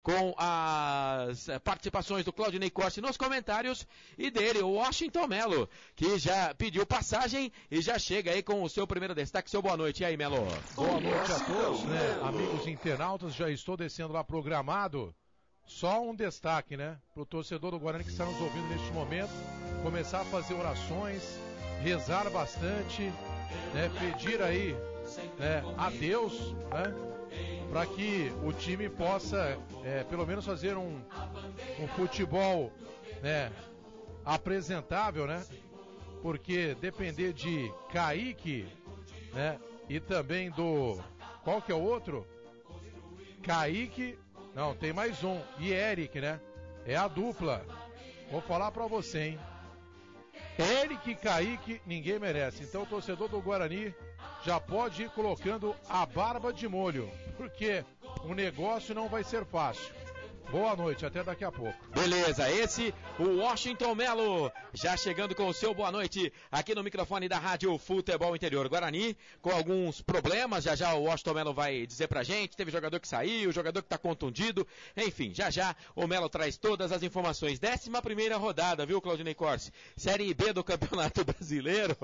Com as participações do Claudinei Corsi nos comentários e dele, o Washington Melo, que já pediu passagem e já chega aí com o seu primeiro destaque. Seu boa noite. E aí, Melo? Boa noite a todos, né? Amigos internautas, já estou descendo lá programado. Só um destaque, né? Pro torcedor do Guarani que está nos ouvindo neste momento, começar a fazer orações, rezar bastante, né? Pedir aí, né, a Deus, né? Para que o time possa, pelo menos fazer um futebol, né, apresentável, né? Porque depender de Kaique, né, e também do... Qual que é o outro? Kaique, não, tem mais um, e Eric, né? É a dupla. Vou falar para você, hein? Eric e Kaique, ninguém merece. Então o torcedor do Guarani já pode ir colocando a barba de molho, porque o negócio não vai ser fácil. Boa noite, até daqui a pouco. Beleza, esse o Washington Melo, já chegando com o seu boa noite aqui no microfone da Rádio Futebol Interior. Guarani com alguns problemas, já o Washington Melo vai dizer pra gente, teve jogador que saiu, jogador que tá contundido, enfim, já o Melo traz todas as informações. 11ª rodada, viu, Claudinei Corsi? Série B do Campeonato Brasileiro,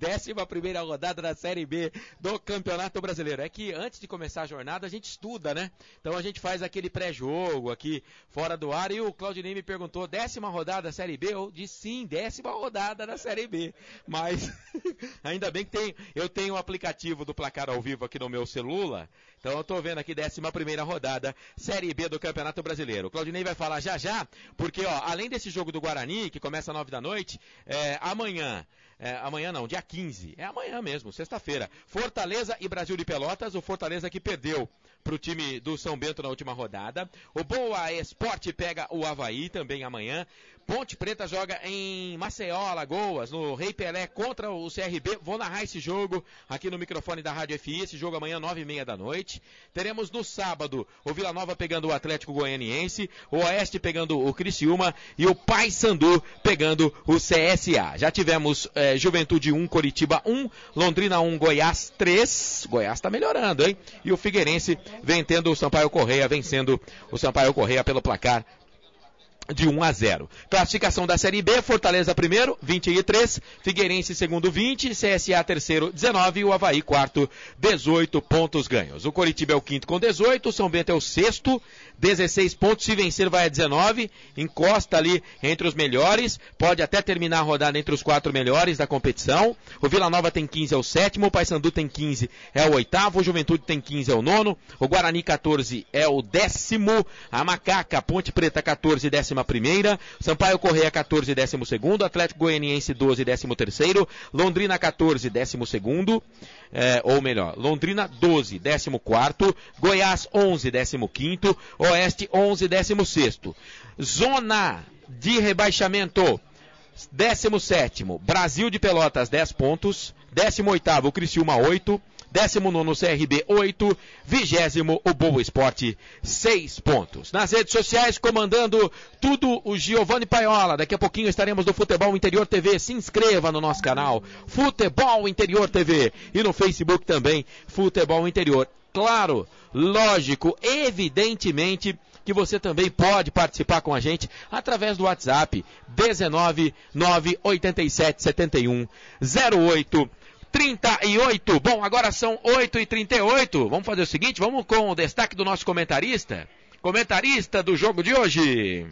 11ª rodada da Série B do Campeonato Brasileiro. É que antes de começar a jornada a gente estuda, né? Então a gente faz aquele pré-jogo aqui fora do ar, e o Claudinei me perguntou, 10ª rodada da Série B? Eu disse sim, 10ª rodada da Série B, mas ainda bem que eu tenho o aplicativo do Placar ao Vivo aqui no meu celular, então eu tô vendo aqui 11ª rodada, Série B do Campeonato Brasileiro. O Claudinei vai falar já, porque ó, além desse jogo do Guarani, que começa às 9 da noite, amanhã não, dia 15, é amanhã mesmo, sexta-feira, Fortaleza e Brasil de Pelotas, o Fortaleza que perdeu pro time do São Bento na última rodada. O Boa Esporte pega o Avaí também amanhã. Ponte Preta joga em Maceió, Alagoas, no Rei Pelé contra o CRB. Vou narrar esse jogo aqui no microfone da Rádio FI, esse jogo amanhã 9h30 da noite. Teremos no sábado o Vila Nova pegando o Atlético Goianiense, o Oeste pegando o Criciúma e o Paysandu pegando o CSA. Já tivemos Juventude 1, Coritiba 1, Londrina 1, Goiás 3. Goiás tá melhorando, hein? E o Figueirense vencendo o Sampaio Corrêa, vencendo o Sampaio Corrêa pelo placar de 1-0. Classificação da Série B, Fortaleza primeiro, 23, Figueirense segundo, 20, CSA terceiro, 19 e o Avaí quarto, 18 pontos ganhos. O Coritiba é o quinto com 18, o São Bento é o sexto, 16 pontos, se vencer vai a 19, encosta ali entre os melhores, pode até terminar a rodada entre os 4 melhores da competição. O Vila Nova tem 15, é o sétimo, o Paysandu tem 15, é o oitavo, o Juventude tem 15, é o nono, o Guarani 14 é o 10º, a Macaca, Ponte Preta 14, 11ª, Sampaio Corrêa 14, 12º, Atlético Goianiense 12, 13º, Londrina 14, 12º, ou melhor, Londrina 12, 14º, Goiás 11, 15º, Oeste 11, 16º. Zona de rebaixamento, 17º, Brasil de Pelotas 10 pontos, 18º, Criciúma 8, 19º CRB 8, 20º o Boa Esporte 6 pontos. Nas redes sociais, comandando tudo o Giovanni Paiola. Daqui a pouquinho estaremos no Futebol Interior TV. Se inscreva no nosso canal Futebol Interior TV e no Facebook também Futebol Interior. Claro, lógico, evidentemente que você também pode participar com a gente através do WhatsApp 19 987 71 08 38. Bom, agora são 8h38. Vamos fazer o seguinte, vamos com o destaque do nosso comentarista do jogo de hoje.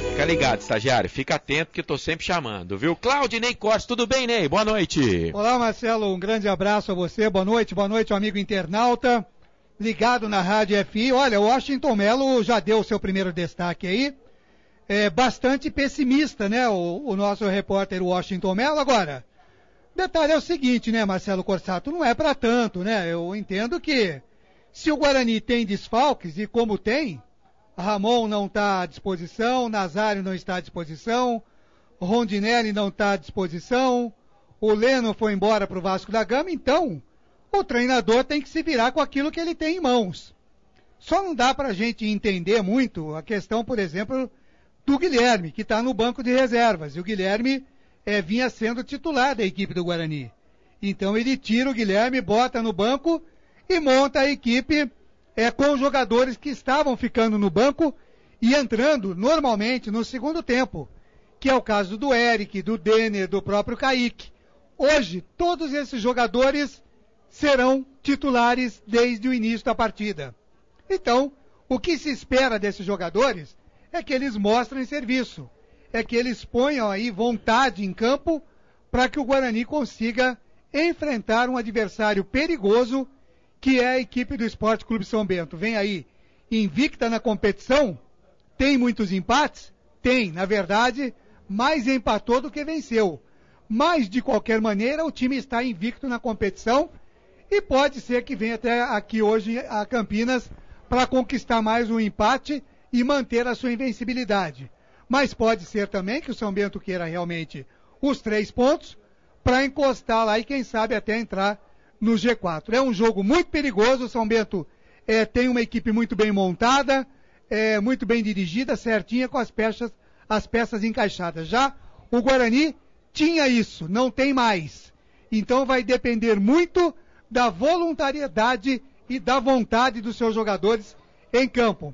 Fica ligado, estagiário, fica atento que eu tô sempre chamando, viu? Claudinei Corsi, tudo bem, Ney? Boa noite. Olá, Marcelo, um grande abraço a você, boa noite, amigo internauta, ligado na Rádio FI. Olha, o Washington Melo já deu o seu primeiro destaque aí, bastante pessimista, né, o nosso repórter Washington Melo. Agora, detalhe é o seguinte, né, Marcelo Corsato, não é para tanto, né, eu entendo que se o Guarani tem desfalques, e como tem, Ramon não está à disposição, Nazário não está à disposição, Rondinelli não está à disposição, o Leno foi embora para o Vasco da Gama, então o treinador tem que se virar com aquilo que ele tem em mãos. Só não dá para a gente entender muito a questão, por exemplo, do Guilherme, que está no banco de reservas, e o Guilherme vinha sendo titular da equipe do Guarani. Então ele tira o Guilherme, bota no banco e monta a equipe com jogadores que estavam ficando no banco e entrando normalmente no segundo tempo, que é o caso do Eric, do Denner, do próprio Kaique. Hoje, todos esses jogadores serão titulares desde o início da partida. Então, o que se espera desses jogadores é que eles mostrem serviço, é que eles ponham aí vontade em campo para que o Guarani consiga enfrentar um adversário perigoso, que é a equipe do Esporte Clube São Bento. Vem aí invicta na competição, tem muitos empates? Tem, na verdade, mais empatou do que venceu. Mas, de qualquer maneira, o time está invicto na competição e pode ser que venha até aqui hoje a Campinas para conquistar mais um empate e manter a sua invencibilidade. Mas pode ser também que o São Bento queira realmente os 3 pontos para encostar lá e quem sabe até entrar no G4. É um jogo muito perigoso, o São Bento tem uma equipe muito bem montada, muito bem dirigida, certinha, com as peças encaixadas. Já o Guarani tinha isso, não tem mais. Então vai depender muito da voluntariedade e da vontade dos seus jogadores em campo.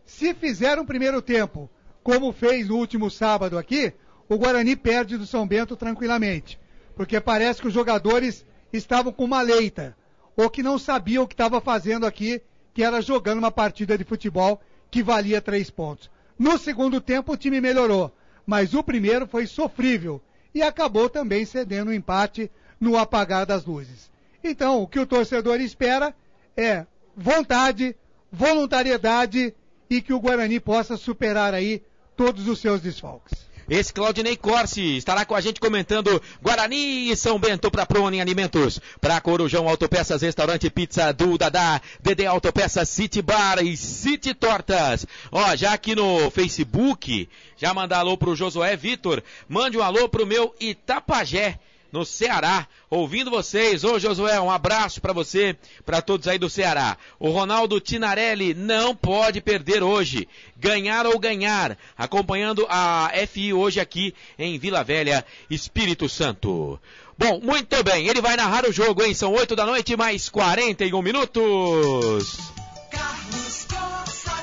Se fizer um primeiro tempo, como fez no último sábado aqui, o Guarani perde do São Bento tranquilamente. Porque parece que os jogadores estavam com uma leita, ou que não sabiam o que estava fazendo aqui, que era jogando uma partida de futebol que valia 3 pontos. No segundo tempo o time melhorou, mas o primeiro foi sofrível e acabou também cedendo um empate no apagar das luzes. Então, o que o torcedor espera é vontade, voluntariedade e que o Guarani possa superar aí todos os seus desfalques. Esse Claudinei Corsi estará com a gente comentando Guarani e São Bento para Prone Alimentos, para Corujão Autopeças, Restaurante Pizza do Dadá, DD Autopeças, City Bar e City Tortas. Ó, já aqui no Facebook, já manda alô pro Josué Vitor, mande um alô pro meu Itapajé, no Ceará, ouvindo vocês. Ô Josué, um abraço para você, para todos aí do Ceará. O Ronaldo Tinarelli não pode perder hoje, ganhar ou ganhar, acompanhando a FI hoje aqui em Vila Velha, Espírito Santo. Bom, muito bem, ele vai narrar o jogo, hein? São 8 da noite, mais 41 minutos.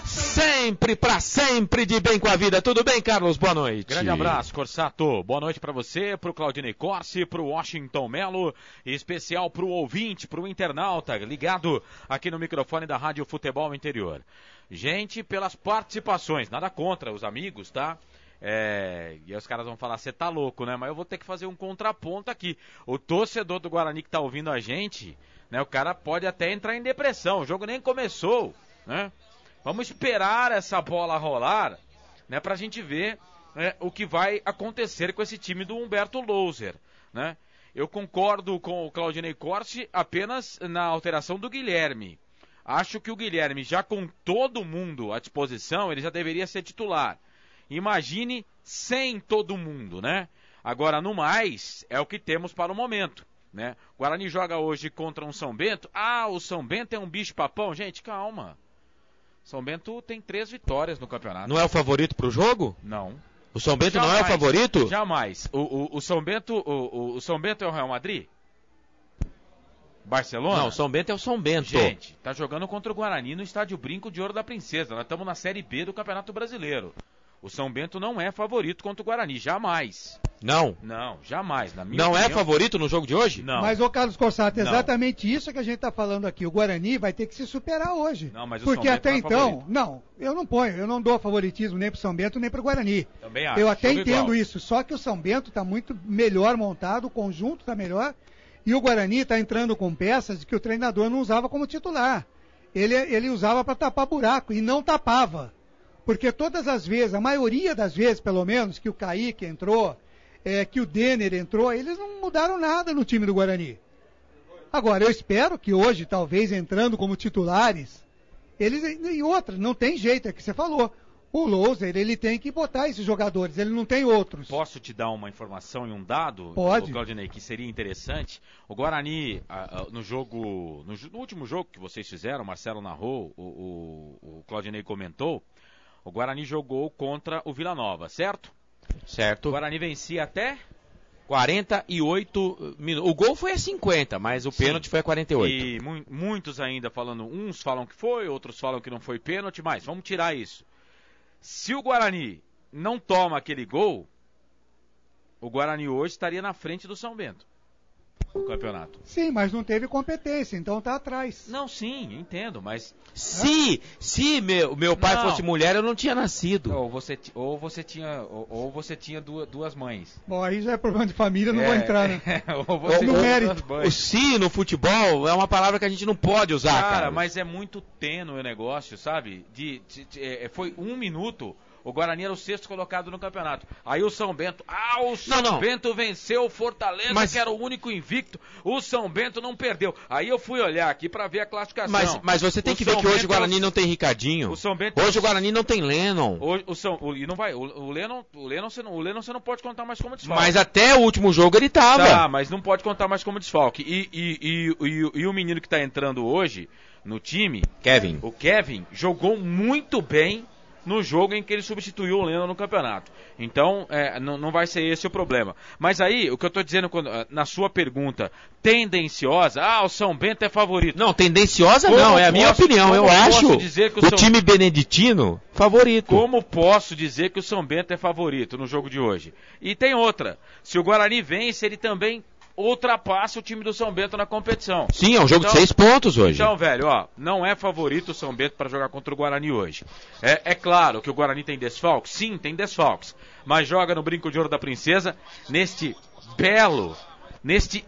Sempre, pra sempre, de bem com a vida. Tudo bem, Carlos? Boa noite. Grande abraço, Corsato. Boa noite pra você, pro Claudinei Corsi, pro Washington Melo, em especial pro ouvinte, pro internauta, ligado aqui no microfone da Rádio Futebol Interior. Gente, pelas participações, nada contra os amigos, tá? E aí os caras vão falar, você tá louco, né? Mas eu vou ter que fazer um contraponto aqui. O torcedor do Guarani que tá ouvindo a gente, né? O cara pode até entrar em depressão, o jogo nem começou, né? Vamos esperar essa bola rolar, né, pra gente ver, né, o que vai acontecer com esse time do Humberto Louser, né? Eu concordo com o Claudinei Corsi apenas na alteração do Guilherme. Acho que o Guilherme, já com todo mundo à disposição, ele já deveria ser titular. Imagine sem todo mundo, né? Agora, no mais, é o que temos para o momento, né? O Guarani joga hoje contra um São Bento. Ah, o São Bento é um bicho papão? Gente, calma. São Bento tem 3 vitórias no campeonato. Não é o favorito pro jogo? Não. O São Bento Jamais, não é o favorito? Jamais. O São Bento, o São Bento é o Real Madrid? Barcelona? Não, o São Bento é o São Bento. Gente, tá jogando contra o Guarani no estádio Brinco de Ouro da Princesa. Nós estamos na Série B do Campeonato Brasileiro. O São Bento não é favorito contra o Guarani, jamais. Não? Não, jamais. Na minha não opinião, é favorito no jogo de hoje? Não. Mas, ô Carlos Corsato, é Não. exatamente isso que a gente está falando aqui. O Guarani vai ter que se superar hoje. Não, mas o porque São Bento até não é então, favorito. não, eu não dou favoritismo nem pro São Bento nem pro Guarani. Também acho. Eu até Jogo entendo igual. isso, só que o São Bento está muito melhor montado, o conjunto está melhor, e o Guarani está entrando com peças que o treinador não usava como titular. Ele usava para tapar buraco e não tapava. Porque todas as vezes, a maioria das vezes, pelo menos, que o Kaique entrou, que o Denner entrou, eles não mudaram nada no time do Guarani. Agora, eu espero que hoje, talvez entrando como titulares, eles, e outra, não tem jeito, é que você falou. O Louser, ele tem que botar esses jogadores, ele não tem outros. Posso te dar uma informação e um dado, Pode. Claudinei, que seria interessante? O Guarani, no último jogo que vocês fizeram, o Marcelo narrou, o Claudinei comentou, o Guarani jogou contra o Vila Nova, certo? Certo. O Guarani vencia até 48 minutos. O gol foi a 50, mas o pênalti foi a 48. E muitos ainda falando, uns falam que foi, outros falam que não foi pênalti, mas vamos tirar isso. Se o Guarani não toma aquele gol, o Guarani hoje estaria na frente do São Bento no campeonato. Sim, mas não teve competência, então tá atrás. Não, sim, entendo, mas... Se meu pai fosse mulher, eu não tinha nascido. Ou você tinha duas mães. Bom, aí já é problema de família, não vou entrar, né? Ou você no tinha mérito. duas mães. O se no futebol é uma palavra que a gente não pode usar, cara. Mas é muito tênue o negócio, sabe? Foi 1 minuto... O Guarani era o 6º colocado no campeonato. Aí o São Bento... o São Bento venceu o Fortaleza, que era o único invicto. O São Bento não perdeu. Aí eu fui olhar aqui pra ver a classificação. Mas você tem que ver que hoje o Guarani não tem Ricardinho. Hoje o Guarani não tem Lennon. E não vai. O Lennon você não pode contar mais como desfalque. Mas até o último jogo ele tava. Tá, mas não pode contar mais como desfalque. E o menino que tá entrando hoje no time... O Kevin jogou muito bem no jogo em que ele substituiu o Lennon no campeonato. Então, não vai ser esse o problema. Mas aí, o que eu estou dizendo na sua pergunta, tendenciosa, o São Bento é favorito. Não, tendenciosa não, é a minha opinião. Eu acho o time beneditino favorito. Como posso dizer que o São Bento é favorito no jogo de hoje? E tem outra, se o Guarani vence, ele também ultrapassa o time do São Bento na competição. Sim, é um jogo de 6 pontos hoje. Então, velho, não é favorito o São Bento para jogar contra o Guarani hoje. É claro que o Guarani tem desfalques? Sim, tem desfalques. Mas joga no Brinco de Ouro da Princesa, neste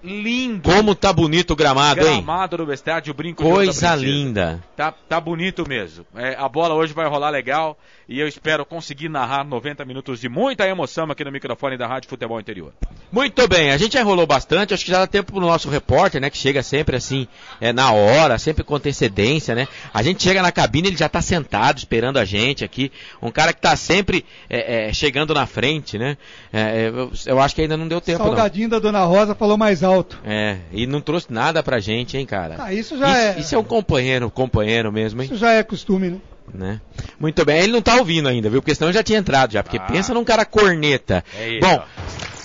lindo... Como tá bonito o gramado, hein? Gramado do estádio, o Brinco de Ouro da Princesa. Coisa linda. Tá bonito mesmo. A bola hoje vai rolar legal e eu espero conseguir narrar 90 minutos de muita emoção aqui no microfone da Rádio Futebol Interior. Muito bem, a gente já enrolou bastante, acho que já dá tempo pro nosso repórter, né, que chega sempre assim, na hora, sempre com antecedência, né? A gente chega na cabine, ele já tá sentado esperando a gente aqui, um cara que tá sempre chegando na frente, né? Eu acho que ainda não deu tempo, Salgadinho da Dona Rosa falou mais alto. E não trouxe nada pra gente, hein, cara? Isso já Isso é um companheiro mesmo, hein? Isso já é costume, né? Muito bem, ele não tá ouvindo ainda, viu? Porque senão já tinha entrado já, porque pensa num cara corneta. Bom,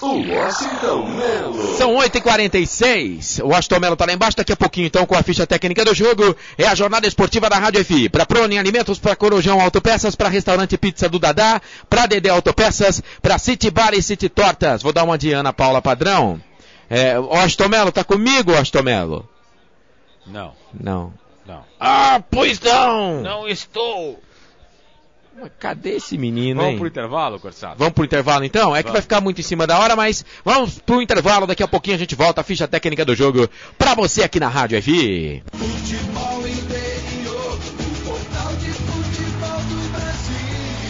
o Washington Melo. São 8h46, o Washington Melo tá lá embaixo, daqui a pouquinho então com a ficha técnica do jogo, é a jornada esportiva da Rádio FI, pra Prone Alimentos, pra Corujão Autopeças, pra Restaurante Pizza do Dadá, pra Dedé Autopeças, pra City Bar e City Tortas. Vou dar uma de Ana Paula Padrão. Washington Melo, tá comigo, Washington Melo? Não. Pois não! Não estou! Mas cadê esse menino, Vamos pro intervalo, Corsato? Vamos pro intervalo então? Que vai ficar muito em cima da hora, mas vamos pro intervalo, daqui a pouquinho a gente volta, a ficha técnica do jogo pra você aqui na Rádio FI. Futebol Interior, o portal de futebol do Brasil.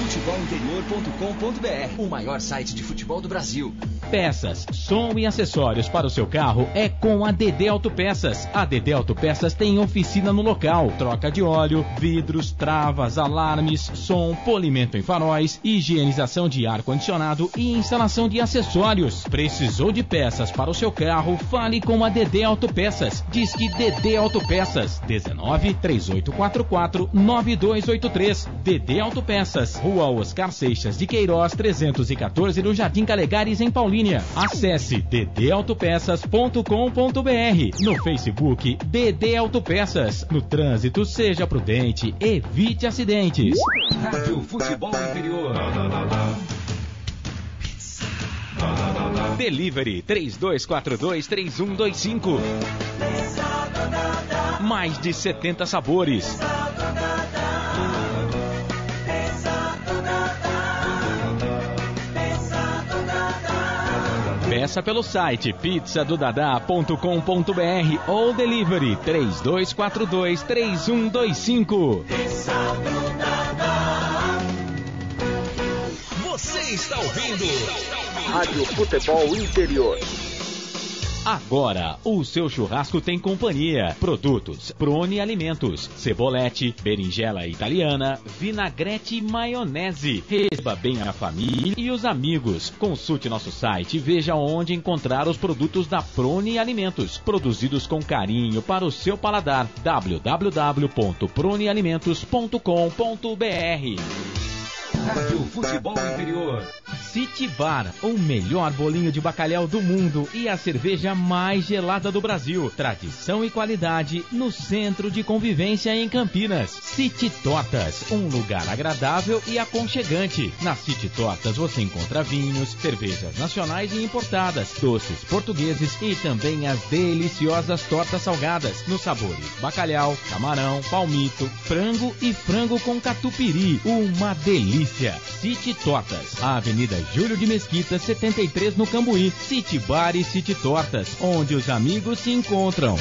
Futebolinterior.com.br, o maior site de futebol do Brasil. Peças, som e acessórios para o seu carro é com a DD Autopeças. A DD Autopeças tem oficina no local, troca de óleo, vidros, travas, alarmes, som, polimento em faróis, higienização de ar-condicionado e instalação de acessórios. Precisou de peças para o seu carro? Fale com a DD Autopeças. Disque DD Autopeças 19 3844 9283. DD Autopeças, Rua Oscar Seixas de Queiroz 314 no Jardim Calegares em Paulínia. Acesse ddautopeças.com.br. No Facebook, DD Autopeças. No trânsito, seja prudente, evite acidentes. Rádio Futebol Interior. Delivery 3242-3125. Mais de 70 sabores. Peça pelo site pizzadodadá.com.br ou delivery 3242-3125. Você está ouvindo Rádio Futebol Interior. Agora, o seu churrasco tem companhia. Produtos Prone Alimentos, cebolete, berinjela italiana, vinagrete e maionese. Receba bem a família e os amigos. Consulte nosso site e veja onde encontrar os produtos da Prone Alimentos, produzidos com carinho para o seu paladar. www.pronealimentos.com.br. Rádio Futebol Interior. City Bar, o melhor bolinho de bacalhau do mundo e a cerveja mais gelada do Brasil. Tradição e qualidade no centro de convivência em Campinas. City Tortas, um lugar agradável e aconchegante. Na City Tortas você encontra vinhos, cervejas nacionais e importadas, doces portugueses e também as deliciosas tortas salgadas nos sabores bacalhau, camarão, palmito, frango e frango com catupiry. Uma delícia! City Tortas, a Avenida Júlio de Mesquita, 73 no Cambuí. City Bar e City Tortas, onde os amigos se encontram.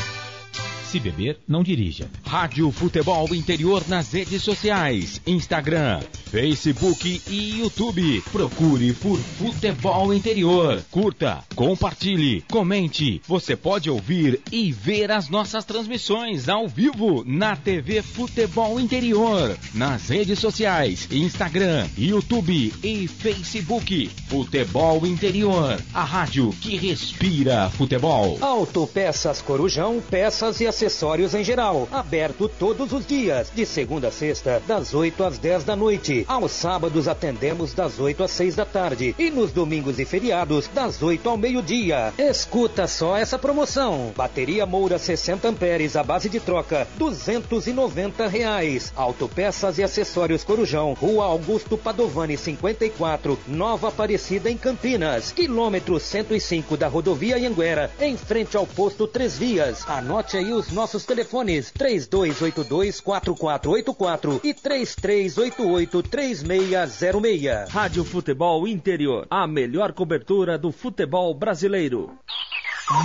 Se beber, não dirija. Rádio Futebol Interior nas redes sociais, Instagram, Facebook e YouTube. Procure por Futebol Interior. Curta, compartilhe, comente. Você pode ouvir e ver as nossas transmissões ao vivo na TV Futebol Interior. Nas redes sociais, Instagram, YouTube e Facebook. Futebol Interior, a rádio que respira futebol. Autopeças Corujão, peças e acessórios em geral. Aberto todos os dias, de segunda a sexta, das 8 às 10 da noite. Aos sábados atendemos das 8 às 6 da tarde. E nos domingos e feriados, das 8 ao meio-dia. Escuta só essa promoção. Bateria Moura 60 amperes à base de troca, R$290. Autopeças e acessórios Corujão, Rua Augusto Padovani 54, Nova Aparecida em Campinas. Quilômetro 105 da rodovia Anhanguera, em frente ao posto 3 Vias. Anote aí os nossos telefones: 3282-4484 e 3388-3606. Rádio Futebol Interior, a melhor cobertura do futebol brasileiro.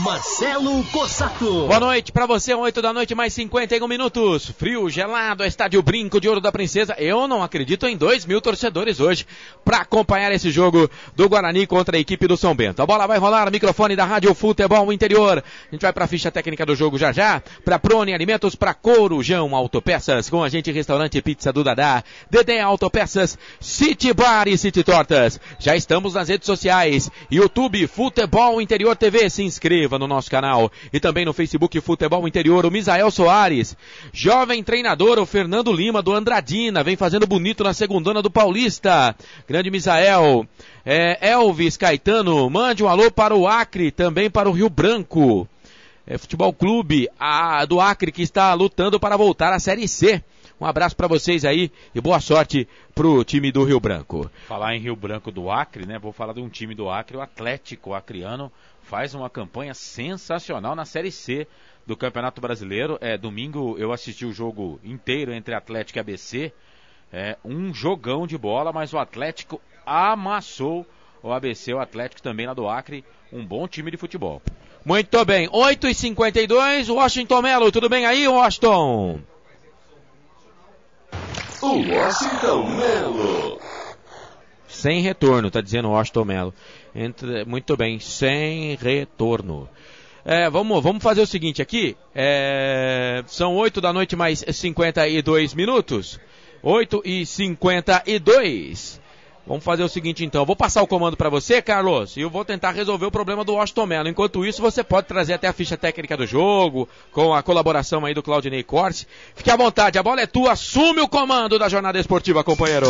Marcelo Cossato. Boa noite pra você, 8 da noite, mais 51 minutos. Frio, gelado, estádio Brinco de Ouro da Princesa. Eu não acredito em 2.000 torcedores hoje pra acompanhar esse jogo do Guarani contra a equipe do São Bento. A bola vai rolar, microfone da Rádio Futebol Interior. A gente vai pra ficha técnica do jogo já. Pra Prone Alimentos, pra Corujão Autopeças, com a gente Restaurante Pizza do Dadá, Dedé Autopeças, City Bar e City Tortas. Já estamos nas redes sociais, YouTube Futebol Interior TV. Se inscreva no nosso canal e também no Facebook Futebol Interior. O Misael Soares, jovem treinador, o Fernando Lima do Andradina, vem fazendo bonito na segundona do Paulista. Grande Misael. Elvis Caetano, mande um alô para o Acre, também para o Rio Branco. Futebol Clube do Acre, que está lutando para voltar à Série C. Um abraço para vocês aí e boa sorte pro time do Rio Branco. Falar em Rio Branco do Acre, né? Vou falar de um time do Acre, o Atlético Acreano, faz uma campanha sensacional na Série C do Campeonato Brasileiro. Domingo eu assisti o jogo inteiro entre Atlético e ABC. Um jogão de bola, mas o Atlético amassou o ABC, o Atlético também lá do Acre, um bom time de futebol. Muito bem, 8h52, Washington Melo, tudo bem aí, Washington? O Washington Melo. Sem retorno, tá dizendo o Washington Melo. Muito bem, sem retorno. Vamos fazer o seguinte aqui. São 8 da noite mais 52 minutos. 8h52. Vamos fazer o seguinte então, eu vou passar o comando para você, Carlos, e eu vou tentar resolver o problema do Washington Melo. Enquanto isso, você pode trazer até a ficha técnica do jogo, com a colaboração aí do Claudinei Corse. Fique à vontade, a bola é tua, assume o comando da jornada esportiva, companheiro.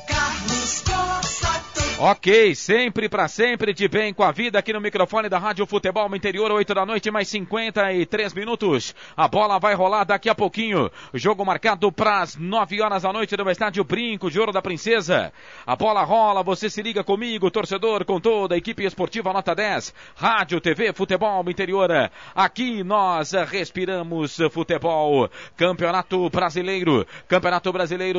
Carlos Cossato. Ok, sempre pra sempre, de bem com a vida, aqui no microfone da Rádio Futebol Interior, 8 da noite, mais 53 minutos. A bola vai rolar daqui a pouquinho. Jogo marcado pras 9 horas da noite no estádio Brinco de Ouro da Princesa. A bola rola, você se liga comigo, torcedor, com toda a equipe esportiva Nota 10. Rádio, TV, Futebol Interior. Aqui nós respiramos futebol. Campeonato Brasileiro,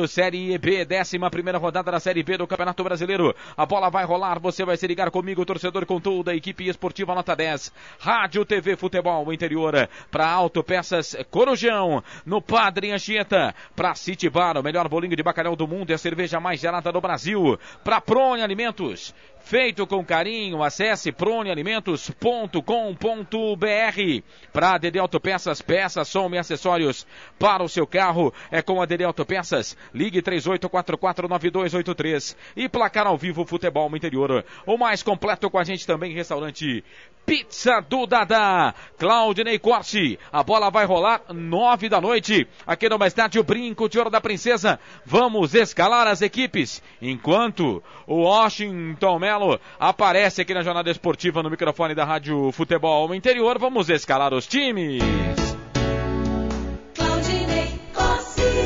Série B, 11ª rodada da Série B do Campeonato Brasileiro. A bola vai rolar, você vai se ligar comigo, torcedor, com toda a equipe esportiva Nota 10. Rádio, TV, Futebol Interior. Para Autopeças Corujão, no Padre Anchieta. Para City Bar, o melhor bolinho de bacalhau do mundo e a cerveja mais gelada do Brasil. Para Prone Alimentos, feito com carinho, acesse pronealimentos.com.br. Para Dedé Autopeças, peças, som e acessórios para o seu carro, é com a Dedé Autopeças. Ligue 38449283. E placar ao vivo Futebol Interior, o mais completo com a gente também, Restaurante Pizza do Dadá. Claudinei Corsi, a bola vai rolar 9 da noite, aqui no estádio Brinco de Ouro da Princesa. Vamos escalar as equipes, enquanto o Washington Melo aparece aqui na jornada esportiva no microfone da Rádio Futebol Interior. Vamos escalar os times.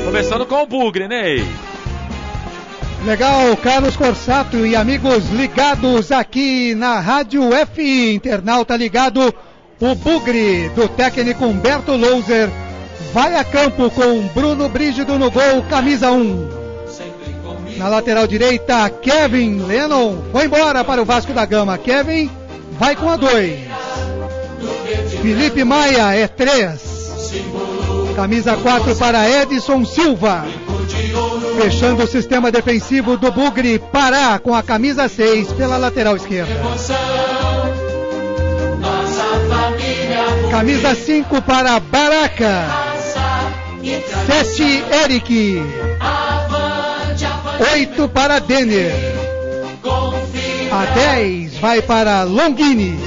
Começando com o Bugre, Ney. Legal, Carlos Corsato e amigos ligados aqui na Rádio FI, internauta ligado, o Bugre do técnico Humberto Louser vai a campo com Bruno Brígido no gol, camisa 1. Na lateral direita, Kevin Lennon foi embora para o Vasco da Gama. Kevin vai com a 2. Felipe Maia é 3. Camisa 4 para Edson Silva. Fechando o sistema defensivo do Bugre, Pará com a camisa 6 pela lateral esquerda. Camisa 5 para Baraca. 7 Eric. 8 para Denner. A 10 vai para Longini.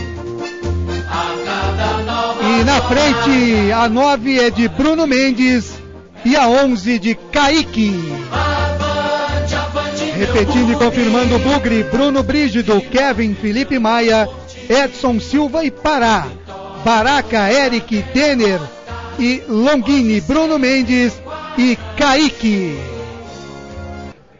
E na frente a 9 é de Bruno Mendes e a 11 de Kaique. Repetindo e confirmando o Bugre, Bruno Brígido, Kevin, Felipe Maia, Edson Silva e Pará. Baraca, Eric, Denner e Longini, Bruno Mendes e Kaique.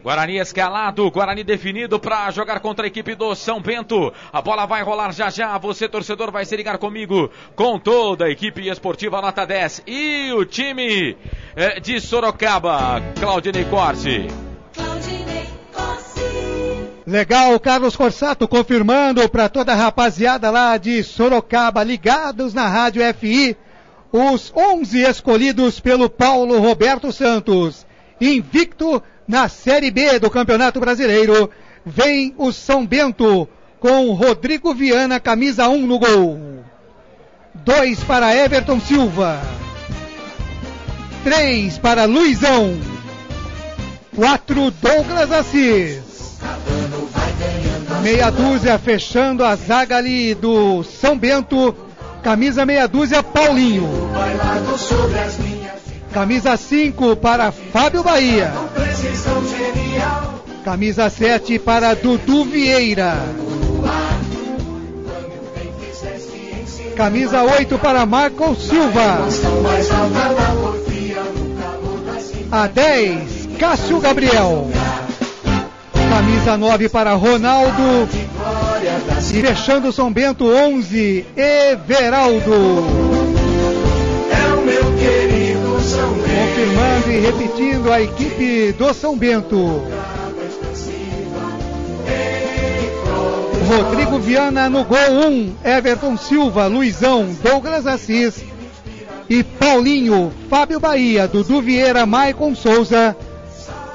Guarani escalado, Guarani definido para jogar contra a equipe do São Bento. A bola vai rolar já já, você torcedor vai se ligar comigo com toda a equipe esportiva nota 10. E o time de Sorocaba, Claudinei Corsi. Legal, Carlos Corsato confirmando para toda a rapaziada lá de Sorocaba, ligados na Rádio FI, os 11 escolhidos pelo Paulo Roberto Santos. Invicto na Série B do Campeonato Brasileiro, vem o São Bento com Rodrigo Viana, camisa 1 no gol. 2 para Everton Silva. 3 para Luizão. 4 Douglas Assis. Meia dúzia fechando a zaga ali do São Bento, camisa meia dúzia Paulinho. Camisa 5 para Fábio Bahia. Camisa 7 para Dudu Vieira. Camisa 8 para Marcos Silva. A 10, Cássio Gabriel. Camisa 9 para Ronaldo. E fechando São Bento 11, Everaldo. Confirmando e repetindo a equipe do São Bento. Rodrigo Viana no gol 1, Everton Silva, Luizão, Douglas Assis e Paulinho, Fábio Bahia, Dudu Vieira, Maicon Souza,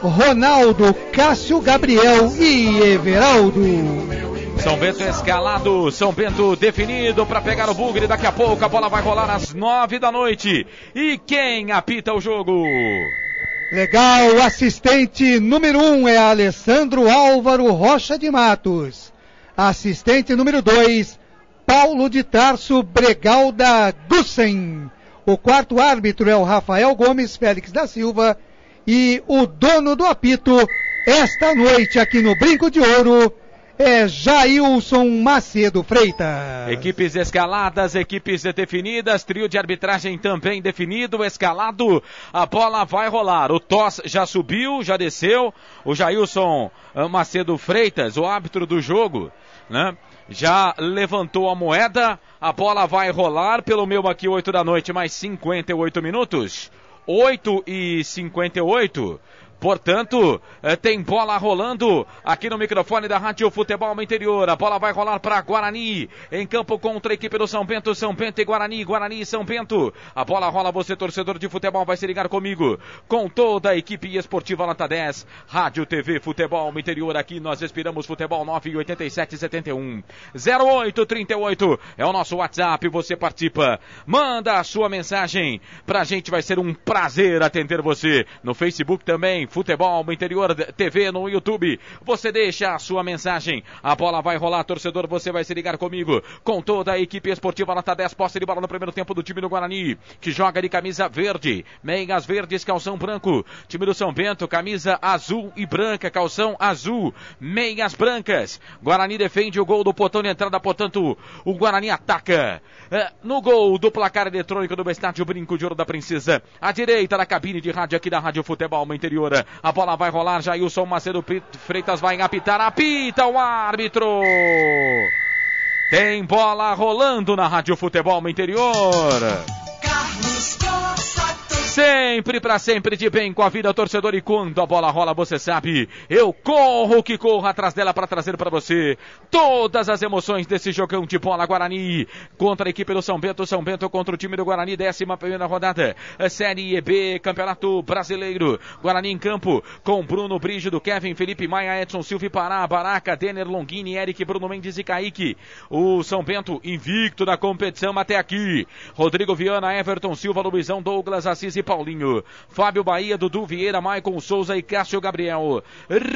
Ronaldo, Cássio Gabriel e Everaldo. São Bento escalado, São Bento definido para pegar o Bugre. Daqui a pouco a bola vai rolar às 9 da noite. E quem apita o jogo? Legal, o assistente número 1 é Alessandro Álvaro Rocha de Matos. Assistente número 2, Paulo de Tarso Bregalda Gussen. O quarto árbitro é o Rafael Gomes Félix da Silva. E o dono do apito esta noite aqui no Brinco de Ouro é Jailson Macedo Freitas. Equipes escaladas, equipes definidas, trio de arbitragem também definido, escalado, a bola vai rolar. O Toss já subiu, já desceu, o Jailson Macedo Freitas, o árbitro do jogo, né? Já levantou a moeda, a bola vai rolar pelo meu aqui 8 da noite, mais 58 minutos, 8h58. Portanto, tem bola rolando aqui no microfone da Rádio Futebol Interior. A bola vai rolar para Guarani, em campo contra a equipe do São Bento. São Bento e Guarani, Guarani e São Bento. A bola rola, você torcedor de futebol vai se ligar comigo, com toda a equipe esportiva nota 10. Rádio TV Futebol Interior, aqui nós respiramos futebol. 98771 0838 é o nosso WhatsApp, você participa, manda a sua mensagem pra gente, vai ser um prazer atender você. No Facebook também, Futebol Interior TV no YouTube. Você deixa a sua mensagem. A bola vai rolar, torcedor. Você vai se ligar comigo. Com toda a equipe esportiva nota 10. Posse de bola no primeiro tempo do time do Guarani, que joga de camisa verde, meias verdes, calção branco. Time do São Bento, camisa azul e branca, calção azul, meias brancas. Guarani defende o gol do portão de entrada, portanto, o Guarani ataca. No gol do placar eletrônico do estádio Brinco de Ouro da Princesa, à direita da cabine de rádio aqui da Rádio Futebol Interior. A bola vai rolar, Jailson Macedo Freitas vai apitar, apita o árbitro. Tem bola rolando na Rádio Futebol Interior. Carlos Costa. Sempre pra sempre de bem com a vida, torcedor. E quando a bola rola, você sabe, eu corro que corro atrás dela para trazer para você todas as emoções desse jogão de bola. Guarani contra a equipe do São Bento. São Bento contra o time do Guarani, 11ª rodada, Série B, Campeonato Brasileiro. Guarani em campo com Bruno Brígido, Kevin, Felipe Maia, Edson Silva e Pará, Baraca, Denner, Longini, Eric, Bruno Mendes e Kaique. O São Bento invicto da competição até aqui. Rodrigo Viana, Everton Silva, Luizão, Douglas, Assis e Paulinho, Fábio Bahia, Dudu Vieira, Maicon Souza e Cássio Gabriel,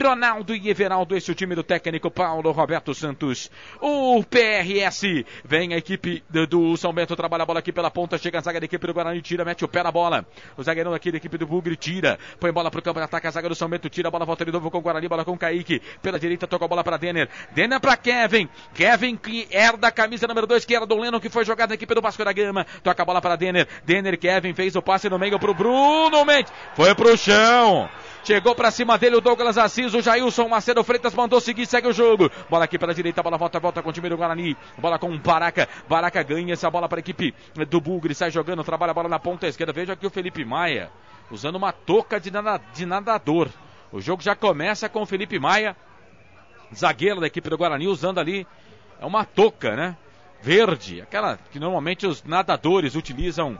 Ronaldo e Everaldo. Esse é o time do técnico Paulo Roberto Santos. O PRS, vem a equipe do São Bento, trabalha a bola aqui pela ponta, chega a zaga da equipe do Guarani, tira, mete o pé na bola. O zagueirão aqui da equipe do Bugre tira, põe bola pro campo de ataque, a zaga do São Bento tira, a bola volta de novo com o Guarani, bola com o Kaique, pela direita toca a bola para Denner, Denner para Kevin, Kevin que herda a camisa número 2, que era do Lennon, que foi jogado na equipe do Vasco da Gama, toca a bola para Denner, Kevin fez o passe no meio pro Bruno Mendes, foi pro chão, chegou pra cima dele o Douglas Assis, o Jailson Macedo Freitas mandou seguir, segue o jogo, bola aqui pela direita, bola volta com o time do Guarani, bola com o Baraca ganha essa bola para a equipe do Bugre, sai jogando, trabalha a bola na ponta esquerda, veja aqui o Felipe Maia, usando uma touca de nadador, o jogo já começa com o Felipe Maia, zagueiro da equipe do Guarani, usando ali, é uma touca, né? Verde, aquela que normalmente os nadadores utilizam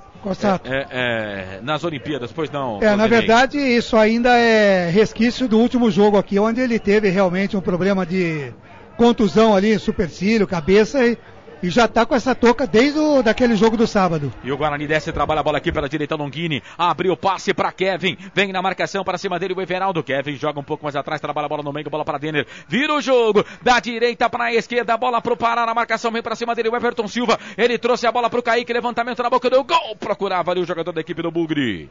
nas Olimpíadas, pois não? Na verdade, isso ainda é resquício do último jogo aqui, onde ele teve realmente um problema de contusão ali, supercílio, cabeça e já tá com essa touca desde daquele jogo do sábado. E o Guarani desce, trabalha a bola aqui pela direita, Longini, abriu o passe para Kevin, vem na marcação para cima dele o Everaldo, Kevin joga um pouco mais atrás, trabalha a bola no meio, bola para Denner, vira o jogo, da direita para a esquerda, bola pro Pará na marcação, vem para cima dele o Everton Silva, ele trouxe a bola pro Kaique, levantamento na boca do gol, procurava ali o jogador da equipe do Bugre.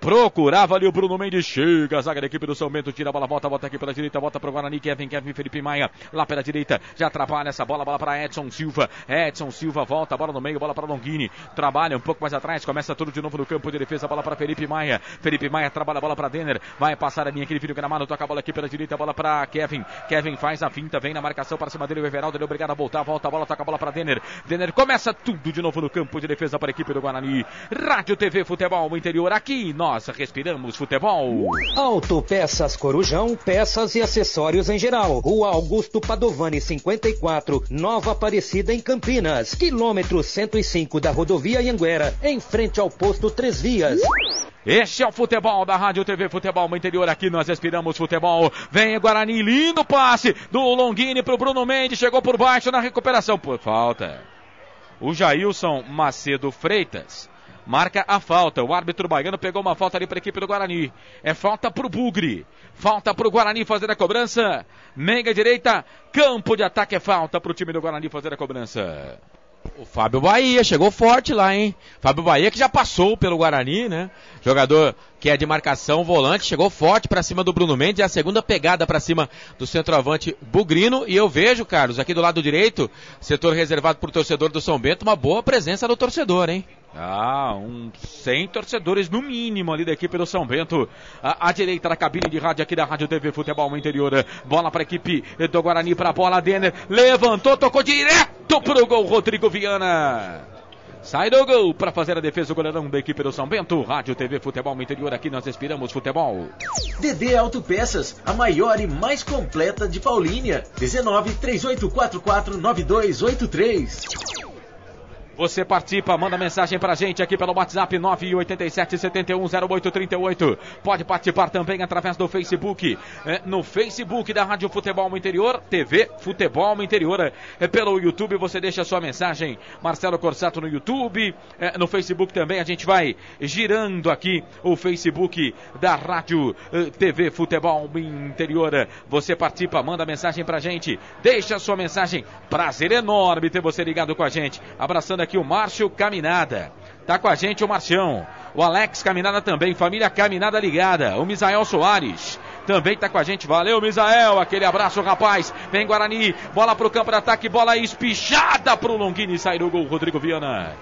Procurava ali o Bruno Mendes, chega a zaga da equipe do São Bento, tira a bola, volta aqui pela direita, volta pro Guarani, Kevin, Felipe Maia, lá pela direita, já trabalha essa bola para Edson Silva, volta, bola no meio, bola para Longini, trabalha um pouco mais atrás, começa tudo de novo no campo de defesa, bola para Felipe Maia, trabalha a bola para Denner, vai passar a linha, aquele filho gramado, toca a bola aqui pela direita, bola para Kevin faz a finta, vem na marcação para cima dele, o Everaldo, ele é obrigado a voltar, volta a bola, toca a bola para Denner, começa tudo de novo no campo de defesa para a equipe do Guarani. Rádio TV Futebol Interior, aqui nós respiramos futebol. Autopeças Corujão, peças e acessórios em geral. Rua Augusto Padovani 54, Nova Aparecida em Campinas. Quilômetro 105 da rodovia Anhanguera, em frente ao posto 3 Vias. Este é o futebol da Rádio TV Futebol Interior, aqui nós respiramos futebol. Vem Guarani, lindo passe do Longini pro Bruno Mendes, chegou por baixo na recuperação, por falta. O Jailson Macedo Freitas marca a falta, o árbitro baiano pegou uma falta ali para a equipe do Guarani, é falta pro Bugre, falta pro Guarani fazer a cobrança, meia direita, campo de ataque, é falta pro time do Guarani fazer a cobrança. O Fábio Bahia chegou forte lá, hein? Fábio Bahia que já passou pelo Guarani, né? Jogador que é de marcação, volante, chegou forte pra cima do Bruno Mendes, é a segunda pegada pra cima do centroavante bugrino, e eu vejo, Carlos, aqui do lado direito, setor reservado pro torcedor do São Bento, uma boa presença do torcedor, hein? 100 torcedores no mínimo ali da equipe do São Bento, à direita da cabine de rádio aqui da Rádio TV Futebol Interior, bola para a equipe do Guarani, para a bola, Denner, levantou, tocou direto pro gol, Rodrigo Viana. Sai do gol para fazer a defesa, o goleirão da equipe do São Bento. Rádio TV Futebol Interior, aqui nós respiramos futebol. DD Autopeças, a maior e mais completa de Paulínia. 19 3844 9283. Você participa, manda mensagem pra gente aqui pelo WhatsApp 987-710838. Pode participar também através do Facebook. No Facebook da Rádio Futebol Interior, TV Futebol Interior. Pelo YouTube você deixa a sua mensagem. Marcelo Corsato no YouTube. No Facebook também a gente vai girando aqui o Facebook da Rádio TV Futebol Interior. Você participa, manda mensagem pra gente. Deixa a sua mensagem. Prazer enorme ter você ligado com a gente. Abraçando aqui o Márcio Caminada. Tá com a gente o Marcião. O Alex Caminada também. Família Caminada ligada. O Misael Soares também tá com a gente. Valeu, Misael. Aquele abraço, rapaz. Vem Guarani. Bola pro campo de ataque. Bola espichada pro Longini. Sai do gol, Rodrigo Viana.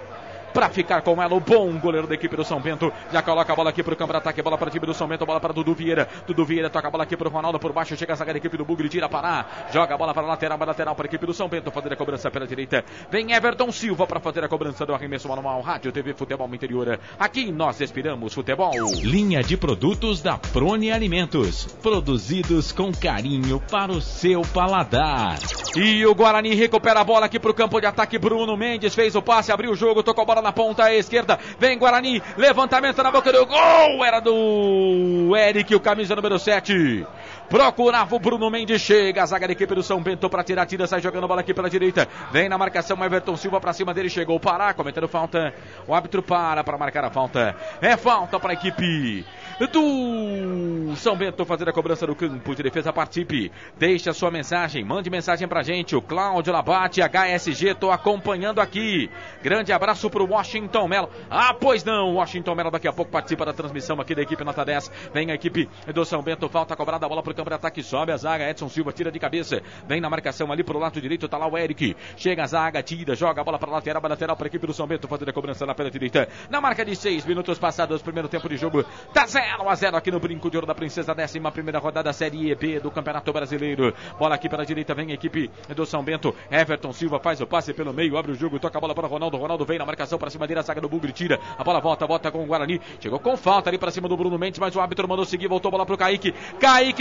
Pra ficar com ela, o bom goleiro da equipe do São Bento. Já coloca a bola aqui pro campo de ataque. Bola para o time do São Bento. Bola para Dudu Vieira. Dudu Vieira toca a bola aqui pro Ronaldo por baixo. Chega a zaga da equipe do Bugre. Tira Pará. Joga a bola para a lateral. Lateral para a equipe do São Bento. Fazer a cobrança pela direita. Vem Everton Silva para fazer a cobrança do arremesso manual. Rádio TV Futebol Interior. Aqui nós respiramos futebol. Linha de produtos da Prone Alimentos. Produzidos com carinho para o seu paladar. E o Guarani recupera a bola aqui pro campo de ataque. Bruno Mendes fez o passe. Abriu o jogo. Tocou a bola na ponta esquerda. Vem Guarani, levantamento na boca do gol, era do Eric, o camisa número 7. Procurava o Bruno Mendes, chega a zaga da equipe do São Bento para tirar, sai jogando a bola aqui pela direita. Vem na marcação, Everton Silva para cima dele, chegou o Pará, cometendo falta. O árbitro para marcar a falta. É falta para a equipe do São Bento fazer a cobrança do campo de defesa. Participe, deixe a sua mensagem, mande mensagem pra gente. O Cláudio Labate, HSG, tô acompanhando aqui. Grande abraço pro Washington Melo. Ah, pois não, Washington Melo daqui a pouco participa da transmissão aqui da equipe Nota 10. Vem a equipe do São Bento, falta cobrada, a bola pro campo de ataque, sobe a zaga, Edson Silva tira de cabeça, vem na marcação ali pro lado direito, tá lá o Eric, chega a zaga, tira, joga a bola pra lateral pra equipe do São Bento, fazer a cobrança lá pela direita, na marca de 6 minutos passados, primeiro tempo de jogo, tá 0-0 aqui no Brinco de Ouro da Princesa, 11ª rodada, Série B do Campeonato Brasileiro. Bola aqui pela direita, vem a equipe do São Bento, Everton Silva faz o passe pelo meio, abre o jogo, toca a bola para Ronaldo, Ronaldo vem na marcação pra cima dele, a zaga do Bugre tira, a bola volta com o Guarani, chegou com falta ali pra cima do Bruno Mendes, mas o árbitro mandou seguir, voltou a bola pro Kaique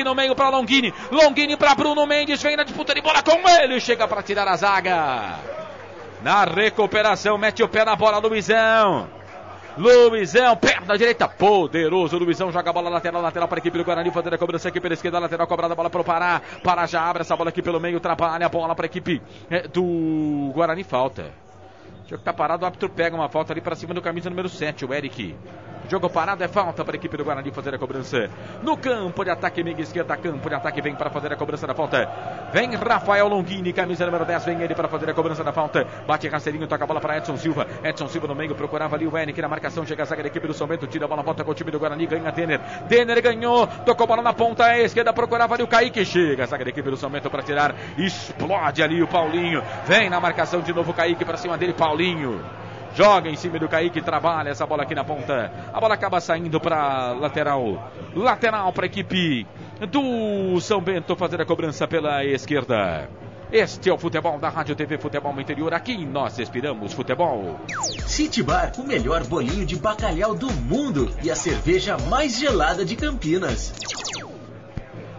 no meio pra Longini pra Bruno Mendes, vem na disputa de bola com ele, chega pra tirar a zaga, na recuperação, mete o pé na bola, Luizão, perna da direita, poderoso, Luizão joga a bola lateral para a equipe do Guarani, fazer a cobrança aqui pela esquerda, lateral cobrada, a bola para o Pará, já abre essa bola aqui pelo meio, trabalha a bola para a equipe do Guarani, falta. O jogo tá parado, o árbitro pega uma falta ali para cima do camisa número 7, o Eric. Jogo parado, é falta para a equipe do Guarani fazer a cobrança. No campo de ataque, meia esquerda, campo de ataque, vem para fazer a cobrança da falta. Vem Rafael Longini, camisa número 10, vem ele para fazer a cobrança da falta. Bate rasteirinho, toca a bola para Edson Silva. Edson Silva no meio, procurava ali o Eric na marcação, chega a zaga da equipe do São Bento, tira a bola, volta com o time do Guarani, ganha Denner. Denner ganhou, tocou a bola na ponta esquerda, procurava ali o Kaique, chega a zaga da equipe do São Bento para tirar, explode ali o Paulinho. Vem na marcação de novo o Kaique para cima dele, Paulinho. Joga em cima do Kaique, trabalha essa bola aqui na ponta. A bola acaba saindo para lateral. Lateral para a equipe do São Bento fazer a cobrança pela esquerda. Este é o futebol da Rádio TV Futebol Interior. Aqui nós respiramos futebol. City Bar, o melhor bolinho de bacalhau do mundo e a cerveja mais gelada de Campinas.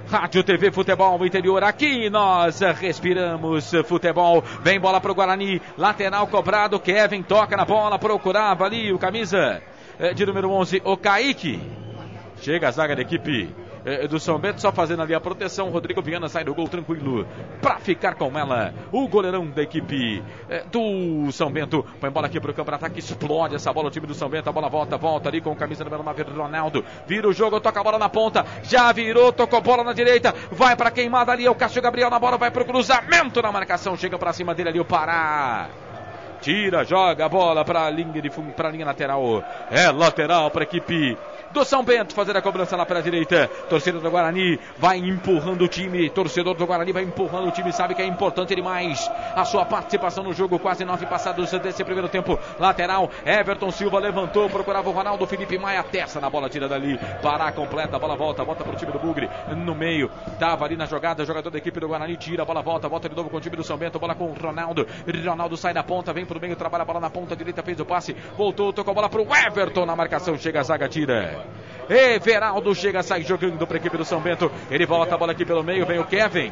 Rádio TV Futebol Interior, aqui nós respiramos futebol. Vem bola pro Guarani, lateral cobrado, Kevin toca na bola, procurava ali o camisa de número 11, o Kaique. Chega a zaga da equipe do São Bento, só fazendo ali a proteção. Rodrigo Viana sai do gol tranquilo pra ficar com ela. O goleirão da equipe do São Bento põe bola aqui pro campo de ataque, explode essa bola, o time do São Bento, a bola volta ali com o camisa número 9, Ronaldo, vira o jogo, toca a bola na ponta, já virou, tocou bola na direita, vai pra queimada ali, é o Cássio Gabriel na bola, vai pro cruzamento na marcação, chega pra cima dele ali o Pará. Tira, joga a bola pra linha de fundo, pra linha lateral. É lateral pra equipe do São Bento fazer a cobrança lá pela direita. Torcedor do Guarani vai empurrando o time. Torcedor do Guarani vai empurrando o time. Sabe que é importante demais a sua participação no jogo. Quase 9 passados desse primeiro tempo. Lateral, Everton Silva levantou, procurava o Ronaldo. Felipe Maia testa na bola, tira dali. Pará completa, a bola volta pro time do Bugre. No meio, tava ali na jogada. Jogador da equipe do Guarani tira, a bola volta de novo com o time do São Bento. Bola com o Ronaldo. Ronaldo sai da ponta, vem pro meio, trabalha a bola na ponta direita, fez o passe, voltou, tocou a bola pro Everton na marcação, chega a zaga, tira. Everaldo chega, sai jogando para a equipe do São Bento, ele volta a bola aqui pelo meio, vem o Kevin.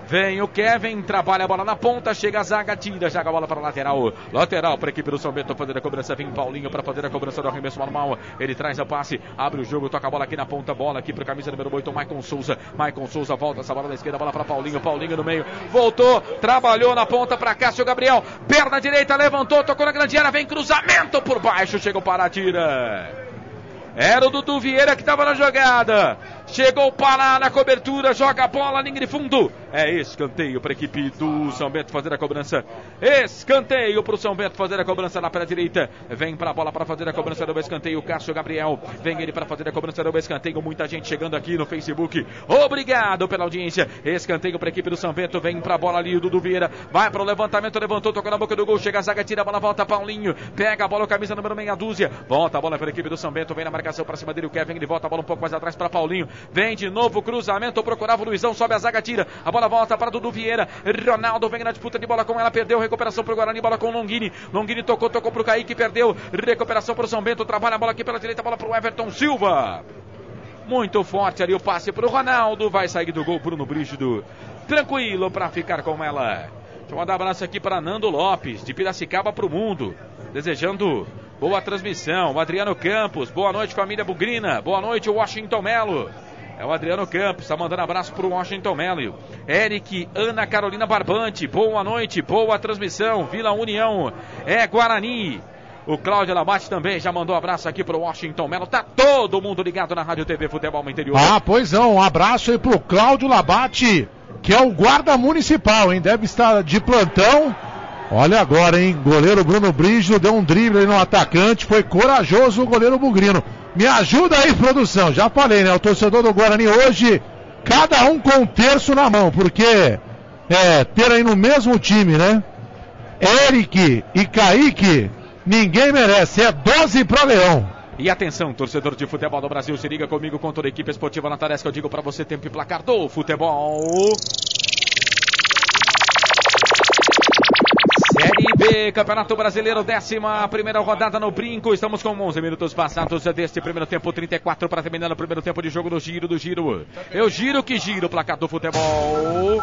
Vem o Kevin, trabalha a bola na ponta, chega a zaga, tira, joga a bola para lateral. Lateral para a equipe do São Bento fazer a cobrança. Vem Paulinho para fazer a cobrança do arremesso normal. Ele traz o passe, abre o jogo, toca a bola aqui na ponta, bola aqui para a camisa número 8, Maicon Souza. Maicon Souza volta essa bola da esquerda, bola para Paulinho. Paulinho no meio, voltou, trabalhou na ponta para Cássio Gabriel. Perna direita, levantou, tocou na grande área, vem cruzamento por baixo, chega o Pará, tira. Era o Dudu Vieira que estava na jogada. Chegou o Pará na cobertura, joga a bola, linha de fundo. É escanteio para a equipe do São Bento fazer a cobrança. Escanteio para o São Bento fazer a cobrança na pé direita. Vem para a bola para fazer a cobrança do escanteio. Cássio Gabriel. Vem ele para fazer a cobrança do escanteio. Muita gente chegando aqui no Facebook. Obrigado pela audiência. Escanteio para a equipe do São Bento. Vem para a bola ali o Dudu Vieira. Vai para o levantamento, levantou, tocou na boca do gol. Chega a zaga, tira a bola, volta Paulinho. Pega a bola, camisa número meia dúzia. Volta a bola para a equipe do São Bento. Vem na marcação para cima dele o Kevin. Ele volta a bola um pouco mais atrás para Paulinho. Vem de novo, cruzamento, procurava o Luizão, sobe a zaga, tira. A bola volta para Dudu Vieira. Ronaldo vem na disputa de bola com ela, perdeu. Recuperação para o Guarani, bola com o Longini. Longini tocou para o Kaique, perdeu. Recuperação para o São Bento, trabalha a bola aqui pela direita, bola para o Everton Silva. Muito forte ali o passe para o Ronaldo. Vai sair do gol Bruno Brígido. Tranquilo para ficar com ela. Deixa eu mandar um abraço aqui para Nando Lopes, de Piracicaba para o mundo. Desejando boa transmissão. O Adriano Campos, boa noite família Bugrina. Boa noite Washington Melo. É o Adriano Campos, está mandando abraço para o Washington Melo. Eric, Ana Carolina Barbante, boa noite, boa transmissão. Vila União, é Guarani. O Cláudio Labate também já mandou abraço aqui para o Washington Melo. Tá todo mundo ligado na Rádio TV Futebol no Interior. Ah, pois não, um abraço aí para o Cláudio Labate, que é o guarda municipal, hein? Deve estar de plantão. Olha agora, hein? Goleiro Bruno Brígido deu um drible aí no atacante. Foi corajoso o goleiro bugrino. Me ajuda aí, produção. Já falei, né? O torcedor do Guarani hoje, cada um com um terço na mão. Porque ter aí no mesmo time, né? Eric e Kaique, ninguém merece. É 12 para Leão. E atenção, torcedor de futebol do Brasil, se liga comigo com toda a equipe esportiva na tarefa que eu digo para você, tempo e placar do futebol. Série B, Campeonato Brasileiro, 11ª rodada no Brinco. Estamos com 11 minutos passados deste primeiro tempo, 34 para terminar o primeiro tempo de jogo do giro. Eu giro que giro o placar do futebol.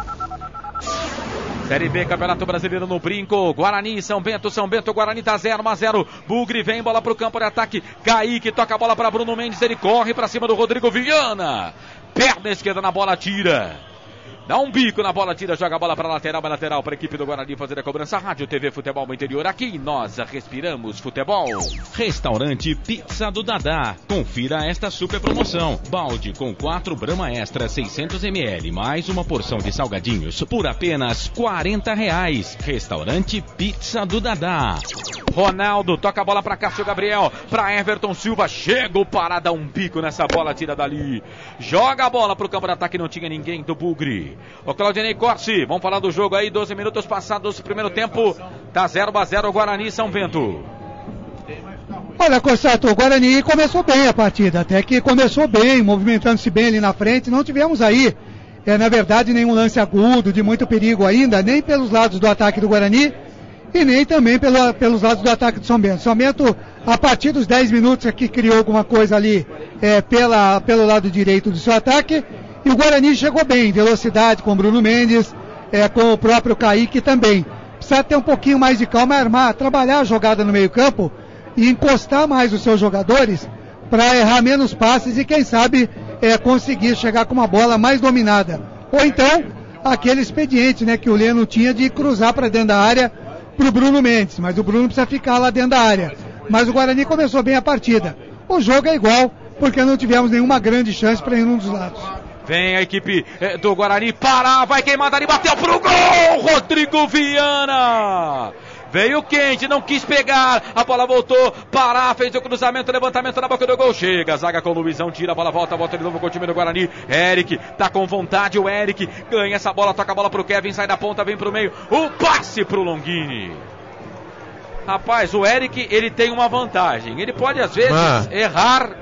Série B, Campeonato Brasileiro no Brinco. Guarani, São Bento, Guarani tá 0-0. Bugre vem, bola pro campo de ataque. Kaique toca a bola para Bruno Mendes, ele corre para cima do Rodrigo Viana. Perna esquerda na bola, tira. Dá um bico na bola, tira, joga a bola para lateral para a equipe do Guarani fazer a cobrança. Rádio TV Futebol no Interior, aqui nós respiramos futebol. Restaurante Pizza do Dadá. Confira esta super promoção. Balde com 4 Brahma Extra 600ml, mais uma porção de salgadinhos por apenas R$40. Restaurante Pizza do Dadá. Ronaldo toca a bola para Cássio Gabriel, para Everton Silva, chega o Pará, dá um bico nessa bola, tira dali. Joga a bola pro campo de ataque, não tinha ninguém do Bugre. O Claudinei Corsi, vamos falar do jogo aí, 12 minutos passados, primeiro tempo, tá 0-0 Guarani e São Bento. Olha, Corsato, o Guarani começou bem a partida, até que começou bem, movimentando-se bem ali na frente, não tivemos aí, na verdade, nenhum lance agudo, de muito perigo ainda, nem pelos lados do ataque do Guarani, e nem também pelos lados do ataque do São Bento. São Bento, a partir dos 10 minutos aqui, criou alguma coisa ali pelo lado direito do seu ataque, e o Guarani chegou bem, velocidade com o Bruno Mendes, com o próprio Kaique também. Precisa ter um pouquinho mais de calma, armar, trabalhar a jogada no meio campo e encostar mais os seus jogadores para errar menos passes e quem sabe conseguir chegar com uma bola mais dominada. Ou então, aquele expediente, né, que o Leno tinha de cruzar para dentro da área para o Bruno Mendes, mas o Bruno precisa ficar lá dentro da área. Mas o Guarani começou bem a partida. O jogo é igual, porque não tivemos nenhuma grande chance para nenhum dos lados. Vem a equipe do Guarani, Pará, vai queimar dali, bateu pro gol, Rodrigo Viana. Veio quente, não quis pegar, a bola voltou, Pará fez o cruzamento, levantamento na boca do gol, chega, a zaga com o Luizão, tira a bola, volta de novo com o time do Guarani, Eric, tá com vontade, o Eric, ganha essa bola, toca a bola pro Kevin, sai da ponta, vem pro meio, o passe pro Longini. Rapaz, o Eric, ele tem uma vantagem. Ele pode, às vezes, errar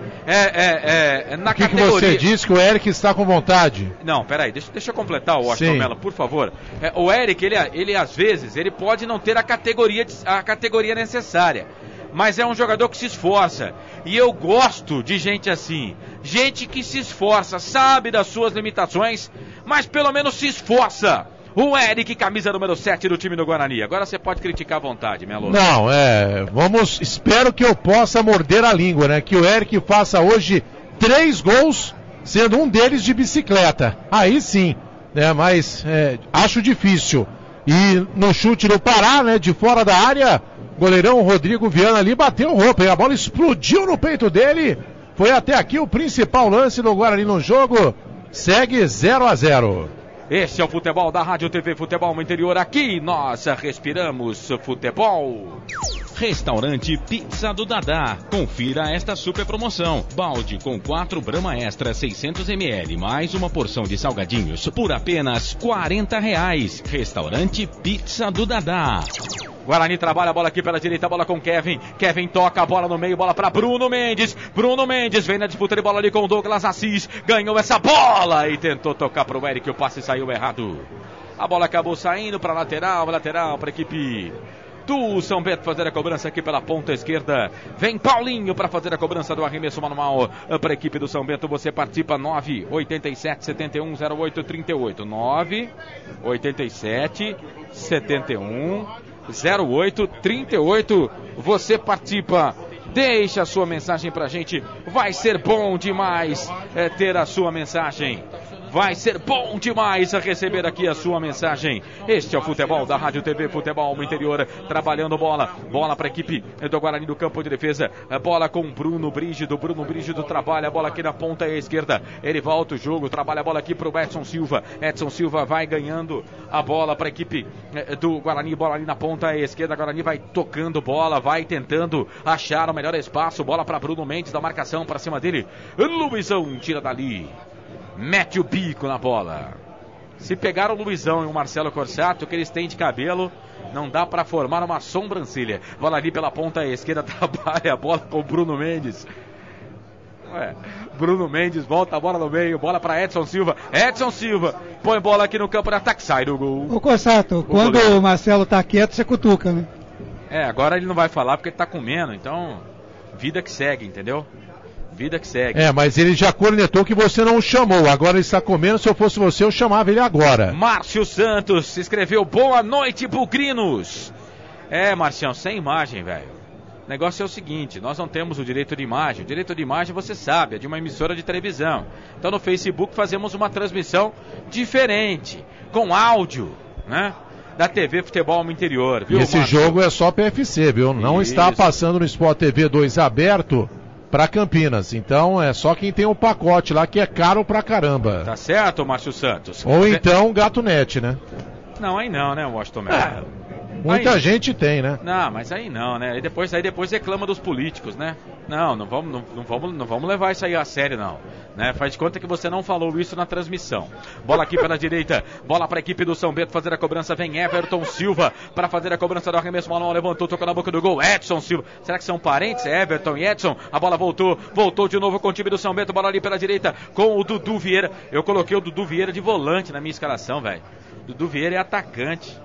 na categoria. O que você disse que o Eric está com vontade? Não, peraí, deixa eu completar o Washington Melo, por favor. O Eric, ele às vezes, ele pode não ter a categoria necessária. Mas é um jogador que se esforça. E eu gosto de gente assim. Gente que se esforça, sabe das suas limitações, mas pelo menos se esforça. O Eric, camisa número 7 do time do Guarani. Agora você pode criticar à vontade, Melo. Não, espero que eu possa morder a língua, né? Que o Eric faça hoje 3 gols, sendo um deles de bicicleta. Aí sim, né? Mas acho difícil. E no chute do Pará, né? De fora da área, goleirão Rodrigo Viana ali bateu roupa, e a bola explodiu no peito dele. Foi até aqui o principal lance do Guarani no jogo. Segue 0-0. Este é o futebol da Rádio TV Futebol no Interior. Aqui nós respiramos futebol. Restaurante Pizza do Dadá. Confira esta super promoção. Balde com 4 Brahma Extra 600ml mais uma porção de salgadinhos por apenas R$40. Restaurante Pizza do Dadá. Guarani trabalha a bola aqui pela direita, bola com Kevin. Kevin toca a bola no meio, bola para Bruno Mendes. Bruno Mendes vem na disputa de bola ali com o Douglas Assis. Ganhou essa bola e tentou tocar para o Eric. O passe saiu errado. A bola acabou saindo para lateral para a equipe do São Bento fazer a cobrança aqui pela ponta esquerda. Vem Paulinho para fazer a cobrança do arremesso manual para a equipe do São Bento. Você participa 987-7108-38. 987-7108-38. Você participa. Deixa a sua mensagem pra gente. Vai ser bom demais ter a sua mensagem. Vai ser bom demais receber aqui a sua mensagem. Este é o futebol da Rádio TV Futebol no Interior. Trabalhando bola. Bola para a equipe do Guarani do campo de defesa. Bola com Bruno Brígido. Bruno Brígido trabalha a bola aqui na ponta esquerda. Ele volta o jogo. Trabalha a bola aqui para o Edson Silva. Edson Silva vai ganhando a bola para a equipe do Guarani. Bola ali na ponta esquerda. Guarani vai tocando bola. Vai tentando achar o melhor espaço. Bola para Bruno Mendes da marcação para cima dele. Luizão tira dali. Mete o bico na bola. Se pegar o Luizão e o Marcelo Corsato, o que eles têm de cabelo, não dá para formar uma sobrancelha. Bola ali pela ponta esquerda, trabalha a bola com o Bruno Mendes. Bruno Mendes volta a bola no meio, bola para Edson Silva. Edson Silva põe bola aqui no campo de ataque, sai do gol. Ô Corsato, quando o Marcelo tá quieto, você cutuca, né? Agora ele não vai falar porque ele tá comendo, então vida que segue, entendeu? Vida que segue. Mas ele já cornetou que você não o chamou. Agora ele está comendo. Se eu fosse você, eu chamava ele agora. Márcio Santos escreveu: boa noite, Bucrinos. Marcião, sem imagem, velho. O negócio é o seguinte: nós não temos o direito de imagem. O direito de imagem, você sabe, é de uma emissora de televisão. Então no Facebook fazemos uma transmissão diferente, com áudio, né? Da TV Futebol no Interior, viu, Esse Márcio? jogo é só PFC, viu? Não está passando no Sport TV 2 aberto para Campinas, então é só quem tem o pacote lá, que é caro pra caramba. Tá certo, Márcio Santos? Ou então Gato.net, né? Não, aí não, né, Washington Mello? Muita gente tem, né? Não, mas aí não, né? Aí depois reclama dos políticos, né? Não vamos levar isso aí a sério, não. Né? Faz de conta que você não falou isso na transmissão. Bola aqui pela direita, bola para a equipe do São Bento fazer a cobrança. Vem Everton Silva para fazer a cobrança do arremesso manual. Levantou, tocou na boca do gol. Edson Silva. Será que são parentes? Everton e Edson. A bola voltou de novo com o time do São Bento. Bola ali pela direita com o Dudu Vieira. Eu coloquei o Dudu Vieira de volante na minha escalação, velho. Dudu Vieira é atacante.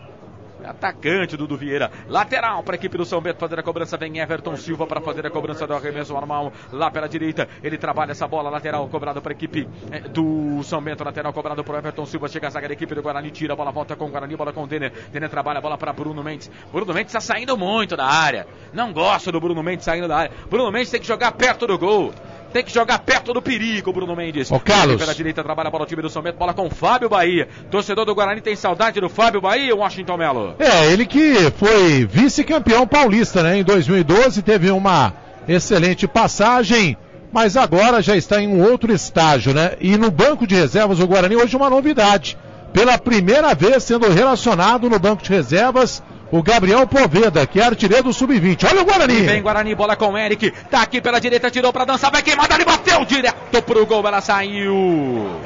Atacante Dudu Vieira, lateral para a equipe do São Bento fazer a cobrança. Vem Everton Silva para fazer a cobrança do arremesso normal lá pela direita. Ele trabalha essa bola, lateral cobrado para a equipe do São Bento, lateral cobrado por Everton Silva. Chega a zaga da equipe do Guarani, tira a bola, volta com o Guarani, bola com o Denner. Denner trabalha a bola para Bruno Mendes. Bruno Mendes está saindo muito da área. Não gosto do Bruno Mendes saindo da área. Bruno Mendes tem que jogar perto do gol. Tem que jogar perto do perigo, Bruno Mendes. Ô, Carlos. Pela direita, trabalha a bola o time do São Bento, bola com o Fábio Bahia. Torcedor do Guarani tem saudade do Fábio Bahia, Washington Mello? Ele que foi vice-campeão paulista, né? Em 2012, teve uma excelente passagem, mas agora já está em um outro estágio, né? E no banco de reservas, o Guarani hoje uma novidade. Pela primeira vez sendo relacionado no banco de reservas, o Gabriel Poveda, que é artilheiro do Sub-20. Olha o Guarani. E vem Guarani, bola com o Eric. Tá aqui pela direita, tirou pra dançar, vai queimar, ele bateu direto pro gol, ela saiu.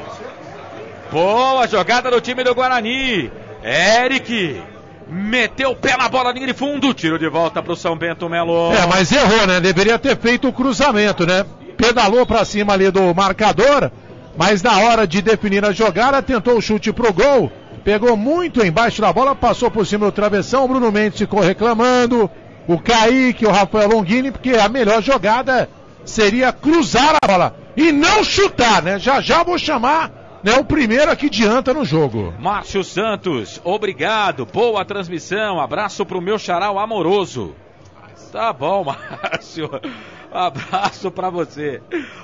Boa jogada do time do Guarani. Eric meteu o pé na bola, linha de fundo. Tiro de volta pro São Bento, Melo. Mas errou, né? Deveria ter feito o cruzamento, né? Pedalou pra cima ali do marcador, mas na hora de definir a jogada, tentou o chute pro gol. Pegou muito embaixo da bola, passou por cima do travessão. O Bruno Mendes ficou reclamando. O Kaique, o Rafael Longini, porque a melhor jogada seria cruzar a bola e não chutar, né? Já vou chamar é o primeiro a que adianta no jogo. Márcio Santos, obrigado, boa transmissão, abraço pro meu xará amoroso. Tá bom, Márcio, abraço pra você.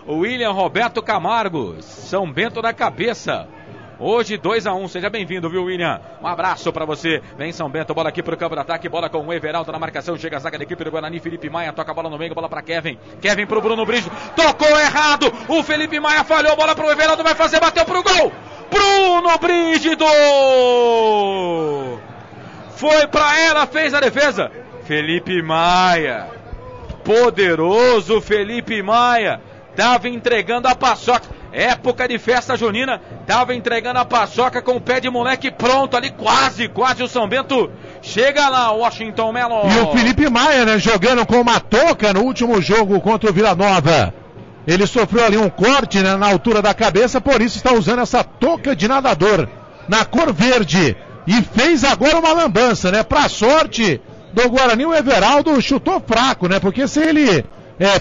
William Roberto Camargo, São Bento da Cabeça. Hoje 2-1, seja bem-vindo, viu, William? Um abraço pra você. Vem São Bento, bola aqui pro campo de ataque, bola com o Everaldo na marcação, chega a zaga da equipe do Guarani, Felipe Maia, toca a bola no meio, bola pra Kevin. Kevin pro Bruno Brígido, tocou errado, o Felipe Maia falhou, bola pro Everaldo, vai fazer, bateu pro gol. Bruno Brígido! Foi pra ela, fez a defesa. Felipe Maia, poderoso Felipe Maia, tava entregando a paçoca. Época de festa junina, tava entregando a paçoca com o pé de moleque pronto ali, quase o São Bento chega lá, Washington Melo. E o Felipe Maia, né, jogando com uma touca no último jogo contra o Vila Nova. Ele sofreu ali um corte, né, na altura da cabeça, por isso está usando essa touca de nadador na cor verde. E fez agora uma lambança, né, pra sorte do Guarani, o Everaldo chutou fraco, né, porque se ele...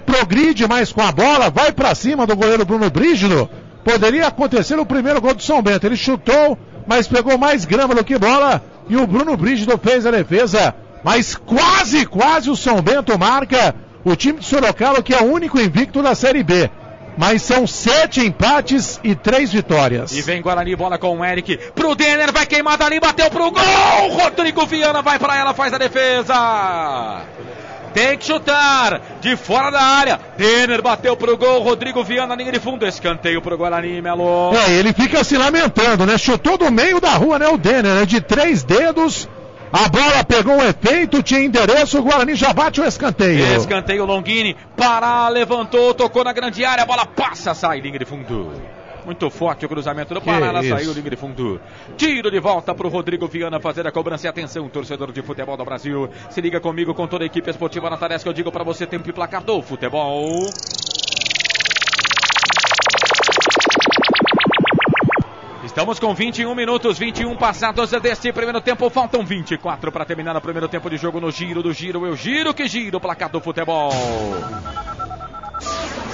progride mais com a bola, vai pra cima do goleiro Bruno Brígido, poderia acontecer o primeiro gol do São Bento. Ele chutou, mas pegou mais grama do que bola, e o Bruno Brígido fez a defesa, mas quase o São Bento marca. O time de Sorocaba, que é o único invicto da Série B, mas são 7 empates e 3 vitórias. E vem Guarani, bola com o Eric, pro Denner, vai queimar dali, bateu pro gol, Rodrigo Viana vai pra ela, faz a defesa. Tem que chutar, de fora da área, Denner bateu pro gol, Rodrigo Viana, linha de fundo, escanteio pro Guarani, Melo. Ele fica se lamentando, né, chutou do meio da rua, né, o Denner, né, de 3 dedos, a bola pegou um efeito, tinha endereço, o Guarani já bate o escanteio. Escanteio, Longini, Pará, levantou, tocou na grande área, a bola passa, sai, linha de fundo. Muito forte o cruzamento do Pará, ela saiu, linha de fundo. Tiro de volta pro Rodrigo Viana fazer a cobrança. E atenção, torcedor de futebol do Brasil. Se liga comigo, com toda a equipe esportiva na tarefa que eu digo pra você, tempo e placar do futebol. Estamos com 21 minutos, 21 passados deste primeiro tempo. Faltam 24 para terminar o primeiro tempo de jogo no giro do giro. Eu giro que giro o placar do futebol.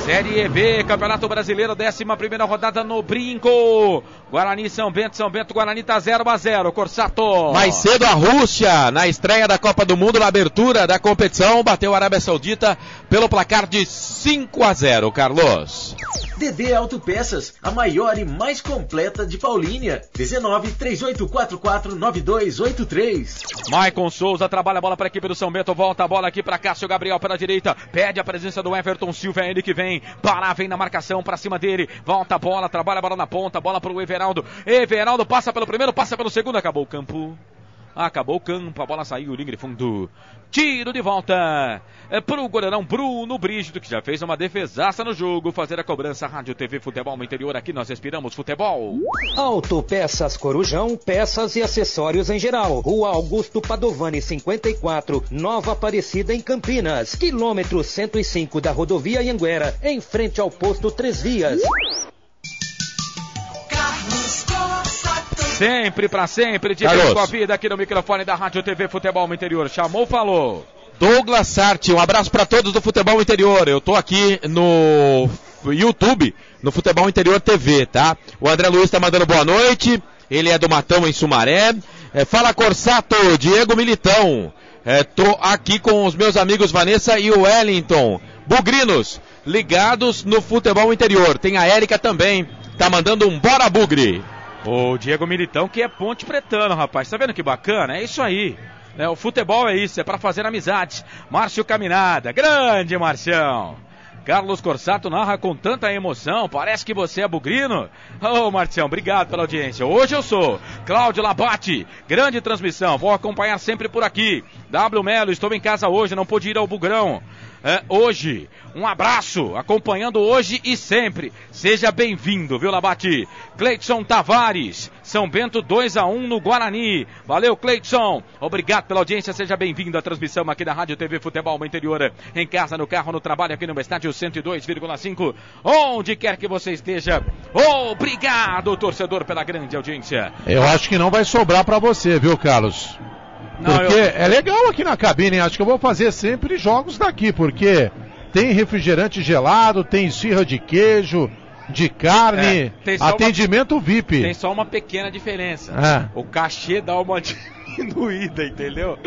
Série B, Campeonato Brasileiro, 11ª rodada no Brinco. Guarani, São Bento, Guarani tá 0-0, Corsato. Mais cedo a Rússia, na estreia da Copa do Mundo, na abertura da competição, bateu a Arábia Saudita pelo placar de 5-0, Carlos. DD Autopeças, a maior e mais completa de Paulínia. 19-3844-9283. Maicon Souza trabalha a bola para a equipe do São Bento, volta a bola aqui para Cássio Gabriel pela direita, pede a presença do Everton Silva, é ele que vem, Pará vem na marcação para cima dele, volta a bola, trabalha a bola na ponta, bola para o Everaldo, Everaldo passa pelo primeiro, passa pelo segundo, acabou o campo, a bola saiu, linha de fundo, tiro de volta pro goleirão Bruno Brígido, que já fez uma defesaça no jogo, fazer a cobrança. Rádio TV Futebol no Interior, aqui nós respiramos futebol. Autopeças Corujão, peças e acessórios em geral. Rua Augusto Padovani 54, Nova Aparecida em Campinas, quilômetro 105 da rodovia Anhanguera, em frente ao posto 3 Vias. Sempre pra sempre, de vez com a vida aqui no microfone da Rádio TV Futebol no Interior. Chamou, falou. Douglas Sarti, um abraço pra todos do Futebol Interior. Eu tô aqui no YouTube, no Futebol Interior TV, tá? O André Luiz tá mandando boa noite. Ele é do Matão, em Sumaré. Fala, Corsato, Diego Militão. Tô aqui com os meus amigos Vanessa e o Wellington. Bugrinos, ligados no Futebol Interior. Tem a Érica também, tá mandando um bora bugre. O Diego Militão, que é ponte pretano, rapaz. Tá vendo que bacana? É isso aí. O futebol é isso, é pra fazer amizade. Márcio Caminada, grande Marcião. Carlos Corsato narra com tanta emoção, parece que você é bugrino. Ô, Marcião, obrigado pela audiência. Hoje eu sou Cláudio Labate, grande transmissão, vou acompanhar sempre por aqui. W Melo, estou em casa hoje, não pude ir ao Bugrão. Hoje, um abraço, acompanhando hoje e sempre. Seja bem-vindo, viu, Labate? Cleidson Tavares, São Bento 2-1 no Guarani. Valeu, Cleidson. Obrigado pela audiência, seja bem-vindo à transmissão aqui da Rádio TV Futebol no Interior. Em casa, no carro, no trabalho, aqui no estádio 102,5. Onde quer que você esteja. Obrigado, torcedor, pela grande audiência. Eu acho que não vai sobrar pra você, viu, Carlos? Porque é legal aqui na cabine, acho que eu vou fazer sempre jogos daqui, porque tem refrigerante gelado, tem esfirra de queijo, de carne, atendimento VIP. Tem só uma pequena diferença. O cachê dá uma diminuída, entendeu?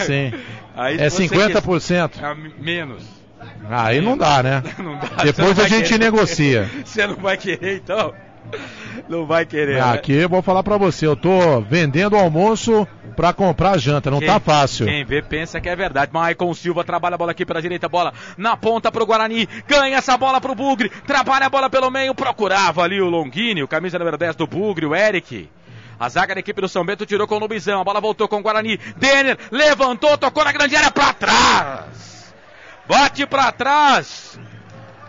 Sim. Aí é 50%. Menos. Aí não dá, né? Não dá. Depois a gente negocia. Você não vai querer, então? Não vai querer. Aqui eu vou falar pra você, eu tô vendendo almoço pra comprar janta, não tá fácil. Quem vê pensa que é verdade. Maicon Silva trabalha a bola aqui pela direita, bola na ponta pro Guarani, ganha essa bola pro Bugre, trabalha a bola pelo meio, procurava ali o Longini, o camisa número 10 do Bugre, o Eric. A zaga da equipe do São Bento tirou com o Lubizão, a bola voltou com o Guarani, Denner levantou, tocou na grande área pra trás. Bate pra trás.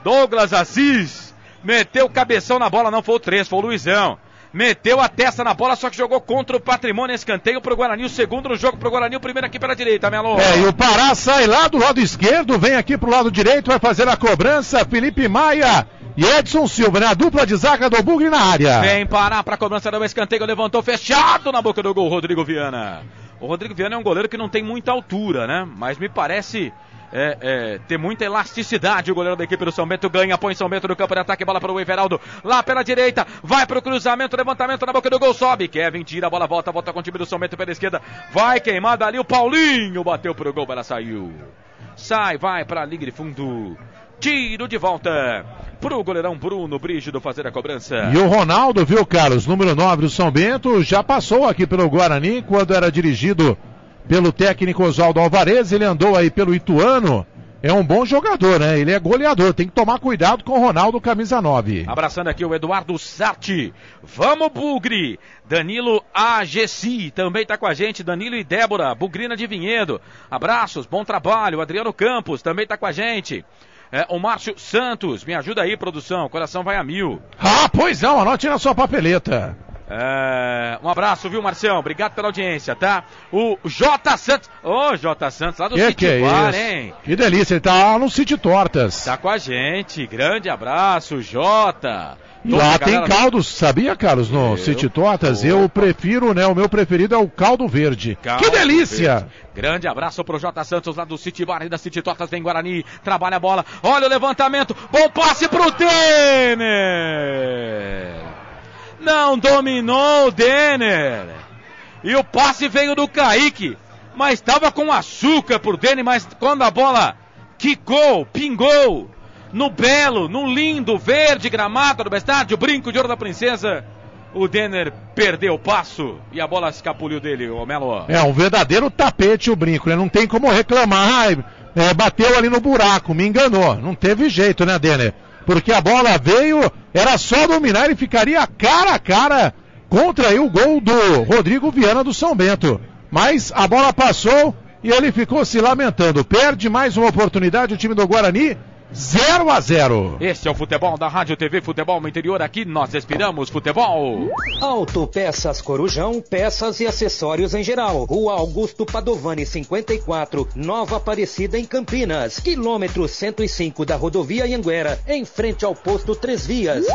Douglas Assis meteu o cabeção na bola, não foi o 3, foi o Luizão. Meteu a testa na bola, só que jogou contra o Patrimônio, escanteio pro Guarani, o segundo no jogo pro Guarani, o primeiro aqui pela direita, Melo. E o Pará sai lá do lado esquerdo, vem aqui pro lado direito, vai fazer a cobrança, Felipe Maia e Edson Silva, né? A dupla de zaga do Bugre na área. Vem Pará pra cobrança do escanteio, levantou fechado na boca do gol, Rodrigo Viana. O Rodrigo Viana é um goleiro que não tem muita altura, né? Mas me parece... ter muita elasticidade. O goleiro da equipe do São Bento ganha, põe São Bento no campo de ataque, bola para o Everaldo, lá pela direita, vai para o cruzamento, levantamento na boca do gol, sobe, Kevin tira a bola, volta com o time do São Bento pela esquerda, vai queimada ali, o Paulinho bateu pro gol, ela saiu, vai para a linha de fundo, tiro de volta pro goleirão Bruno Brígido fazer a cobrança. E o Ronaldo, viu, Carlos, número 9 do São Bento, já passou aqui pelo Guarani quando era dirigido pelo técnico Oswaldo Alvarez, ele andou aí pelo Ituano, é um bom jogador, né? Ele é goleador, tem que tomar cuidado com o Ronaldo, camisa 9. Abraçando aqui o Eduardo Sarti, vamos Bugre, Danilo AGC também tá com a gente, Danilo e Débora, Bugrina de Vinhedo, abraços, bom trabalho, Adriano Campos também tá com a gente. O Márcio Santos, me ajuda aí, produção, coração vai a 1000. Pois não, anote na sua papeleta. Um abraço, viu, Marcião? Obrigado pela audiência, tá? O J. Santos. J. Santos, lá do City Bar, hein? Que delícia, ele tá lá no City Tortas. Tá com a gente. Grande abraço, Jota. Lá tem caldos, sabia, Carlos? No City Tortas, eu prefiro, né? O meu preferido é o caldo verde. Que delícia! Verde. Grande abraço pro J. Santos lá do City Bar e da City Tortas, vem Guarani, trabalha a bola, olha o levantamento, bom passe pro Denner! Não dominou o Denner. E o passe veio do Kaique. Mas estava com açúcar por Denner. Mas quando a bola quicou, pingou no belo, no lindo, verde gramado do estádio, Brinco de Ouro da Princesa, o Denner perdeu o passo e a bola escapuliu dele, o Melo. Um verdadeiro tapete o Brinco, né? Não tem como reclamar. Bateu ali no buraco, me enganou. Não teve jeito, né, Denner? Porque a bola veio, era só dominar e ficaria cara a cara contra aí o gol do Rodrigo Viana do São Bento. Mas a bola passou e ele ficou se lamentando. Perde mais uma oportunidade o time do Guarani. 0-0. Este é o futebol da Rádio TV Futebol no Interior. Aqui nós respiramos futebol. Autopeças Corujão, peças e acessórios em geral. Rua Augusto Padovani 54, Nova Aparecida em Campinas. Quilômetro 105 da rodovia Anhanguera, em frente ao posto 3 Vias.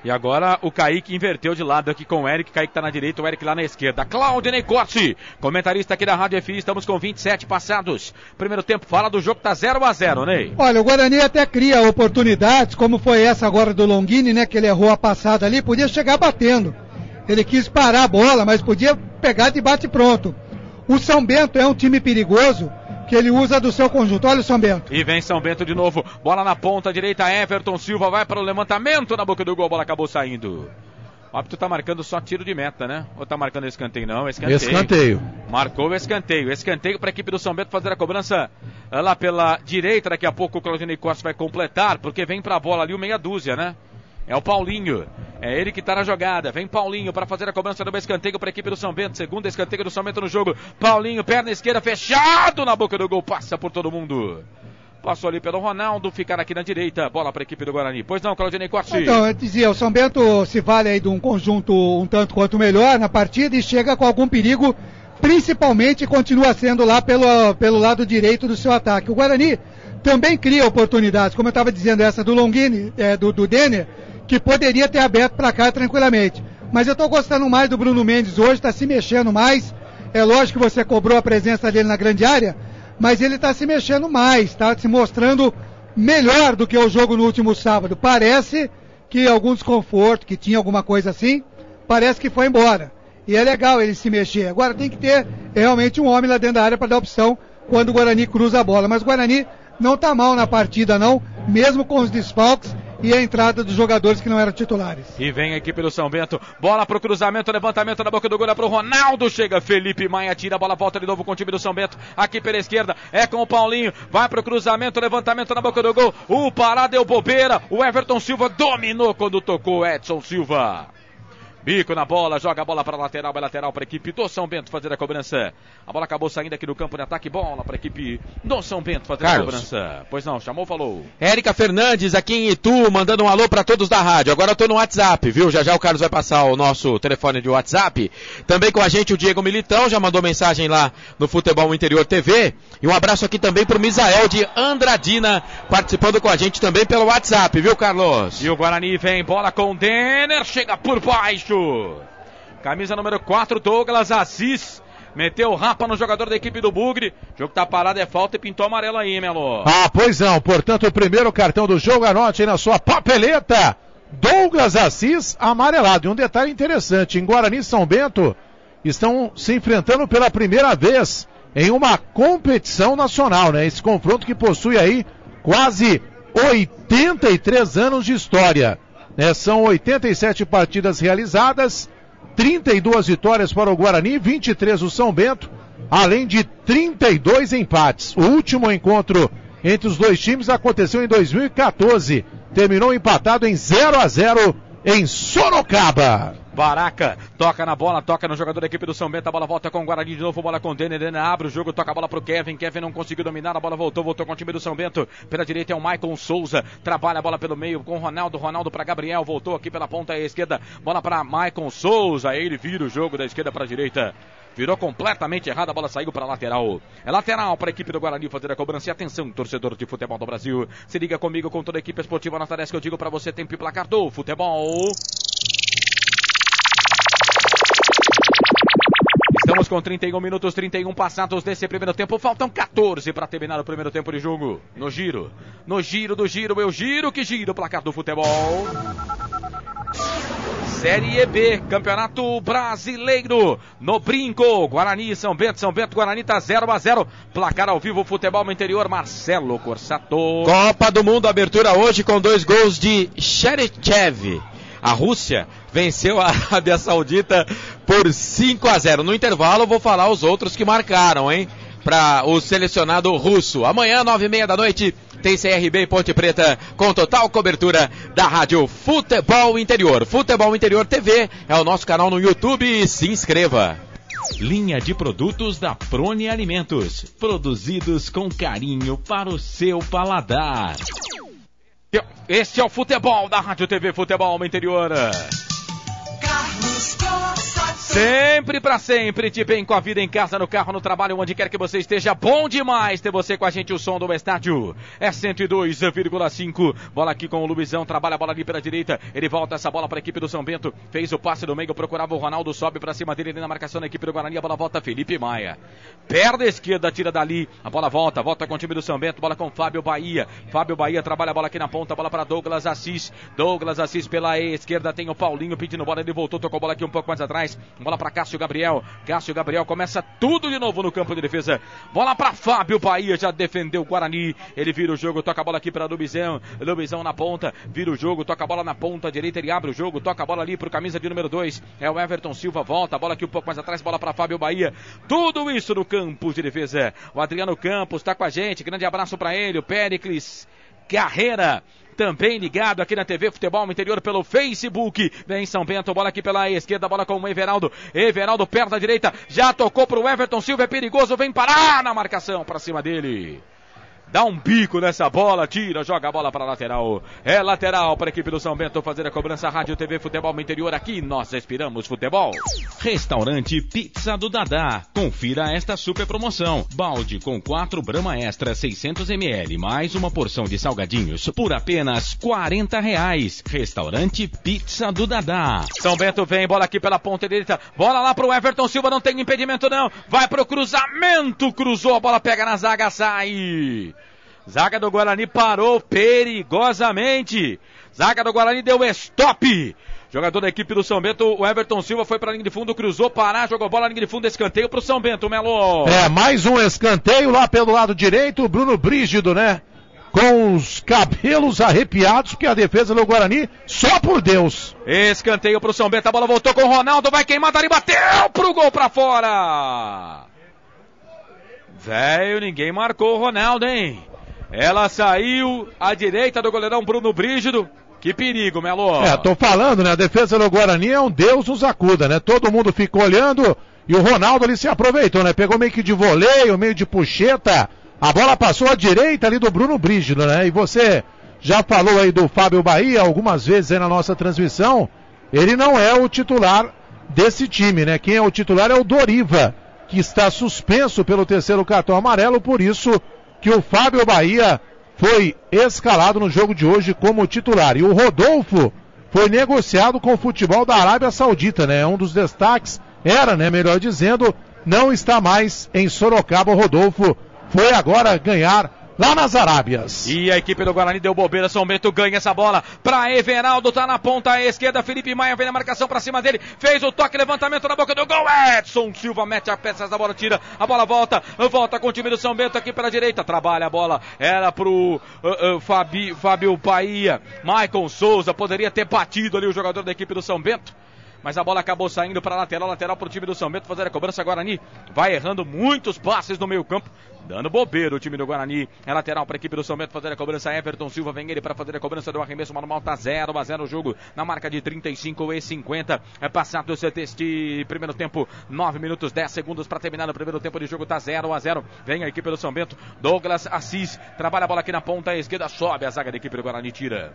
E agora o Kaique inverteu de lado aqui com o Eric. Kaique tá na direita, o Eric lá na esquerda. Claudinei Corte, comentarista aqui da Rádio FI. Estamos com 27 passados. Primeiro tempo, fala do jogo, tá 0-0, Ney. Olha, o Guarani até cria oportunidades, como foi essa agora do Longini, né, que ele errou a passada ali, podia chegar batendo. Ele quis parar a bola, mas podia pegar de bate pronto. O São Bento é um time perigoso, que ele usa do seu conjunto. Olha o São Bento. E vem São Bento de novo, bola na ponta direita, Everton Silva vai para o levantamento na boca do gol, a bola acabou saindo. O árbitro tá marcando só tiro de meta, né? Ou tá marcando escanteio? Não, escanteio. Marcou o escanteio. Escanteio para a equipe do São Bento fazer a cobrança lá pela direita. Daqui a pouco o Claudinei Costa vai completar, porque vem pra bola ali o meia dúzia, né? É o Paulinho. É ele que tá na jogada. Vem Paulinho para fazer a cobrança do escanteio para a equipe do São Bento. Segundo escanteio do São Bento no jogo. Paulinho, perna esquerda, fechado na boca do gol. Passa por todo mundo. Passou ali pelo Ronaldo, ficar aqui na direita, bola para a equipe do Guarani. Pois não, Claudinei Corte. Então, eu dizia, o São Bento se vale aí de um conjunto um tanto quanto melhor na partida e chega com algum perigo, principalmente continua sendo lá pelo lado direito do seu ataque. O Guarani também cria oportunidades, como eu estava dizendo, essa do Longini, do Denner, que poderia ter aberto para cá tranquilamente. Mas eu estou gostando mais do Bruno Mendes hoje, está se mexendo mais. É lógico que você cobrou a presença dele na grande área, mas ele está se mexendo mais, está se mostrando melhor do que o jogo no último sábado. Parece que algum desconforto, que tinha alguma coisa assim, parece que foi embora. E é legal ele se mexer. Agora tem que ter realmente um homem lá dentro da área para dar opção quando o Guarani cruza a bola. Mas o Guarani não está mal na partida não, mesmo com os desfalques e a entrada dos jogadores que não eram titulares. E vem aqui pelo São Bento, bola pro cruzamento, levantamento na boca do gol, é pro Ronaldo, chega Felipe Maia, tira a bola, volta de novo com o time do São Bento, aqui pela esquerda, é com o Paulinho, vai pro cruzamento, levantamento na boca do gol, o Pará deu bobeira, o Everton Silva dominou quando tocou Edson Silva. Bico na bola, joga a bola para lateral, é lateral para a equipe do São Bento fazer a cobrança. A bola acabou saindo aqui do campo de ataque, bola para a equipe do São Bento fazer a cobrança. Pois não, chamou, falou. Érica Fernandes aqui em Itu, mandando um alô para todos da rádio. Agora eu tô no WhatsApp, viu? Já o Carlos vai passar o nosso telefone de WhatsApp. Também com a gente o Diego Militão, já mandou mensagem lá no Futebol Interior TV. E um abraço aqui também pro Misael de Andradina, participando com a gente também pelo WhatsApp, viu, Carlos? E o Guarani vem, bola com o Denner, chega por baixo. Camisa número 4, Douglas Assis. Meteu o rapa no jogador da equipe do Bugre. O jogo tá parado, é falta e pintou amarelo aí, Melo. Pois não. Portanto, o primeiro cartão do jogo, anote aí na sua papeleta. Douglas Assis, amarelado. E um detalhe interessante, em Guarani e São Bento estão se enfrentando pela primeira vez em uma competição nacional, né? Esse confronto que possui aí quase 83 anos de história. São 87 partidas realizadas, 32 vitórias para o Guarani, 23 o São Bento, além de 32 empates. O último encontro entre os dois times aconteceu em 2014, terminou empatado em 0-0 em Sorocaba. Baraca, toca na bola, toca no jogador da equipe do São Bento, a bola volta com o Guarani de novo, bola com o Denner, abre o jogo, toca a bola pro Kevin não conseguiu dominar, a bola voltou com o time do São Bento, pela direita é o Maicon Souza, trabalha a bola pelo meio com o Ronaldo para Gabriel, voltou aqui pela ponta esquerda, bola para Maicon Souza, ele vira o jogo da esquerda para a direita. Virou completamente errado, a bola saiu para lateral. É lateral para a equipe do Guarani fazer a cobrança. E atenção, torcedor de futebol do Brasil. Se liga comigo com toda a equipe esportiva na tarefa que eu digo para você, tempo e placar do futebol. Estamos com 31 minutos, 31 passados desse primeiro tempo. Faltam 14 para terminar o primeiro tempo de jogo. No giro do giro, eu giro que giro o placar do futebol. Série B, Campeonato Brasileiro, no Brinco, Guarani, São Bento, Guarani tá 0-0, placar ao vivo, futebol interior, Marcelo Corsato. Copa do Mundo, abertura hoje com 2 gols de Cherchev. A Rússia venceu a Arábia Saudita por 5-0. No intervalo eu vou falar os outros que marcaram, hein? Para o selecionado russo. Amanhã, 9h30 da noite, tem CRB e Ponte Preta com total cobertura da Rádio Futebol Interior. Futebol Interior TV é o nosso canal no YouTube. Se inscreva. Linha de produtos da Prone Alimentos, produzidos com carinho para o seu paladar. Este é o futebol da Rádio TV Futebol Interior. Sempre pra sempre, te bem com a vida em casa, no carro, no trabalho, onde quer que você esteja. Bom demais ter você com a gente, o som do estádio é 102,5. Bola aqui com o Luizão, trabalha a bola ali pela direita, ele volta essa bola para a equipe do São Bento, fez o passe do meio, procurava o Ronaldo, sobe pra cima dele ali na marcação da equipe do Guarani, a bola volta Felipe Maia, perna esquerda, tira dali, a bola volta com o time do São Bento, bola com Fábio Bahia, trabalha a bola aqui na ponta, bola para Douglas Assis pela esquerda, tem o Paulinho pedindo bola, ele voltou, tocou a bola aqui um pouco mais atrás, bola para Cássio Gabriel começa tudo de novo no campo de defesa, bola para Fábio Bahia, já defendeu o Guarani, ele vira o jogo, toca a bola aqui para Lubizão na ponta, vira o jogo, toca a bola na ponta direita, ele abre o jogo, toca a bola ali pro camisa de número 2, é o Everton Silva, volta, a bola aqui um pouco mais atrás, bola para Fábio Bahia, tudo isso no campo de defesa, o Adriano Campos tá com a gente, grande abraço para ele, o Péricles Carreira, também ligado aqui na TV Futebol Interior pelo Facebook. Vem São Bento, bola aqui pela esquerda, bola com o Everaldo perto da direita, já tocou pro Everton Silva, é perigoso, vem parar na marcação pra cima dele. Dá um bico nessa bola, tira, joga a bola para lateral. É lateral para a equipe do São Bento fazer a cobrança. Rádio TV Futebol Interior, aqui nós respiramos futebol. Restaurante Pizza do Dadá. Confira esta super promoção. Balde com 4 Brahma Extra 600 ml, mais uma porção de salgadinhos por apenas R$40. Restaurante Pizza do Dadá. São Bento vem, bola aqui pela ponta direita. Bola lá pro Everton Silva, não tem impedimento não. Vai pro cruzamento, cruzou, a bola pega na zaga, sai. Zaga do Guarani parou perigosamente. Zaga do Guarani deu stop. Jogador da equipe do São Bento, o Everton Silva, foi para a linha de fundo, cruzou, Pará, jogou bola na linha de fundo, escanteio para o São Bento, Melo. Mais um escanteio lá pelo lado direito, o Bruno Brígido, né? Com os cabelos arrepiados, porque a defesa do Guarani, só por Deus. Escanteio para o São Bento, a bola voltou com o Ronaldo, vai queimar, ali bateu pro gol para fora. Velho, ninguém marcou o Ronaldo, hein? Ela saiu à direita do goleirão Bruno Brígido. Que perigo, Melo. Tô falando, né? A defesa do Guarani é um Deus nos acuda, né? Todo mundo ficou olhando e o Ronaldo ali se aproveitou, né? Pegou meio que de voleio, meio de puxeta. A bola passou à direita ali do Bruno Brígido, né? E você já falou aí do Fábio Bahia algumas vezes aí na nossa transmissão. Ele não é o titular desse time, né? Quem é o titular é o Doriva, que está suspenso pelo terceiro cartão amarelo, por isso que o Fábio Bahia foi escalado no jogo de hoje como titular. E o Rodolfo foi negociado com o futebol da Arábia Saudita, né? Um dos destaques, melhor dizendo, não está mais em Sorocaba. O Rodolfo foi agora ganhar lá nas Arábias. E a equipe do Guarani deu bobeira, São Bento ganha essa bola pra Everaldo, tá na ponta esquerda, Felipe Maia vem na marcação pra cima dele, fez o toque, levantamento na boca do gol, Edson Silva mete a peça da bola, tira, a bola volta com o time do São Bento aqui pela direita, trabalha a bola, era pro Fábio Bahia, Maicon Souza, poderia ter batido ali o jogador da equipe do São Bento, mas a bola acabou saindo para lateral pro time do São Bento fazer a cobrança. Guarani vai errando muitos passes no meio campo, dando bobeira o time do Guarani. É lateral para a equipe do São Bento fazer a cobrança. Everton Silva vem ele para fazer a cobrança do arremesso manual. Tá 0-0 o jogo na marca de 35:50. É passado este primeiro tempo, 9 minutos 10 segundos para terminar no primeiro tempo de jogo. Tá 0-0. Vem a equipe do São Bento. Douglas Assis trabalha a bola aqui na ponta esquerda, sobe a zaga da equipe do Guarani, tira.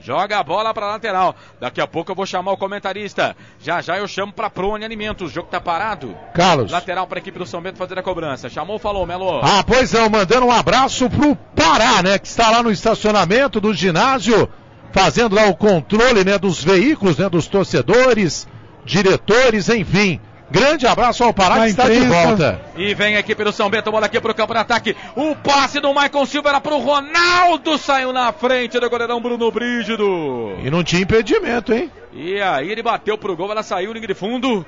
Joga a bola para lateral. Daqui a pouco eu vou chamar o comentarista. Já eu chamo para Prone Alimentos. O jogo tá parado. Carlos. Lateral para a equipe do São Bento fazer a cobrança. Chamou, falou, Melo. Pois é, mandando um abraço pro Pará, né? Que está lá no estacionamento do ginásio, fazendo lá o controle, né? Dos veículos, né? Dos torcedores, diretores, enfim. Grande abraço ao Pará, que está de volta. E vem a equipe do São Bento, bola aqui pro campo de ataque. O passe do Maicon Silva era pro Ronaldo, saiu na frente do goleirão Bruno Brígido. E não tinha impedimento, hein? E aí ele bateu pro gol, ela saiu, linha de fundo.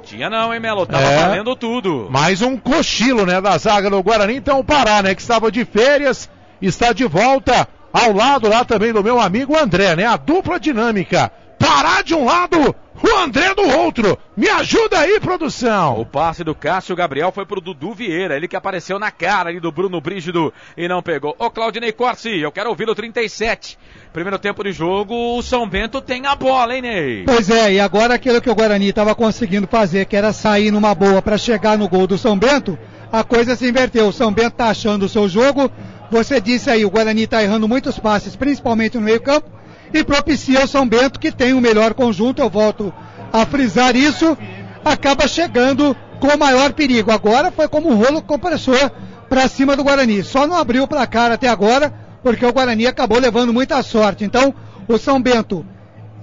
Tinha não, hein, Melo? Tava valendo tudo. Mais um cochilo, né, da zaga do Guarani. Então o Pará, né, que estava de férias, está de volta ao lado lá também do meu amigo André, né? A dupla dinâmica. Pará de um lado, o André do outro. Me ajuda aí, produção. O passe do Cássio Gabriel foi pro Dudu Vieira, ele que apareceu na cara ali do Bruno Brígido e não pegou. Ô Claudinei Corsi, eu quero ouvir o 37. Primeiro tempo de jogo, o São Bento tem a bola, hein, Ney? Pois é, e agora aquilo que o Guarani estava conseguindo fazer, que era sair numa boa para chegar no gol do São Bento, a coisa se inverteu. O São Bento tá achando o seu jogo. Você disse aí, o Guarani tá errando muitos passes, principalmente no meio campo, e propicia o São Bento, que tem o melhor conjunto, eu volto a frisar isso, acaba chegando com o maior perigo. Agora foi como um rolo compressor para cima do Guarani, só não abriu o placar até agora, porque o Guarani acabou levando muita sorte. Então o São Bento,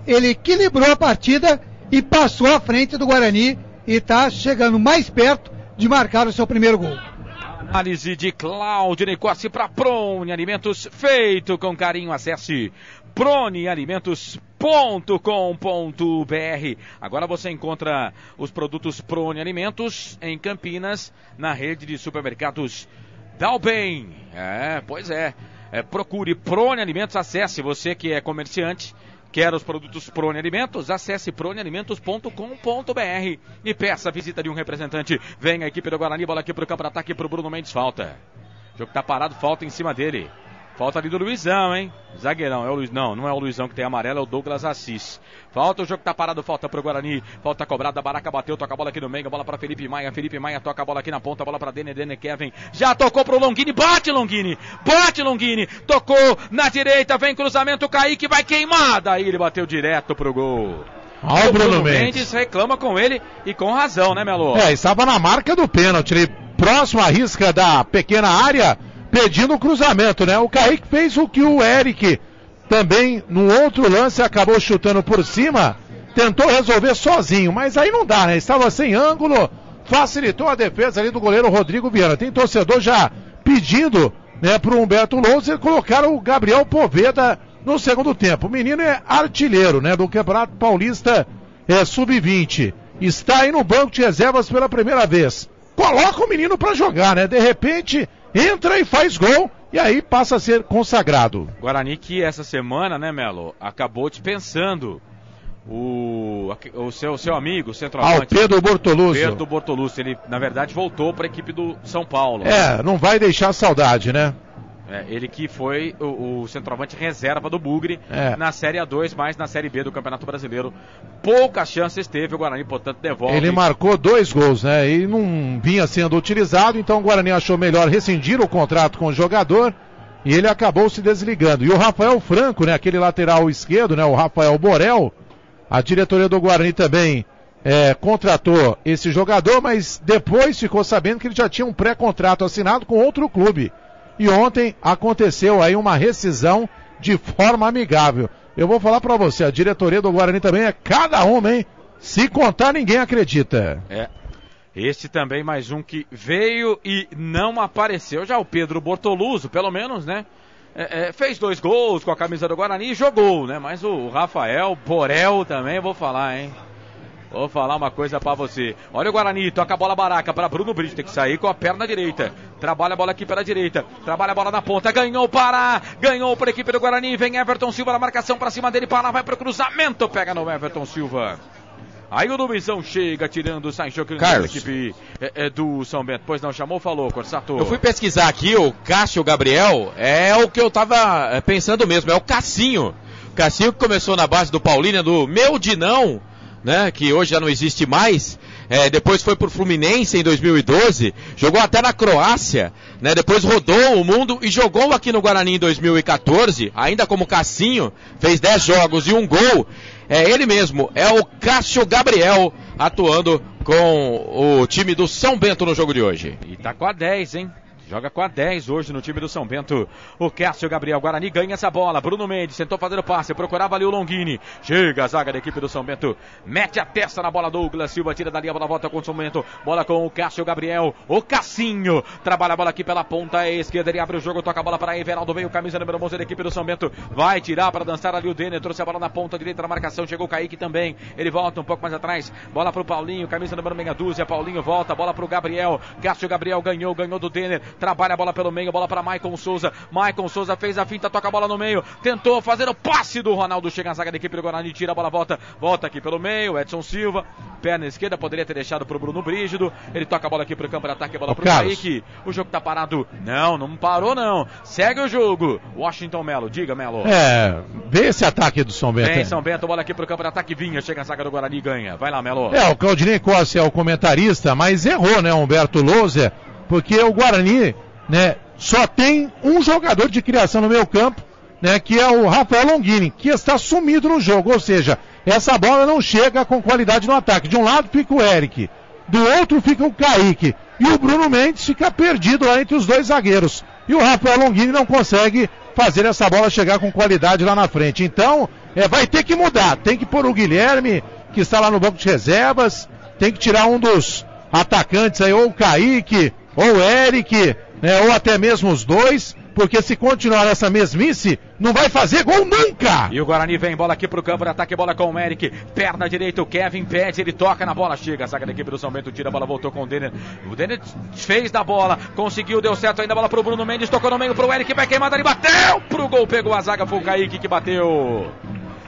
ele equilibrou a partida e passou à frente do Guarani e está chegando mais perto de marcar o seu primeiro gol. Análise de Claudinei Corsi para Prone Alimentos, feito com carinho. Acesse pronealimentos.com.br. Agora você encontra os produtos Prone Alimentos em Campinas, na rede de supermercados Dalben. Pois é. Procure Prone Alimentos, acesse, você que é comerciante, quer os produtos Prone Alimentos, acesse pronealimentos.com.br e peça a visita de um representante. Vem a equipe do Guarani, bola aqui pro campo de ataque pro Bruno Mendes, falta. O jogo tá parado, falta em cima dele. Falta ali do Luizão, hein? Zagueirão, não é o Luizão que tem amarelo, é o Douglas Assis. Falta, o jogo tá parado, falta pro Guarani. Falta cobrada, Baraca bateu, toca a bola aqui no meio, bola pra Felipe Maia toca a bola aqui na ponta, bola pra Dene Kevin. Já tocou pro Longini, bate Longini, tocou na direita, vem cruzamento, Kaique vai queimar, daí ele bateu direto pro gol. Olha o Bruno Mendes reclama com ele e com razão, né, Melo? Estava na marca do pênalti, ele próximo à risca da pequena área, pedindo o cruzamento, né? O Kaique fez o que o Eric também, no outro lance, acabou chutando por cima, tentou resolver sozinho, mas aí não dá, né? Estava sem ângulo, facilitou a defesa ali do goleiro Rodrigo Viana. Tem torcedor já pedindo, né, pro Humberto Louser colocar o Gabriel Poveda no segundo tempo. O menino é artilheiro, né, do Campeonato Paulista Sub-20. Está aí no banco de reservas pela primeira vez. Coloca o menino para jogar, né? De repente, entra e faz gol e aí passa a ser consagrado. Guarani que essa semana, né, Melo, acabou dispensando o seu amigo, o centroavante. Pedro Bortoluzzi. Pedro Bortoluzzi, ele na verdade voltou para a equipe do São Paulo. Não vai deixar saudade, né? Ele que foi o centroavante reserva do Bugre na Série A2, mas na Série B do Campeonato Brasileiro poucas chances teve, o Guarani, portanto, devolve. Ele marcou 2 gols, né? E não vinha sendo utilizado, então o Guarani achou melhor rescindir o contrato com o jogador e ele acabou se desligando. E o Rafael Franco, né? Aquele lateral esquerdo, né? O Rafael Borel, a diretoria do Guarani também contratou esse jogador, mas depois ficou sabendo que ele já tinha um pré-contrato assinado com outro clube. E ontem aconteceu aí uma rescisão de forma amigável. Eu vou falar pra você, a diretoria do Guarani também é cada uma, hein? Se contar, ninguém acredita. Este também mais um que veio e não apareceu. Já o Pedro Bortoluzzi, pelo menos, né? Fez 2 gols com a camisa do Guarani e jogou, né? Mas o Rafael Borel também, vou falar, hein? Vou falar uma coisa pra você. Olha o Guarani, toca a bola baraca pra Bruno Brito, tem que sair com a perna direita. Trabalha a bola aqui pela direita, trabalha a bola na ponta, ganhou para a equipe do Guarani, vem Everton Silva na marcação pra cima dele, Pará, vai pro cruzamento, pega no Everton Silva. Aí o Domizão chega, tirando, sai jogando a equipe do São Bento. Pois não, chamou, falou, Corsato. Eu fui pesquisar aqui, o Cássio Gabriel é o que eu tava pensando mesmo, é o Cassinho. O Cassinho que começou na base do Paulínia, do Meu Dinão, né, que hoje já não existe mais, depois foi pro Fluminense em 2012, jogou até na Croácia, né, depois rodou o mundo e jogou aqui no Guarani em 2014, ainda como Cassinho, fez 10 jogos e 1 gol, ele mesmo, é o Cássio Gabriel, atuando com o time do São Bento no jogo de hoje. E tá com a 10, hein? Joga com a 10 hoje no time do São Bento. O Cássio Gabriel. Guarani ganha essa bola. Bruno Mendes tentou fazer o passe. Procurava ali o Longini. Chega a zaga da equipe do São Bento. Mete a testa na bola. Douglas Silva tira dali a bola. Volta com o São Bento. Bola com o Cássio Gabriel. O Cassinho. Trabalha a bola aqui pela ponta esquerda. Ele abre o jogo. Toca a bola para Everaldo. Veio camisa número 11 da equipe do São Bento. Vai tirar para dançar ali o Denner. Trouxe a bola na ponta direita na marcação. Chegou o Kaique também. Ele volta um pouco mais atrás. Bola pro Paulinho. Camisa número meia dúzia. Paulinho volta. Bola pro Gabriel. Cássio Gabriel ganhou do Denner. Trabalha a bola pelo meio, bola para Maicon Souza. Maicon Souza fez a finta, toca a bola no meio, tentou fazer o passe do Ronaldo, chega a zaga da equipe do Guarani, tira a bola, volta aqui pelo meio, Edson Silva, perna esquerda, poderia ter deixado pro Bruno Brígido, ele toca a bola aqui pro campo de ataque, bola pro Kaique, o jogo tá parado, não parou não, segue o jogo, Washington Melo, diga Melo. Vê esse ataque do São Bento. Vem São Bento, bola aqui pro campo de ataque, Vinha, chega a zaga do Guarani e ganha, vai lá Melo. O Claudinei Costa é o comentarista, mas errou, né, Humberto Louser, porque o Guarani, né, só tem um jogador de criação no meio campo, né, que é o Rafael Longini, que está sumido no jogo, ou seja, essa bola não chega com qualidade no ataque. De um lado fica o Eric, do outro fica o Kaique, e o Bruno Mendes fica perdido lá entre os dois zagueiros. E o Rafael Longini não consegue fazer essa bola chegar com qualidade lá na frente. Então, vai ter que mudar, tem que pôr o Guilherme, que está lá no banco de reservas, tem que tirar um dos atacantes aí, ou o Kaique, ou o Eric, ou até mesmo os dois, porque se continuar essa mesmice, não vai fazer gol nunca! E o Guarani vem, bola aqui pro campo de ataque, bola com o Eric, perna direita, o Kevin pede, ele toca na bola, chega a zaga da equipe do São Bento, tira a bola, voltou com o Denner fez da bola, conseguiu, deu certo ainda, a bola pro Bruno Mendes, tocou no meio pro Eric, vai queimada, ele bateu pro gol, pegou a zaga, foi o Kaique que bateu.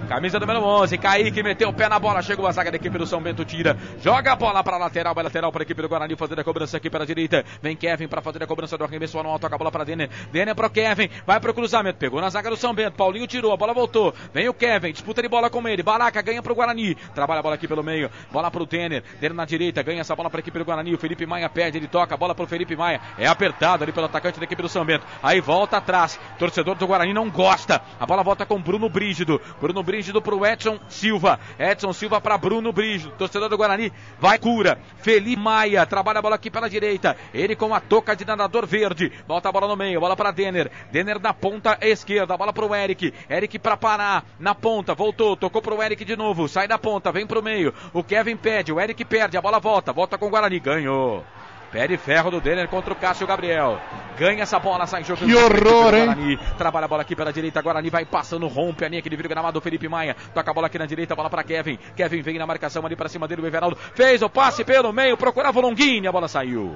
Camisa número 11, Kaique meteu o pé na bola, chegou a zaga da equipe do São Bento, tira, joga a bola para a lateral, vai lateral para a equipe do Guarani fazer a cobrança aqui pela direita, vem Kevin para fazer a cobrança do arremesso anual, toca a bola para Denner pro Kevin, vai pro cruzamento, pegou na zaga do São Bento, Paulinho tirou, a bola voltou, vem o Kevin, disputa de bola com ele, Baraca ganha pro Guarani, trabalha a bola aqui pelo meio, bola pro Denner na direita, ganha essa bola para a equipe do Guarani, o Felipe Maia perde, ele toca a bola pro Felipe Maia, é apertado ali pelo atacante da equipe do São Bento, aí volta atrás, torcedor do Guarani não gosta, a bola volta com Bruno Brígido pro Edson Silva para Bruno Brígido, torcedor do Guarani, vai cura, Felipe Maia, trabalha a bola aqui pela direita, ele com a touca de nadador verde, volta a bola no meio, bola para Denner na ponta esquerda, bola pro Eric para Pará, na ponta, voltou, tocou pro Eric de novo, sai da ponta, vem pro meio, o Kevin pede, o Eric perde, a bola volta com o Guarani, ganhou. Pé de ferro do Denner contra o Cássio Gabriel. Ganha essa bola, sai jogo. Que horror, hein? Trabalha a bola aqui pela direita. Guarani vai passando, rompe a linha que divide o gramado. Felipe Maia toca a bola aqui na direita, bola para Kevin. Kevin vem na marcação ali para cima dele. O Everaldo fez o passe pelo meio, procurava o Longini. A bola saiu.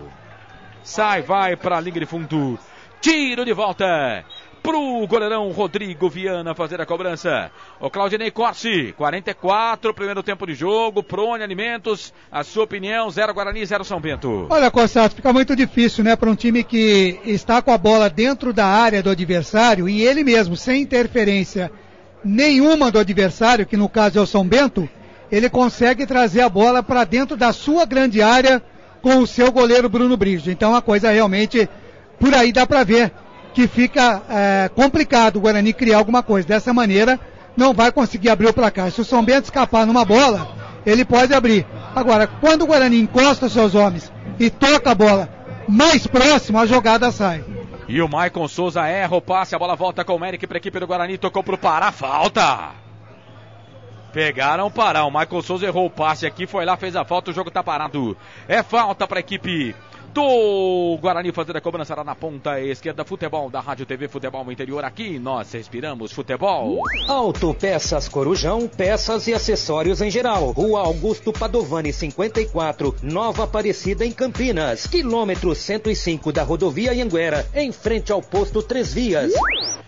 Vai para a linha de fundo. Tiro de volta pro goleirão Rodrigo Viana fazer a cobrança. O Claudinei Corsi, 44, primeiro tempo de jogo, Prone Alimentos, a sua opinião, 0 Guarani, 0 São Bento. Olha, Cossato, fica muito difícil, né, para um time que está com a bola dentro da área do adversário e ele mesmo, sem interferência nenhuma do adversário, que no caso é o São Bento, ele consegue trazer a bola para dentro da sua grande área com o seu goleiro Bruno Brígido. Então a coisa realmente, por aí dá para ver que fica complicado o Guarani criar alguma coisa. Dessa maneira, não vai conseguir abrir o placar. Se o São Bento escapar numa bola, ele pode abrir. Agora, quando o Guarani encosta os seus homens e toca a bola mais próximo, a jogada sai. E o Maicon Souza erra o passe, a bola volta com o Eric para a equipe do Guarani, tocou pro Pará, falta. Pegaram o Pará, o Maicon Souza errou o passe aqui, foi lá, fez a falta, o jogo tá parado. É falta para a equipe do Guarani fazer a cobrança lá na ponta esquerda. Futebol da Rádio TV Futebol no Interior. Aqui nós respiramos futebol. Autopeças Corujão, peças e acessórios em geral. Rua Augusto Padovani 54, Nova Aparecida em Campinas. Quilômetro 105 da rodovia Anhanguera, em frente ao posto 3 Vias.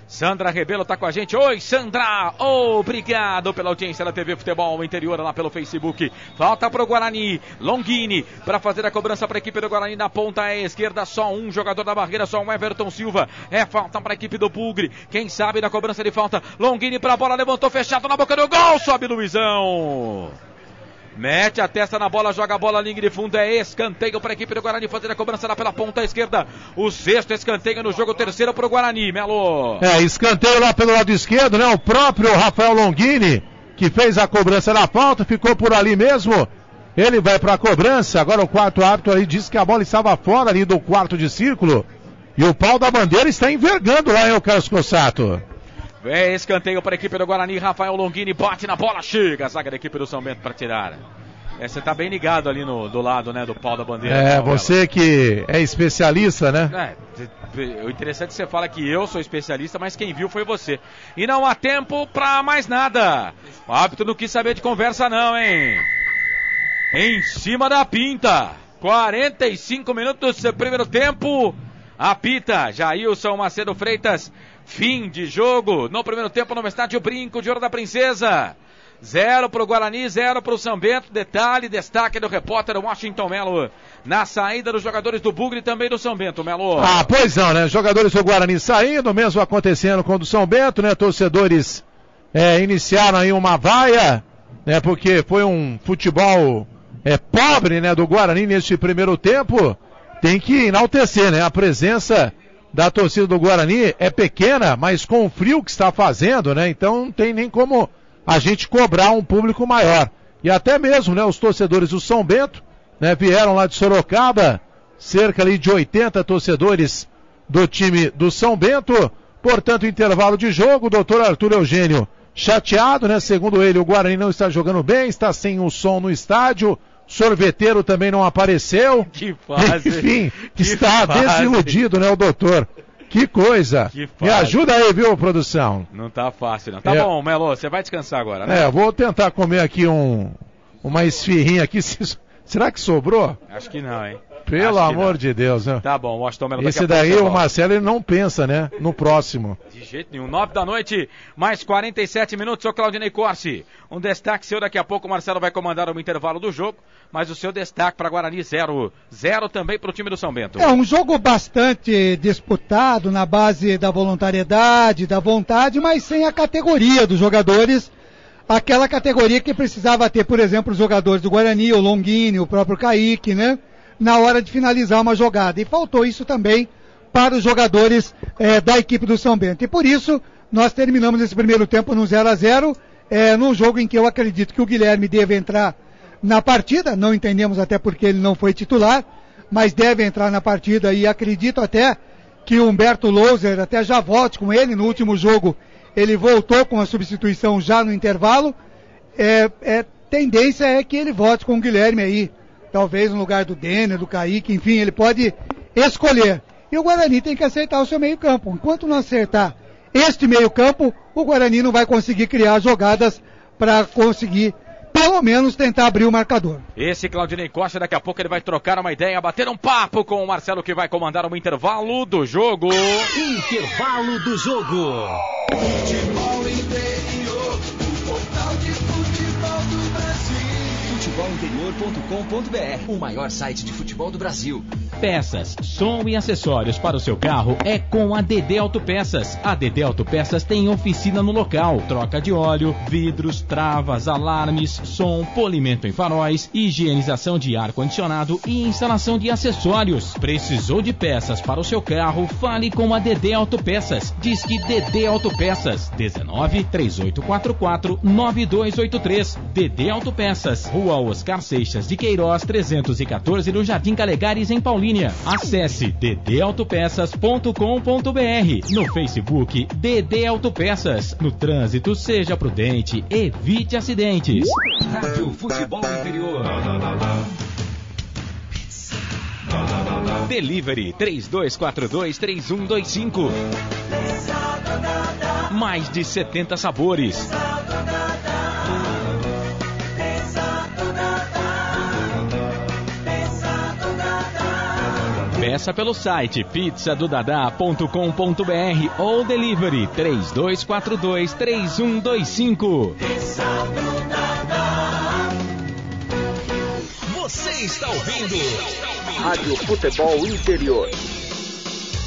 Sandra Rebelo tá com a gente. Oi, Sandra! Obrigado pela audiência da TV Futebol no Interior, lá pelo Facebook. Falta pro Guarani. Longini para fazer a cobrança para a equipe do Guarani na ponta esquerda. Só um jogador da barreira, só um Everton Silva. É falta para a equipe do Bugre. Quem sabe na cobrança de falta. Longini para a bola, levantou fechado na boca do gol. Sobe Luizão. Mete a testa na bola, joga a bola, linha de fundo, é escanteio para a equipe do Guarani fazer a cobrança lá pela ponta esquerda. O sexto escanteio no jogo, terceiro para o Guarani, Melo. Escanteio lá pelo lado esquerdo, né? O próprio Rafael Longini, que fez a cobrança da falta, ficou por ali mesmo. Ele vai para a cobrança, agora o quarto árbitro aí disse que a bola estava fora ali do quarto de círculo. E o pau da bandeira está envergando lá, hein, o Carlos Cossato. É escanteio para a equipe do Guarani, Rafael Longini bate na bola, chega a zaga da equipe do São Bento para tirar. Você tá bem ligado ali do lado, né, do pau da bandeira. Você que é especialista, né? O interessante é que você fala que eu sou especialista, mas quem viu foi você. E não há tempo para mais nada. O árbitro não quis saber de conversa não, hein? Em cima da pinta. 45 minutos do primeiro tempo. Apita Jailson Macedo Freitas. Fim de jogo no primeiro tempo no estádio Brinco de Ouro da Princesa. 0 para o Guarani, 0 para o São Bento. Detalhe, destaque do repórter Washington Melo na saída dos jogadores do Bugre e também do São Bento, Melo. Pois não, né? Jogadores do Guarani saindo, mesmo acontecendo com o do São Bento, né? Torcedores iniciaram aí uma vaia, né? Porque foi um futebol pobre, né? Do Guarani neste primeiro tempo. Tem que enaltecer, né? A presença da torcida do Guarani é pequena, mas com o frio que está fazendo, né? Então não tem nem como a gente cobrar um público maior. E até mesmo, né, os torcedores do São Bento, né, vieram lá de Sorocaba, cerca ali de 80 torcedores do time do São Bento. Portanto, intervalo de jogo, o doutor Arthur Eugênio chateado, né? Segundo ele, o Guarani não está jogando bem, está sem o som no estádio. Sorveteiro também não apareceu. Que fase. Enfim, está desiludido, né, o doutor. Que coisa. Me ajuda aí, viu, produção? Não tá fácil, não. Tá bom, Melo, você vai descansar agora, né? Vou tentar comer aqui uma esfirrinha aqui. Será que sobrou? Acho que não, hein? Pelo amor de Deus, né? Tá bom, Washington Melo. Esse daí, o Marcelo, ele não pensa, né? No próximo. De jeito nenhum. 9 da noite, mais 47 minutos, o Claudinei Corsi. Um destaque seu, daqui a pouco o Marcelo vai comandar o intervalo do jogo, mas o seu destaque para Guarani 0. 0 também para o time do São Bento. Um jogo bastante disputado na base da voluntariedade, da vontade, mas sem a categoria dos jogadores. Aquela categoria que precisava ter, por exemplo, os jogadores do Guarani, o Longini, o próprio Kaique, né? Na hora de finalizar uma jogada. E faltou isso também para os jogadores da equipe do São Bento. E por isso, nós terminamos esse primeiro tempo no 0-0, num jogo em que eu acredito que o Guilherme deve entrar na partida. Não entendemos até porque ele não foi titular, mas deve entrar na partida e acredito até que o Humberto Louser até já volte com ele. No último jogo, ele voltou com a substituição já no intervalo. Tendência é que ele volte com o Guilherme aí talvez no lugar do Denner, do Kaique, enfim, ele pode escolher. E o Guarani tem que acertar o seu meio-campo. Enquanto não acertar este meio-campo, o Guarani não vai conseguir criar jogadas para conseguir, pelo menos, tentar abrir o marcador. Esse Claudinei Costa, daqui a pouco ele vai trocar uma ideia, bater um papo com o Marcelo, que vai comandar um intervalo do jogo. Intervalo do jogo. Futebol interior, o portal de futebol do Brasil. Futebolinterior.com.br, o maior site de futebol do Brasil. Peças, som e acessórios para o seu carro é com a DD Autopeças. A DD Autopeças tem oficina no local, troca de óleo, vidros, travas, alarmes, som, polimento em faróis, higienização de ar-condicionado e instalação de acessórios. Precisou de peças para o seu carro? Fale com a DD Autopeças. Disque DD Autopeças 19 3844 9283. DD Autopeças, Rua Oscar Seixas de Queiroz 314, no Jardim Calegares, em Paulínia. Acesse ddautopeças.com.br. No Facebook, DD Autopeças. No trânsito, seja prudente, evite acidentes. Rádio Futebol Interior. Delivery 3242-3125. Mais de 70 sabores. Peça pelo site pizzadodadá.com.br ou delivery 3242-3125. Você está ouvindo Rádio Futebol Interior.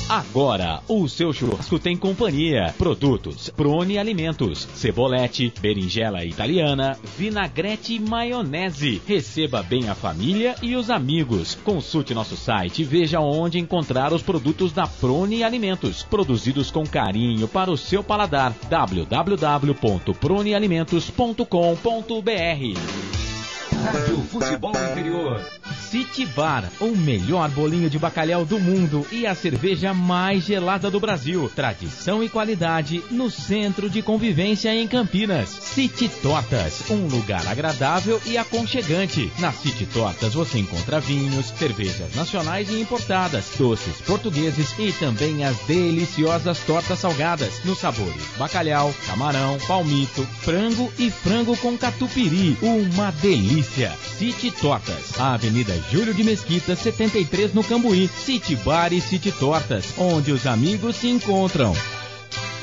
Agora, o seu churrasco tem companhia. Produtos Prone Alimentos, cebolete, berinjela italiana, vinagrete e maionese. Receba bem a família e os amigos. Consulte nosso site e veja onde encontrar os produtos da Prone Alimentos, produzidos com carinho para o seu paladar. www.pronealimentos.com.br. Rádio Futebol Interior. City Bar, o melhor bolinho de bacalhau do mundo e a cerveja mais gelada do Brasil. Tradição e qualidade no centro de convivência em Campinas. City Tortas, um lugar agradável e aconchegante. Na City Tortas você encontra vinhos, cervejas nacionais e importadas, doces portugueses e também as deliciosas tortas salgadas nos sabores bacalhau, camarão, palmito, frango e frango com catupiry. Uma delícia. City Tortas, a Avenida Júlio de Mesquita, 73, no Cambuí. City Bar e City Tortas, onde os amigos se encontram.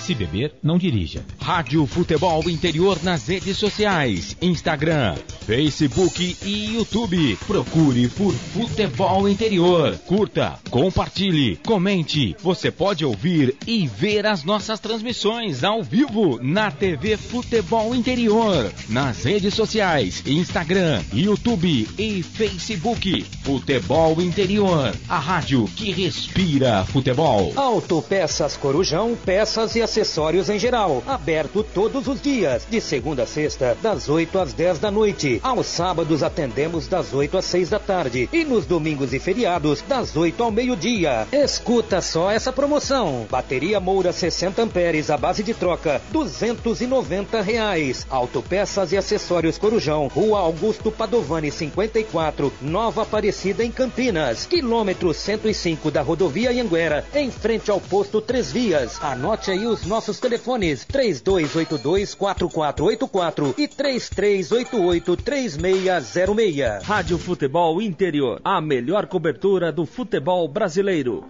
Se beber, não dirija. Rádio Futebol Interior nas redes sociais, Instagram, Facebook e YouTube. Procure por Futebol Interior. Curta, compartilhe, comente. Você pode ouvir e ver as nossas transmissões ao vivo na TV Futebol Interior. Nas redes sociais, Instagram, YouTube e Facebook. Futebol Interior, a rádio que respira futebol. Autopeças Corujão, peças e acessórios em geral. Aberto todos os dias, de segunda a sexta, das 8 às 10 da noite. Aos sábados atendemos das 8 às 6 da tarde. E nos domingos e feriados, das 8 ao meio-dia. Escuta só essa promoção. Bateria Moura 60 amperes, à base de troca, R$290. Autopeças e acessórios Corujão, Rua Augusto Padovani 54, Nova Aparecida, em Campinas. Quilômetro 105 da rodovia Anhanguera, em frente ao posto Três Vias. Anote aí os nossos telefones: 3282-4484 e 3388-3606. Rádio Futebol Interior, a melhor cobertura do futebol brasileiro.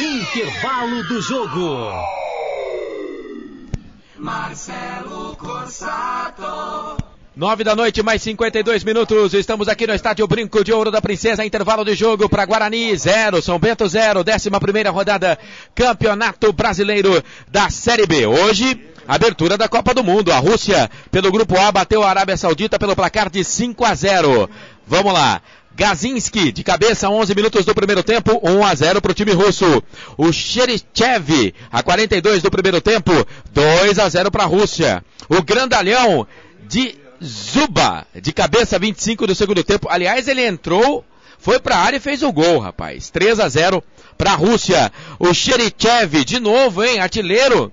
Intervalo do jogo. Marcelo Corsato. 9 da noite, mais 52 minutos. Estamos aqui no estádio Brinco de Ouro da Princesa. Intervalo de jogo para Guarani 0, São Bento 0. 11ª rodada, Campeonato Brasileiro da Série B. Hoje, abertura da Copa do Mundo. A Rússia, pelo Grupo A, bateu a Arábia Saudita pelo placar de 5-0. Vamos lá. Gazinski, de cabeça, 11 minutos do primeiro tempo, 1-0 para o time russo. O Cherichev, a 42 do primeiro tempo, 2-0 para a Rússia. O Grandalhão, de Zuba, de cabeça, 25 do segundo tempo. Aliás, ele entrou, foi pra área e fez o gol, rapaz. 3-0 pra Rússia. O Cherichev, de novo, hein? Artilheiro,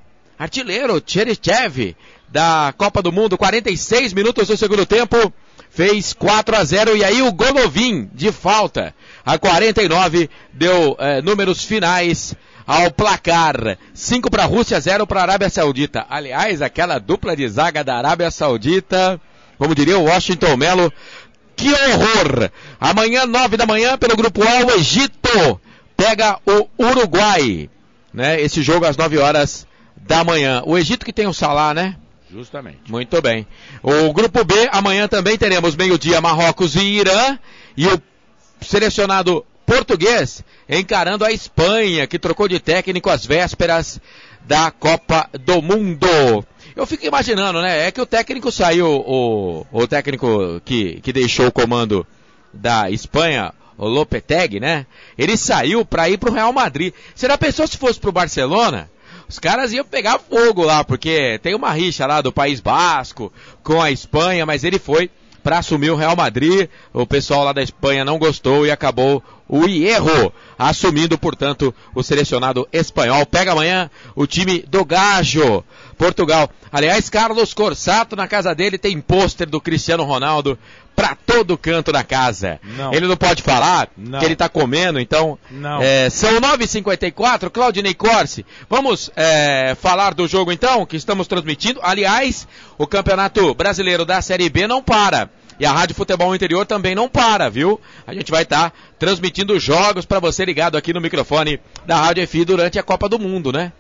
Cherichev, da Copa do Mundo, 46 minutos do segundo tempo. fez 4-0 e aí o Golovin de falta a 49 deu números finais ao placar. 5 para a Rússia, 0 para a Arábia Saudita. Aliás, aquela dupla de zaga da Arábia Saudita, como diria o Washington Melo, que horror! Amanhã, 9 da manhã, pelo Grupo A, o Egito pega o Uruguai, né? Esse jogo às 9 horas da manhã. O Egito que tem o Salah, né? Justamente. Muito bem. O Grupo B, amanhã também teremos meio-dia Marrocos e Irã. E o selecionado português encarando a Espanha, que trocou de técnico às vésperas da Copa do Mundo. Eu fico imaginando, né? É que o técnico saiu, o técnico que deixou o comando da Espanha, o Lopetegui, né? Ele saiu para ir pro Real Madrid. Será pensou se fosse pro Barcelona? Os caras iam pegar fogo lá, porque tem uma rixa lá do País Basco com a Espanha, mas ele foi para assumir o Real Madrid. O pessoal lá da Espanha não gostou e acabou o Hierro assumindo, portanto, o selecionado espanhol. Pega amanhã o time do Gajo, Portugal. Aliás, Carlos Corsato, na casa dele, tem pôster do Cristiano Ronaldo pra todo canto da casa. Não. Ele não pode falar Não. que ele tá comendo, então... Não. São 9h54, Claudinei Corsi. Vamos falar do jogo então, que estamos transmitindo. Aliás, o Campeonato Brasileiro da Série B não para. E a Rádio Futebol Interior também não para, viu? A gente vai estar transmitindo jogos para você ligado aqui no microfone da Rádio FI durante a Copa do Mundo, né?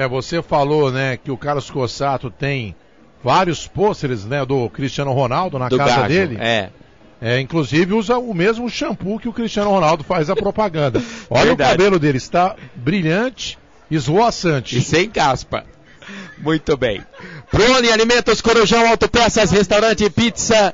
Você falou, né, que o Carlos Corsato tem vários pôsteres, né, do Cristiano Ronaldo na casa Gajo, dele. Inclusive usa o mesmo shampoo que o Cristiano Ronaldo faz a propaganda. Olha Verdade. o cabelo dele, está brilhante, esvoaçante. E sem caspa. Muito bem. Prone Alimentos, Corujão, Autopeças, Restaurante, Pizza...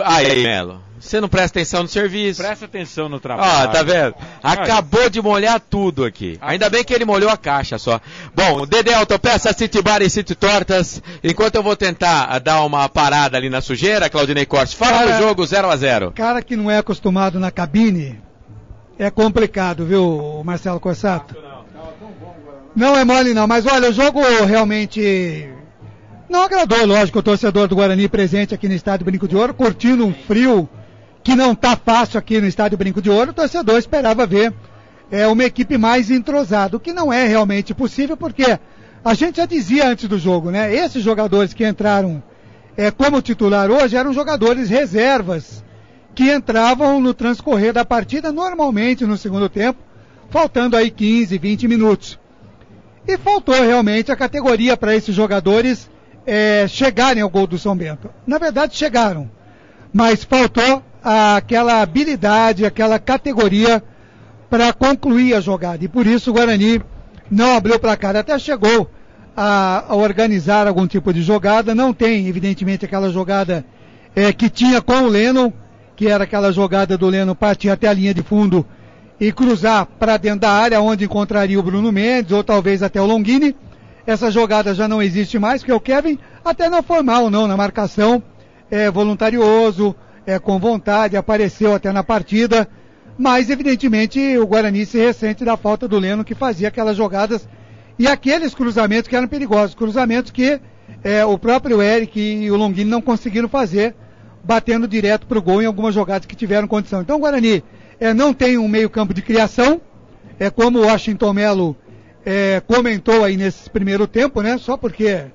Aí, Melo, você não presta atenção no serviço. Presta atenção no trabalho. Tá vendo? Acabou de molhar tudo aqui. Ainda bem que ele molhou a caixa só. Bom, Dedé Autopeças, City Bar e City Tortas. Enquanto eu vou tentar dar uma parada ali na sujeira, Claudinei Corte, fala do jogo 0-0. Cara que não é acostumado na cabine, é complicado, viu, Marcelo Corsato? Não é mole não, mas olha, o jogo realmente... não agradou, lógico, o torcedor do Guarani presente aqui no Estádio Brinco de Ouro, curtindo um frio que não tá fácil aqui no Estádio Brinco de Ouro. O torcedor esperava ver uma equipe mais entrosada, o que não é realmente possível, porque a gente já dizia antes do jogo, né? Esses jogadores que entraram como titular hoje eram jogadores reservas, que entravam no transcorrer da partida normalmente no segundo tempo, faltando aí 15, 20 minutos. E faltou realmente a categoria para esses jogadores chegarem ao gol do São Bento. Na verdade chegaram, mas faltou aquela habilidade, aquela categoria para concluir a jogada, e por isso o Guarani não abriu o placar. Até chegou a organizar algum tipo de jogada, não tem evidentemente aquela jogada que tinha com o Lennon, que era aquela jogada do Lennon partir até a linha de fundo e cruzar para dentro da área, onde encontraria o Bruno Mendes ou talvez até o Longini. Essa jogada já não existe mais, porque o Kevin até não foi mal não na marcação, voluntarioso, com vontade, apareceu até na partida, mas evidentemente o Guarani se ressente da falta do Leno, que fazia aquelas jogadas e aqueles cruzamentos que eram perigosos, cruzamentos que o próprio Eric e o Longini não conseguiram fazer, batendo direto para o gol em algumas jogadas que tiveram condição. Então o Guarani não tem um meio campo de criação, como o Washington Melo comentou aí nesse primeiro tempo, né? Só porque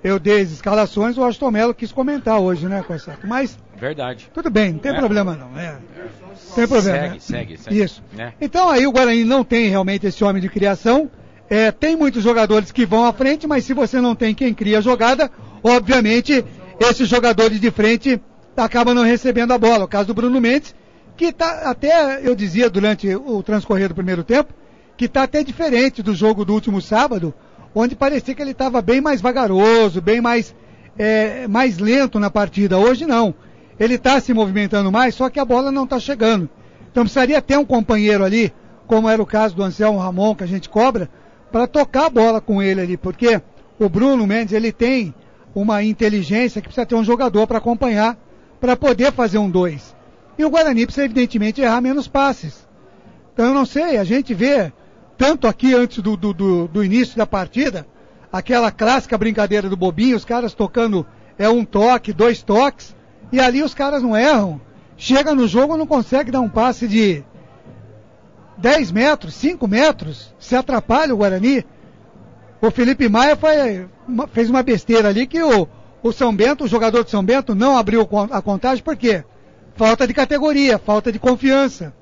eu dei as escalações, o Washington Melo quis comentar hoje, né, Corsato? Mas verdade. Tudo bem, não tem problema não. Tem problema. Segue. Isso. Então aí o Guarani não tem realmente esse homem de criação. Tem muitos jogadores que vão à frente, mas se você não tem quem cria a jogada, obviamente esses jogadores de frente acabam não recebendo a bola. O caso do Bruno Mendes, que está até, eu dizia durante o transcorrer do primeiro tempo, que está até diferente do jogo do último sábado, onde parecia que ele estava bem mais vagaroso, bem mais lento na partida. Hoje não. Ele está se movimentando mais, só que a bola não está chegando. Então precisaria ter um companheiro ali, como era o caso do Anselmo Ramon, que a gente cobra, para tocar a bola com ele ali, porque o Bruno Mendes, ele tem uma inteligência que precisa ter um jogador para acompanhar, para poder fazer um 2. E o Guarani precisa evidentemente errar menos passes. Então eu não sei, a gente vê tanto aqui antes do início da partida, aquela clássica brincadeira do bobinho, os caras tocando um toque, 2 toques, E ali os caras não erram. Chega no jogo, não consegue dar um passe de 10 metros, 5 metros, se atrapalha o Guarani. O Felipe Maia fez uma besteira ali que o São Bento, o jogador de São Bento, não abriu a contagem, por quê? Falta de categoria, falta de confiança.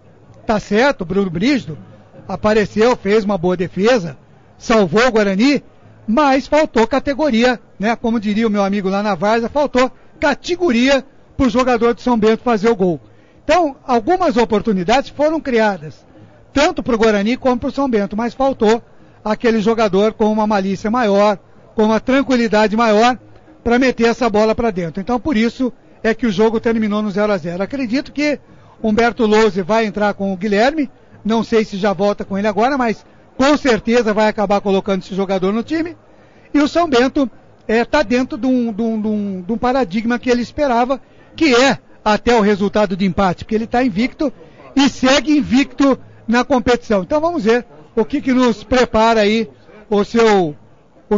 Tá certo, o Bruno Brígido apareceu, fez uma boa defesa, salvou o Guarani, mas faltou categoria, né? Como diria o meu amigo lá na Várzea, faltou categoria para o jogador de São Bento fazer o gol. Então, algumas oportunidades foram criadas, tanto para o Guarani como para o São Bento, mas faltou aquele jogador com uma malícia maior, com uma tranquilidade maior, para meter essa bola para dentro. Então, por isso é que o jogo terminou no 0-0. Acredito que Humberto Louze vai entrar com o Guilherme, não sei se já volta com ele agora, mas com certeza vai acabar colocando esse jogador no time. E o São Bento está dentro de um paradigma que ele esperava, que é até o resultado de empate, porque ele está invicto e segue invicto na competição. Então vamos ver o que nos prepara aí os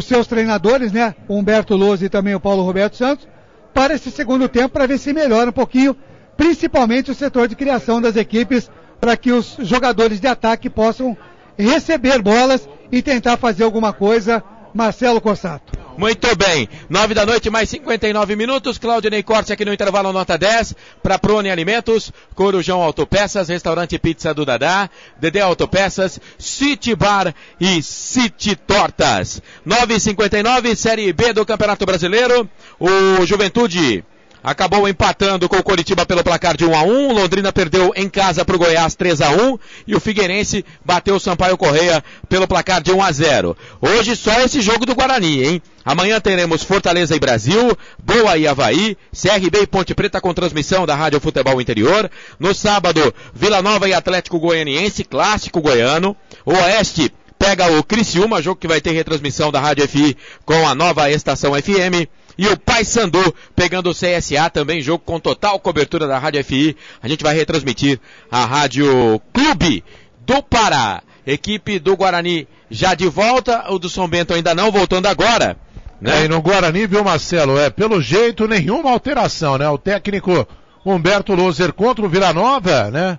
seus treinadores, né? O Humberto Louze e também o Paulo Roberto Santos, para esse segundo tempo, para ver se melhora um pouquinho, principalmente o setor de criação das equipes, para que os jogadores de ataque possam receber bolas e tentar fazer alguma coisa. Marcelo Corsato. Muito bem, 9 da noite, mais 59 minutos, Claudinei Corte aqui no intervalo nota 10, para Prone Alimentos, Corujão Autopeças, Restaurante Pizza do Dadá, Dedé Autopeças, City Bar e City Tortas. 9h59, Série B do Campeonato Brasileiro, o Juventude acabou empatando com o Coritiba pelo placar de 1-1, Londrina perdeu em casa para o Goiás 3-1 e o Figueirense bateu o Sampaio Corrêa pelo placar de 1-0. Hoje só esse jogo do Guarani, hein? Amanhã teremos Fortaleza e Brasil, Boa e Avaí, CRB e Ponte Preta com transmissão da Rádio Futebol Interior. No sábado, Vila Nova e Atlético Goianiense, clássico goiano. O Oeste pega o Criciúma, jogo que vai ter retransmissão da Rádio FI com a nova estação FM. E o Paysandu pegando o CSA, também jogo com total cobertura da Rádio FI. A gente vai retransmitir a Rádio Clube do Pará. Equipe do Guarani já de volta, o do São Bento ainda não, voltando agora. Né? E no Guarani, viu, Marcelo, pelo jeito nenhuma alteração, né? O técnico Humberto Louze contra o Vila Nova, né?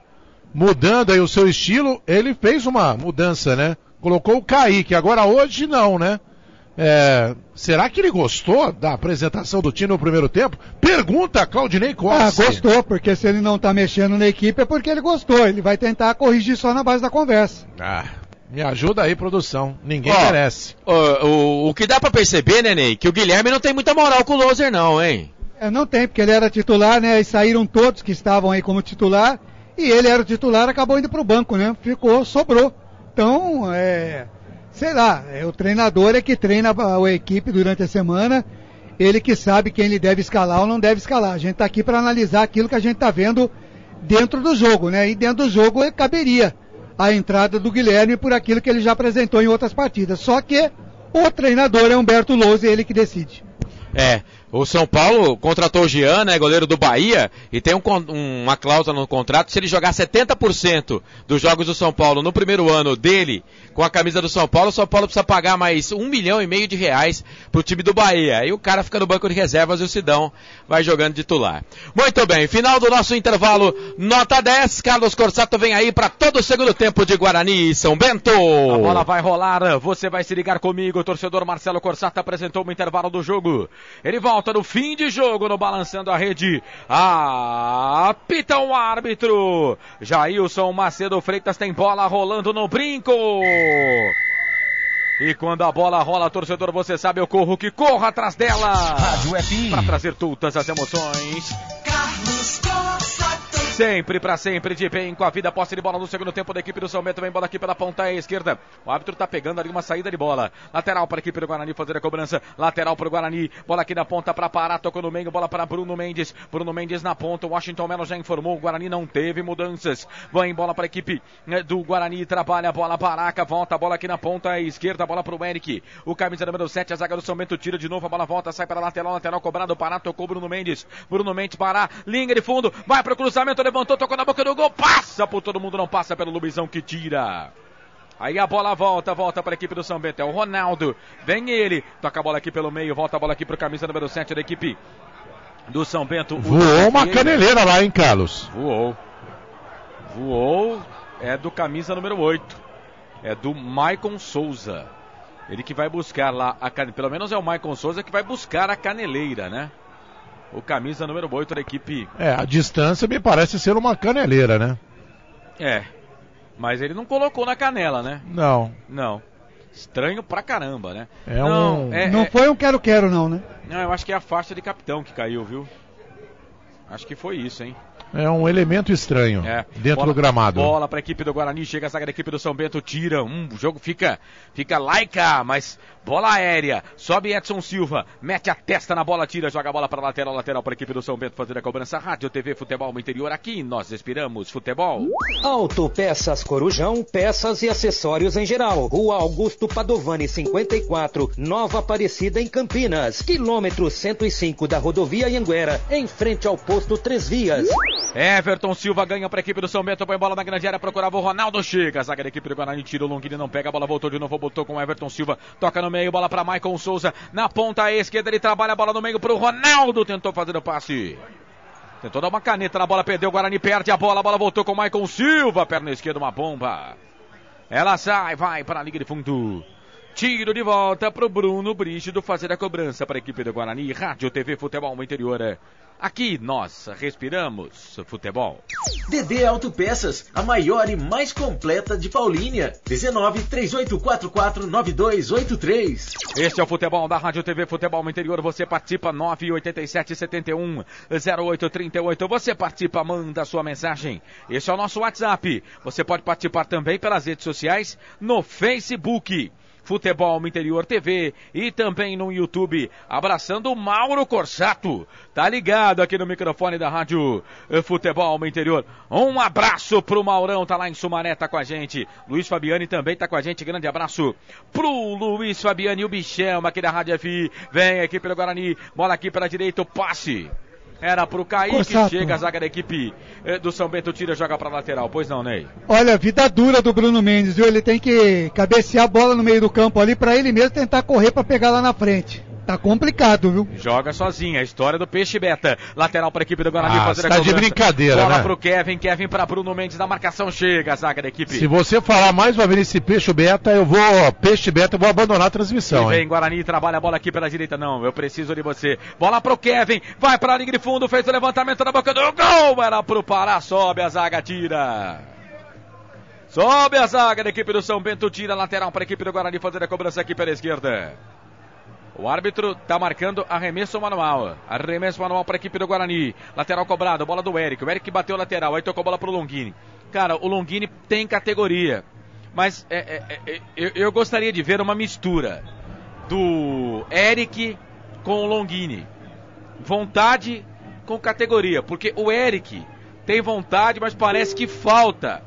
Mudando aí o seu estilo, ele fez uma mudança, né? Colocou o Kaique, agora hoje não, né? Será que ele gostou da apresentação do time no primeiro tempo? Pergunta a Claudinei Costa. Gostou, porque se ele não está mexendo na equipe é porque ele gostou. Ele vai tentar corrigir só na base da conversa. Me ajuda aí, produção. Ninguém merece. O que dá pra perceber, né, Ney, que o Guilherme não tem muita moral com o Loser não, hein? Não tem, porque ele era titular, né? E saíram todos que estavam aí como titular. E ele era o titular, acabou indo pro banco, né? Sobrou. Então, sei lá, o treinador é que treina a equipe durante a semana, ele que sabe quem ele deve escalar ou não deve escalar. A gente está aqui para analisar aquilo que a gente está vendo dentro do jogo, né? E dentro do jogo caberia a entrada do Guilherme por aquilo que ele já apresentou em outras partidas. Só que o treinador é Humberto Louze, ele que decide. O São Paulo contratou o Jean, né, goleiro do Bahia, e tem uma cláusula no contrato, se ele jogar 70% dos jogos do São Paulo no primeiro ano dele, com a camisa do São Paulo, o São Paulo precisa pagar mais R$1,5 milhão pro time do Bahia. Aí o cara fica no banco de reservas e o Sidão vai jogando titular. Muito bem, final do nosso intervalo, nota 10, Carlos Corsato vem aí para todo o segundo tempo de Guarani e São Bento. A bola vai rolar, você vai se ligar comigo, o torcedor Marcelo Corsato apresentou o intervalo do jogo. Ele volta no fim de jogo, no Balançando a Rede. Apita o árbitro. Jailson Macedo Freitas tem bola rolando no brinco. E quando a bola rola, torcedor, você sabe, eu corro que corro atrás dela. Rádio FI. Para trazer todas as emoções. Carlos Corsato. Sempre, pra sempre, de bem com a vida. Posse de bola no segundo tempo da equipe do São Bento. Vem bola aqui pela ponta esquerda. O árbitro tá pegando ali uma saída de bola. Lateral para a equipe do Guarani fazer a cobrança. Lateral para o Guarani. Bola aqui na ponta para Pará. Tocou no meio. Bola para Bruno Mendes. Bruno Mendes na ponta. O Washington Melo já informou. O Guarani não teve mudanças. Vai em bola para a equipe do Guarani. Trabalha a bola. Baraca. Volta a bola aqui na ponta esquerda. Bola para o Eric. O camisa número 7. A zaga do São Bento tira de novo. A bola volta. Sai para a lateral. Lateral cobrado. Pará. Tocou Bruno Mendes. Bruno Mendes. Pará. Linha de fundo. Vai para o cruzamento. Levantou. Tocou na boca do gol, passa por todo mundo, não passa pelo Luizão que tira. Aí a bola volta para a equipe do São Bento, é o Ronaldo, vem ele, toca a bola aqui pelo meio, volta a bola aqui para o camisa número 7 da equipe do São Bento. Voou uma caneleira lá, hein, Carlos? Voou, é do camisa número 8. É do Maicon Souza. Ele que vai buscar lá a caneleira. Pelo menos é o Maicon Souza que vai buscar a caneleira, né? O camisa número 8 da equipe. A distância me parece ser uma caneleira, né? Mas ele não colocou na canela, né? Não. Estranho pra caramba, né? Não foi um quero-quero, não, né? Não, eu acho que é a faixa de capitão que caiu, viu? Acho que foi isso, hein? É um elemento estranho dentro do gramado. Bola para a equipe do Guarani, chega a zaga da equipe do São Bento, tira. O jogo fica laica, mas bola aérea. Sobe Edson Silva, mete a testa na bola, tira, joga a bola para lateral para a equipe do São Bento fazer a cobrança. Rádio TV Futebol no Interior, aqui nós respiramos futebol. Autopeças Corujão, peças e acessórios em geral. Rua Augusto Padovani 54, Nova Aparecida em Campinas. Quilômetro 105 da rodovia Anhanguera, em frente ao posto 3 Vias. Everton Silva ganha para a equipe do São Bento, põe bola na grande área, procurava o Ronaldo, chega, a zaga da equipe do Guarani, tira o Longini, não pega, a bola voltou de novo, botou com o Everton Silva, toca no meio, bola para Maicon Souza, na ponta esquerda, ele trabalha a bola no meio para o Ronaldo, tentou fazer o passe, tentou dar uma caneta na bola, perdeu, o Guarani perde a bola voltou com o Maicon Silva, perna esquerda, uma bomba, ela sai, vai para a linha de fundo. Tiro de volta para o Bruno Brígido fazer a cobrança para a equipe do Guarani. Rádio TV Futebol no Interior. Aqui nós respiramos futebol. DD Autopeças, a maior e mais completa de Paulínia. 19-3844-9283. Este é o futebol da Rádio TV Futebol no Interior. Você participa 987-71-0838. Você participa, manda sua mensagem. Esse é o nosso WhatsApp. Você pode participar também pelas redes sociais no Facebook. Futebol no Interior TV e também no YouTube, abraçando o Mauro Corsato, tá ligado aqui no microfone da Rádio Futebol no Interior. Um abraço pro Maurão, tá lá em Sumaré, tá com a gente. Luiz Fabiani também tá com a gente, grande abraço pro Luiz Fabiani, o bichão aqui da Rádio FI, vem aqui pelo Guarani, bola aqui pela direita, o passe. Era pro Kaique, chega a zaga da equipe do São Bento, tira, joga pra lateral. Pois não, Ney? Olha, vida dura do Bruno Mendes, viu? Ele tem que cabecear a bola no meio do campo ali pra ele mesmo tentar correr pra pegar lá na frente. Tá complicado, viu? Joga sozinho, a história do Peixe Beta. Lateral para a equipe do Guarani fazer a cobrança. Tá de brincadeira, bola né? Pro Kevin para Bruno Mendes na marcação, chega a zaga da equipe. Se você falar mais uma vez esse Peixe Beta, eu vou abandonar a transmissão. Vem Guarani, trabalha a bola aqui pela direita, não, eu preciso de você. Bola pro Kevin, vai pra linha de fundo, fez o levantamento na boca do gol, era pro Pará, sobe a zaga, tira. Sobe a zaga da equipe do São Bento, tira lateral para a equipe do Guarani fazer a cobrança aqui pela esquerda. O árbitro está marcando arremesso manual. Arremesso manual para a equipe do Guarani. Lateral cobrado, bola do Eric. O Eric bateu lateral, aí tocou a bola para o Longini. Cara, o Longini tem categoria. Mas eu gostaria de ver uma mistura do Eric com o Longini. Vontade com categoria. Porque o Eric tem vontade, mas parece que falta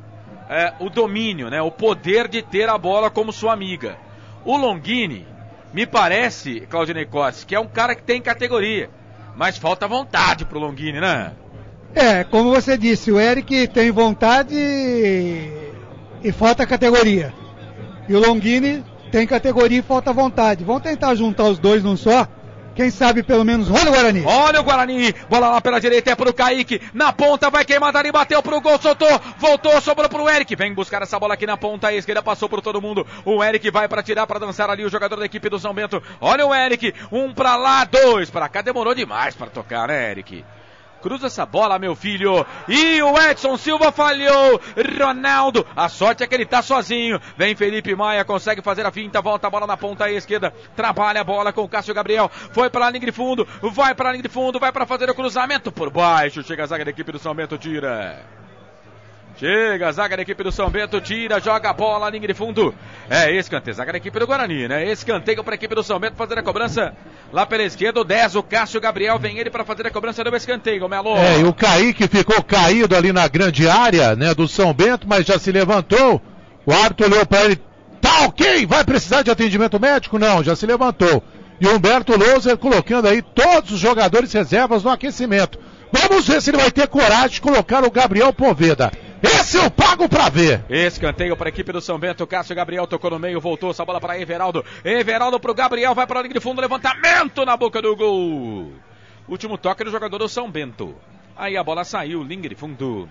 o domínio, né? O poder de ter a bola como sua amiga. O Longini, me parece, Claudinei Costa, que é um cara que tem categoria, mas falta vontade pro Longini, né? Como você disse, o Eric tem vontade e falta categoria. E o Longini tem categoria e falta vontade. Vamos tentar juntar os dois num só? Quem sabe pelo menos, olha o Guarani. Olha o Guarani, bola lá pela direita, é pro Kaique, na ponta, vai queimar dali, bateu pro gol, soltou, voltou, sobrou pro Eric, vem buscar essa bola aqui na ponta esquerda, passou por todo mundo, o Eric vai pra tirar, pra dançar ali o jogador da equipe do São Bento, olha o Eric, um pra lá, dois pra cá, demorou demais pra tocar, né, Eric? Cruza essa bola, meu filho. E o Edson Silva falhou. Ronaldo. A sorte é que ele tá sozinho. Vem Felipe Maia, consegue fazer a finta. Volta a bola na ponta esquerda. Trabalha a bola com o Cássio Gabriel. Foi pra linha de fundo. Vai pra linha de fundo. Vai pra fazer o cruzamento por baixo. Chega a zaga da equipe do São Bento, tira. Chega a zaga da equipe do São Bento, tira, joga a bola, linha de fundo. Escanteio, zaga da equipe do Guarani, né? Escanteio para a equipe do São Bento fazer a cobrança. Lá pela esquerda, o 10, o Cássio Gabriel, vem ele para fazer a cobrança do escanteio, Melo. E o Kaique ficou caído ali na grande área, né, do São Bento, mas já se levantou. O árbitro olhou para ele, tá ok, vai precisar de atendimento médico? Não, já se levantou. E o Humberto Louser colocando aí todos os jogadores reservas no aquecimento. Vamos ver se ele vai ter coragem de colocar o Gabriel Poveda. Esse eu pago pra ver. Escanteio para a equipe do São Bento. Cássio Gabriel tocou no meio, voltou essa bola para Everaldo. Everaldo pro Gabriel, vai para a linha de fundo, levantamento na boca do gol. Último toque do jogador do São Bento. Aí a bola saiu, linha de fundo.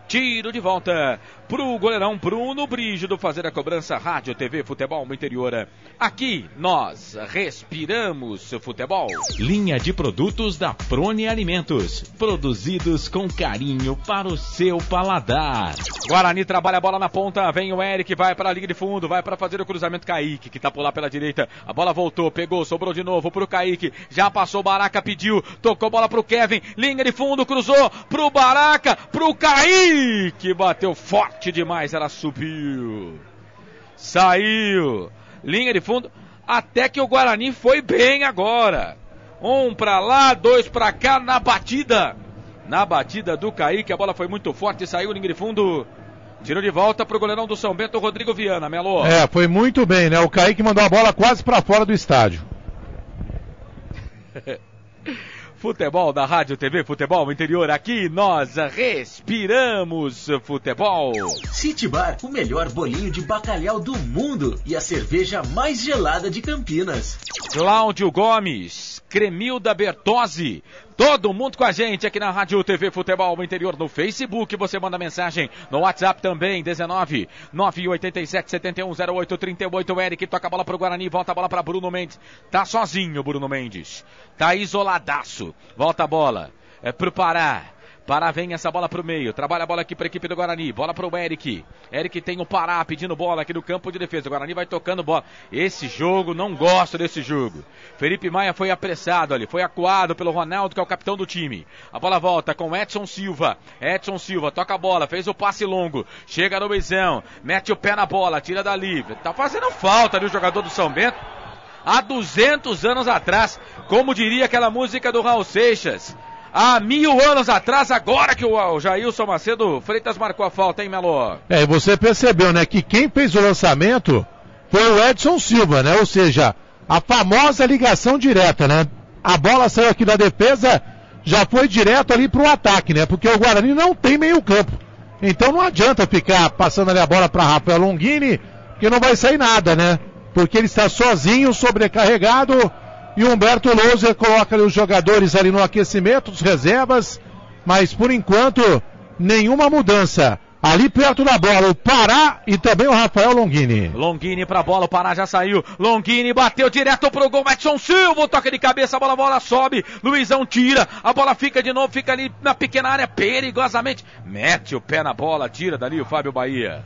Tiro de volta pro goleirão Bruno Brígido fazer a cobrança. Rádio, TV, Futebol no Interior. Aqui nós respiramos futebol. Linha de produtos da Prone Alimentos, produzidos com carinho para o seu paladar. Guarani trabalha a bola na ponta, vem o Eric, vai para a linha de fundo, vai para fazer o cruzamento. Kaique, que tá por lá pela direita, a bola voltou, pegou, sobrou de novo pro Kaique, já passou o Baraca, pediu, tocou a bola pro Kevin, linha de fundo, cruzou pro Baraca, pro Kaique, que bateu forte demais, ela subiu, saiu, linha de fundo, até que o Guarani foi bem agora, 1 pra lá, 2 pra cá na batida do Kaique, a bola foi muito forte, saiu, linha de fundo, tirou de volta pro goleirão do São Bento, Rodrigo Viana, Melo. Foi muito bem, né, o Kaique mandou a bola quase pra fora do estádio. Futebol da Rádio, TV, Futebol no Interior, aqui nós respiramos futebol. City Bar, o melhor bolinho de bacalhau do mundo e a cerveja mais gelada de Campinas. Cláudio Gomes, Cremilda Bertozzi, todo mundo com a gente aqui na Rádio, TV, Futebol no Interior, no Facebook, você manda mensagem, no WhatsApp também, 19 987 71 08 38, o Eric toca a bola pro Guarani, volta a bola pra Bruno Mendes, tá sozinho Bruno Mendes, tá isoladaço, volta a bola, pro Pará vem essa bola pro meio, trabalha a bola aqui pra equipe do Guarani, bola pro Eric, Eric tem o Pará pedindo bola aqui no campo de defesa, o Guarani vai tocando bola, esse jogo, não gosto desse jogo, Felipe Maia foi apressado ali, foi acuado pelo Ronaldo, que é o capitão do time, a bola volta com Edson Silva, toca a bola, fez o passe longo, chega no Luizão, mete o pé na bola, tira dali, tá fazendo falta ali o jogador do São Bento, há 200 anos atrás, como diria aquela música do Raul Seixas, há 1000 anos atrás, agora que o Jailson Macedo Freitas marcou a falta, hein, Melo? E você percebeu, né, que quem fez o lançamento foi o Edson Silva, né, ou seja, a famosa ligação direta, né, a bola saiu aqui da defesa, já foi direto ali pro ataque, né, porque o Guarani não tem meio campo, então não adianta ficar passando ali a bola para Rafael Longini, que não vai sair nada, né, porque ele está sozinho, sobrecarregado, e o Humberto Louser coloca ali os jogadores ali no aquecimento, os reservas, mas por enquanto nenhuma mudança. Ali perto da bola, o Pará e também o Rafael Longini. Longini pra bola, o Pará já saiu. Longini bateu direto pro gol, Edson Silva, toque de cabeça, a bola sobe. Luizão tira, a bola fica de novo, fica ali na pequena área, perigosamente. Mete o pé na bola, tira dali o Fábio Bahia.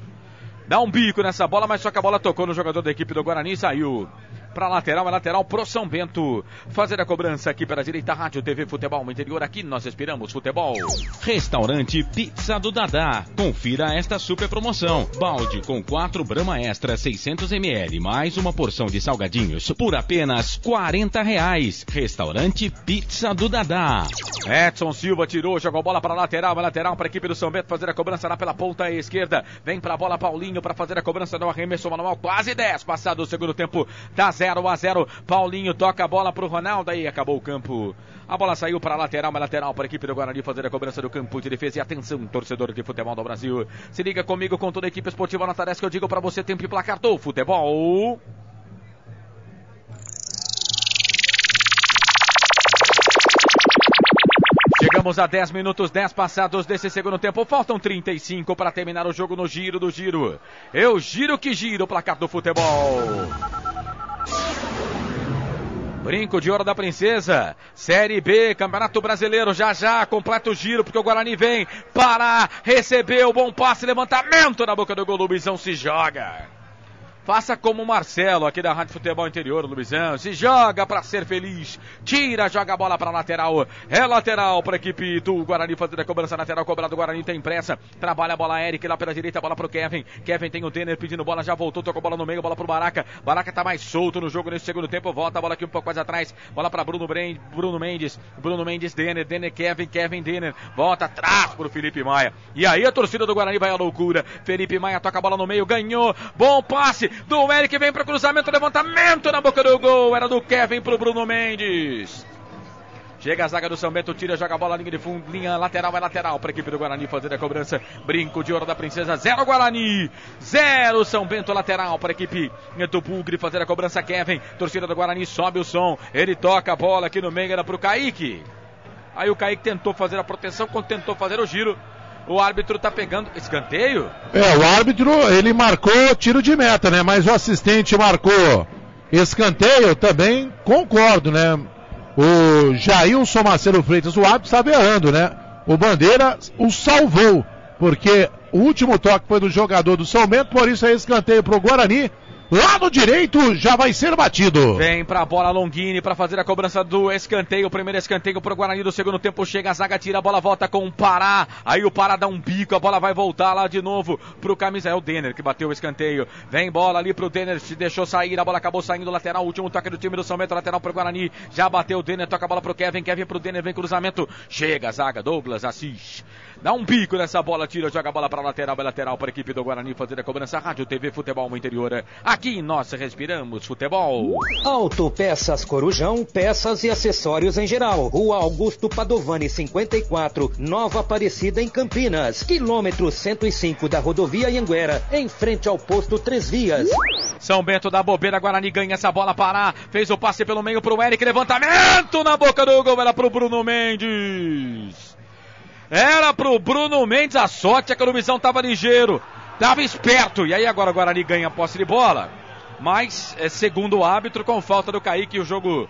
Dá um bico nessa bola, mas só que a bola tocou no jogador da equipe do Guarani e saiu. Para lateral, é lateral pro São Bento. Fazer a cobrança aqui pela direita, Rádio, TV, Futebol no Interior, aqui nós respiramos futebol. Restaurante Pizza do Dadá. Confira esta super promoção. Balde com 4 Brahma Extra 600ml, mais uma porção de salgadinhos por apenas R$40. Restaurante Pizza do Dadá. Edson Silva tirou, jogou a bola para lateral, é lateral para a equipe do São Bento fazer a cobrança lá pela ponta esquerda. Vem para a bola Paulinho para fazer a cobrança no arremesso manual, quase 10, passado o segundo tempo, tá 0-0, Paulinho toca a bola pro Ronaldo, aí acabou o campo, a bola saiu para lateral, mas lateral para a equipe do Guarani fazer a cobrança do campo de defesa. E atenção, torcedor de futebol do Brasil, se liga comigo com toda a equipe esportiva na tarefa que eu digo para você, tempo e placar do futebol. Chegamos a 10 minutos, 10 passados desse segundo tempo. Faltam 35 para terminar o jogo no giro do giro. Eu giro que giro o placar do futebol. Brinco de Ouro da Princesa, Série B, Campeonato Brasileiro, já, completa o giro, porque o Guarani vem para receber o bom passe, levantamento na boca do gol, Luizão se joga. Faça como o Marcelo aqui da Rádio Futebol Interior, Luizão, se joga para ser feliz, tira, joga a bola para lateral, é lateral para a equipe do Guarani fazer a cobrança, lateral cobrado, o Guarani tem pressa, trabalha a bola Eric lá pela direita, bola pro Kevin tem o Denner pedindo bola, já voltou, tocou a bola no meio, bola pro Baraca tá mais solto no jogo nesse segundo tempo, volta a bola aqui um pouco mais atrás, bola para Bruno Mendes, Denner, Kevin, Denner, volta atrás pro Felipe Maia, e aí a torcida do Guarani vai à loucura, Felipe Maia toca a bola no meio, ganhou, bom passe, do Eric, vem para cruzamento, levantamento na boca do gol, era do Kevin pro Bruno Mendes. Chega a zaga do São Bento, tira, joga a bola, linha de fundo, linha lateral, é lateral para a equipe do Guarani fazer a cobrança. Brinco de Ouro da Princesa, 0 Guarani, 0 São Bento, lateral para a equipe do Bugre fazer a cobrança. Kevin, torcida do Guarani, sobe o som, ele toca a bola aqui no meio, era pro Kaique. Aí o Kaique tentou fazer a proteção, quando tentou fazer o giro, o árbitro tá pegando escanteio? O árbitro, ele marcou tiro de meta, né? Mas o assistente marcou escanteio, também concordo, né? O Jailson Macedo Freitas, o árbitro, estava errando, né? O Bandeira o salvou, porque o último toque foi do jogador do São Bento, por isso é escanteio pro Guarani. Lá no direito já vai ser batido. Vem pra bola Longini pra fazer a cobrança do escanteio. O primeiro escanteio pro Guarani do segundo tempo. Chega a zaga, tira a bola, volta com o Pará. Aí o Pará dá um bico, a bola vai voltar lá de novo pro camisa. É o Denner que bateu o escanteio. Vem bola ali pro Denner, se deixou sair, a bola acabou saindo lateral. Último toque do time do São Bento, lateral pro Guarani. Já bateu o Denner, toca a bola pro Kevin. Kevin pro Denner, vem cruzamento. Chega a zaga, Douglas Assis. Dá um bico nessa bola, tira, joga a bola para lateral, é lateral para a equipe do Guarani fazer a cobrança. Rádio TV Futebol no Interior. Aqui nós respiramos futebol. Autopeças Corujão, peças e acessórios em geral. Rua Augusto Padovani 54, Nova Aparecida em Campinas. Quilômetro 105 da rodovia Anhanguera, em frente ao posto 3 Vias. São Bento da bobeira, Guarani ganha essa bola, Pará. Fez o passe pelo meio pro Eric, levantamento na boca do gol, era pro Bruno Mendes. Era pro Bruno Mendes, a sorte é que o Lumizão tava ligeiro, tava esperto. E aí agora o Guarani ganha a posse de bola. Mas, segundo o árbitro, com falta do Kaique, o jogo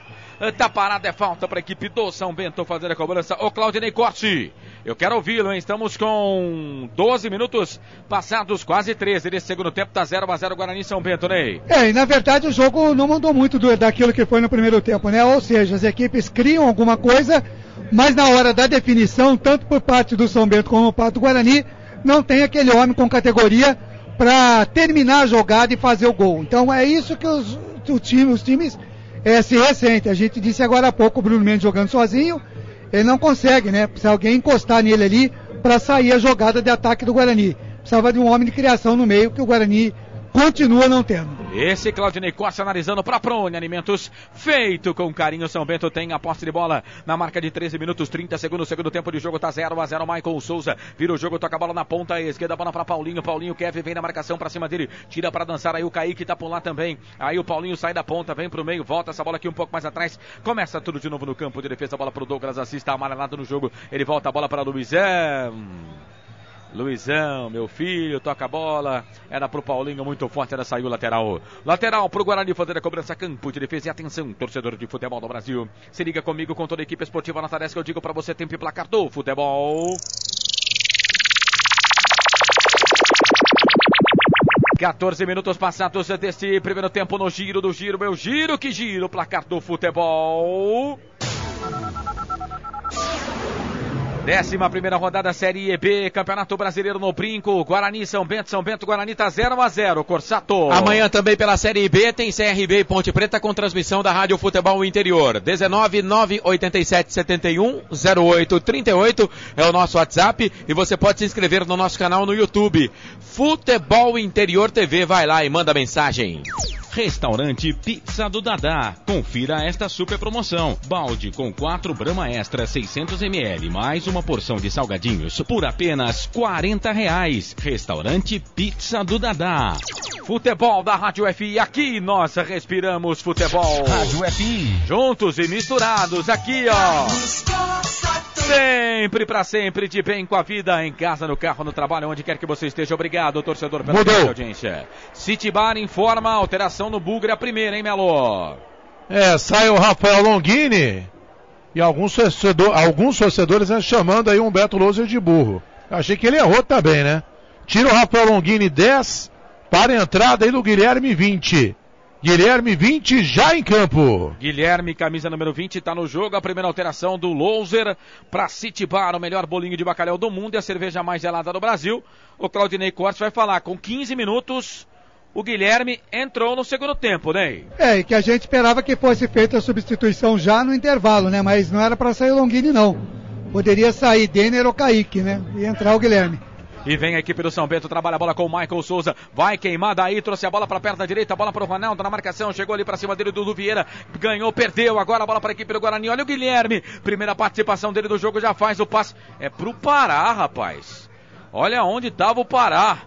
tá parado, é falta para a equipe do São Bento fazer a cobrança. O Claudinei Corte, eu quero ouvi-lo, hein? Estamos com 12 minutos passados, quase 13 desse segundo tempo, tá 0-0 Guarani e São Bento, Ney. E na verdade o jogo não mudou muito daquilo que foi no primeiro tempo, né? Ou seja, as equipes criam alguma coisa, mas na hora da definição, tanto por parte do São Bento como por parte do Guarani, não tem aquele homem com categoria para terminar a jogada e fazer o gol. Então é isso que os times se ressentem. A gente disse agora há pouco o Bruno Mendes jogando sozinho, ele não consegue, né? Precisa alguém encostar nele ali para sair a jogada de ataque do Guarani. Precisava de um homem de criação no meio que o Guarani continua não tendo. Esse Claudinei Costa analisando para Prone Alimentos, feito com carinho. São Bento tem a posse de bola na marca de 13 minutos 30 segundos. Segundo tempo de jogo tá 0-0. Michael Souza vira o jogo, toca a bola na ponta esquerda, bola para Paulinho. Paulinho, Kevin vem na marcação para cima dele, tira para dançar. Aí o Kaique tá por lá também. Aí o Paulinho sai da ponta, vem pro meio, volta essa bola aqui um pouco mais atrás. Começa tudo de novo no campo de defesa. Bola pro Douglas Assis, tá amarelado no jogo. Ele volta a bola para Luizão. Luizão, meu filho, toca a bola, era pro Paulinho, muito forte, ela saiu lateral. Lateral pro Guarani fazer a cobrança, campo de defesa. E atenção, torcedor de futebol do Brasil, se liga comigo com toda a equipe esportiva na tarefa que eu digo pra você, tempo e placar do futebol. 14 minutos passados desse primeiro tempo no giro do giro, meu giro que giro, placar do futebol. 11ª rodada, Série B, Campeonato Brasileiro no Brinco, Guarani, São Bento, Guarani tá 0-0, Corsato. Amanhã também pela Série B tem CRB e Ponte Preta com transmissão da Rádio Futebol Interior. 19987710838 é o nosso WhatsApp e você pode se inscrever no nosso canal no YouTube. Futebol Interior TV, vai lá e manda mensagem. Restaurante Pizza do Dadá. Confira esta super promoção. Balde com 4 Brahma Extra 600ml mais uma porção de salgadinhos por apenas R$40. Restaurante Pizza do Dadá. Futebol da Rádio FI, aqui nós respiramos futebol. Rádio FI. Juntos e misturados, aqui ó. Sempre pra sempre, de bem com a vida, em casa, no carro, no trabalho, onde quer que você esteja. Obrigado, torcedor, pela sua audiência. City Bar informa alteração no Bugre, a primeira, hein, Melo? Sai o Rafael Longini e alguns torcedores chamando aí o Humberto Louser de burro. Eu achei que ele errou também, né? Tira o Rafael Longini 10 para a entrada aí do Guilherme 20. Guilherme 20 já em campo. Guilherme, camisa número 20, tá no jogo. A primeira alteração do Louser para City Bar, o melhor bolinho de bacalhau do mundo e a cerveja mais gelada do Brasil. O Claudinei Cortes vai falar. Com 15 minutos, o Guilherme entrou no segundo tempo, né? E que a gente esperava que fosse feita a substituição já no intervalo, né? Mas não era para sair o Longini, não. Poderia sair Denner ou Kaique, né? E entrar o Guilherme. E vem a equipe do São Bento, trabalha a bola com o Michael Souza, vai queimar daí, trouxe a bola para perto da direita, a bola para o Ronaldo na marcação, chegou ali para cima dele, Dudu Vieira, ganhou, perdeu, agora a bola para a equipe do Guarani, olha o Guilherme, primeira participação dele do jogo, já faz o passe, é pro Pará, rapaz, olha onde estava o Pará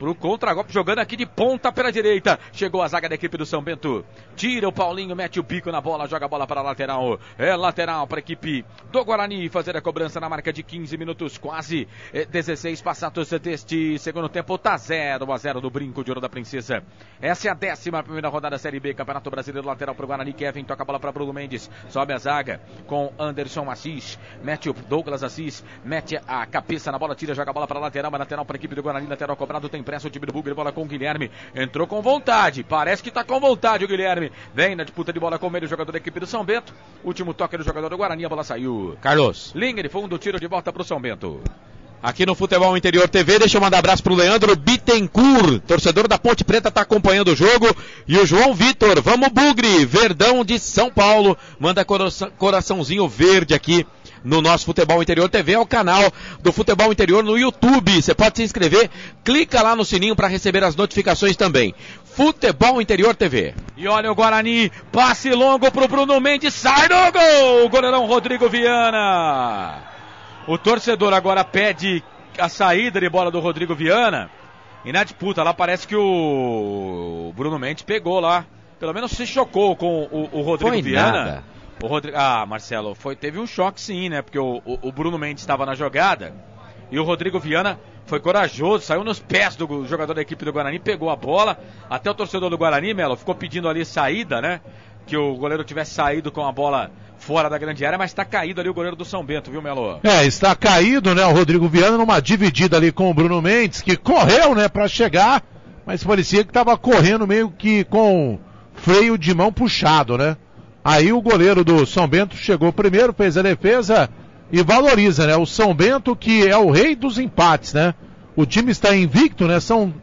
pro contragolpe, jogando aqui de ponta pela direita. Chegou a zaga da equipe do São Bento. Tira o Paulinho, mete o bico na bola, joga a bola para a lateral. É lateral para a equipe do Guarani fazer a cobrança na marca de 15 minutos, quase 16 passados deste segundo tempo. Tá 0-0 do Brinco de Ouro da Princesa. Essa é a 11ª rodada Série B, Campeonato Brasileiro. Lateral para o Guarani. Kevin toca a bola para Bruno Mendes. Sobe a zaga com Anderson Assis. Mete o Douglas Assis. Mete a cabeça na bola, tira, joga a bola para a lateral. Mas lateral para a equipe do Guarani. Lateral cobrado, tem pressa o time do Bugre. Bola com o Guilherme. Entrou com vontade. Parece que tá com vontade o Guilherme. Vem na disputa de bola com ele, o jogador da equipe do São Bento. Último toque do jogador do Guarani. A bola saiu. Carlos. Linha de fundo, tiro de volta pro São Bento. Aqui no Futebol Interior TV, deixa eu mandar abraço pro Leandro Bittencourt, torcedor da Ponte Preta, tá acompanhando o jogo. E o João Vitor, vamos Bugre, Verdão de São Paulo, manda coraçãozinho verde aqui no nosso Futebol Interior TV, é o canal do Futebol Interior no YouTube. Você pode se inscrever, clica lá no sininho para receber as notificações também. Futebol Interior TV. E olha o Guarani, passe longo pro Bruno Mendes, sai do gol! O goleirão Rodrigo Viana. O torcedor agora pede a saída de bola do Rodrigo Viana. E na disputa lá parece que o Bruno Mendes pegou lá. Pelo menos se chocou com o Rodrigo Foi Viana. Nada. Marcelo, teve um choque sim, né? Porque o Bruno Mendes estava na jogada. E o Rodrigo Viana foi corajoso, saiu nos pés do jogador da equipe do Guarani, pegou a bola. Até o torcedor do Guarani, Melo, ficou pedindo ali saída, né? Que o goleiro tivesse saído com a bola fora da grande área, mas está caído ali o goleiro do São Bento, viu, Melo? Está caído, né, o Rodrigo Viana numa dividida ali com o Bruno Mendes, que correu, né, para chegar, mas parecia que estava correndo meio que com freio de mão puxado, né? Aí o goleiro do São Bento chegou primeiro, fez a defesa e valoriza, né, o São Bento, que é o rei dos empates, né? O time está invicto, né, são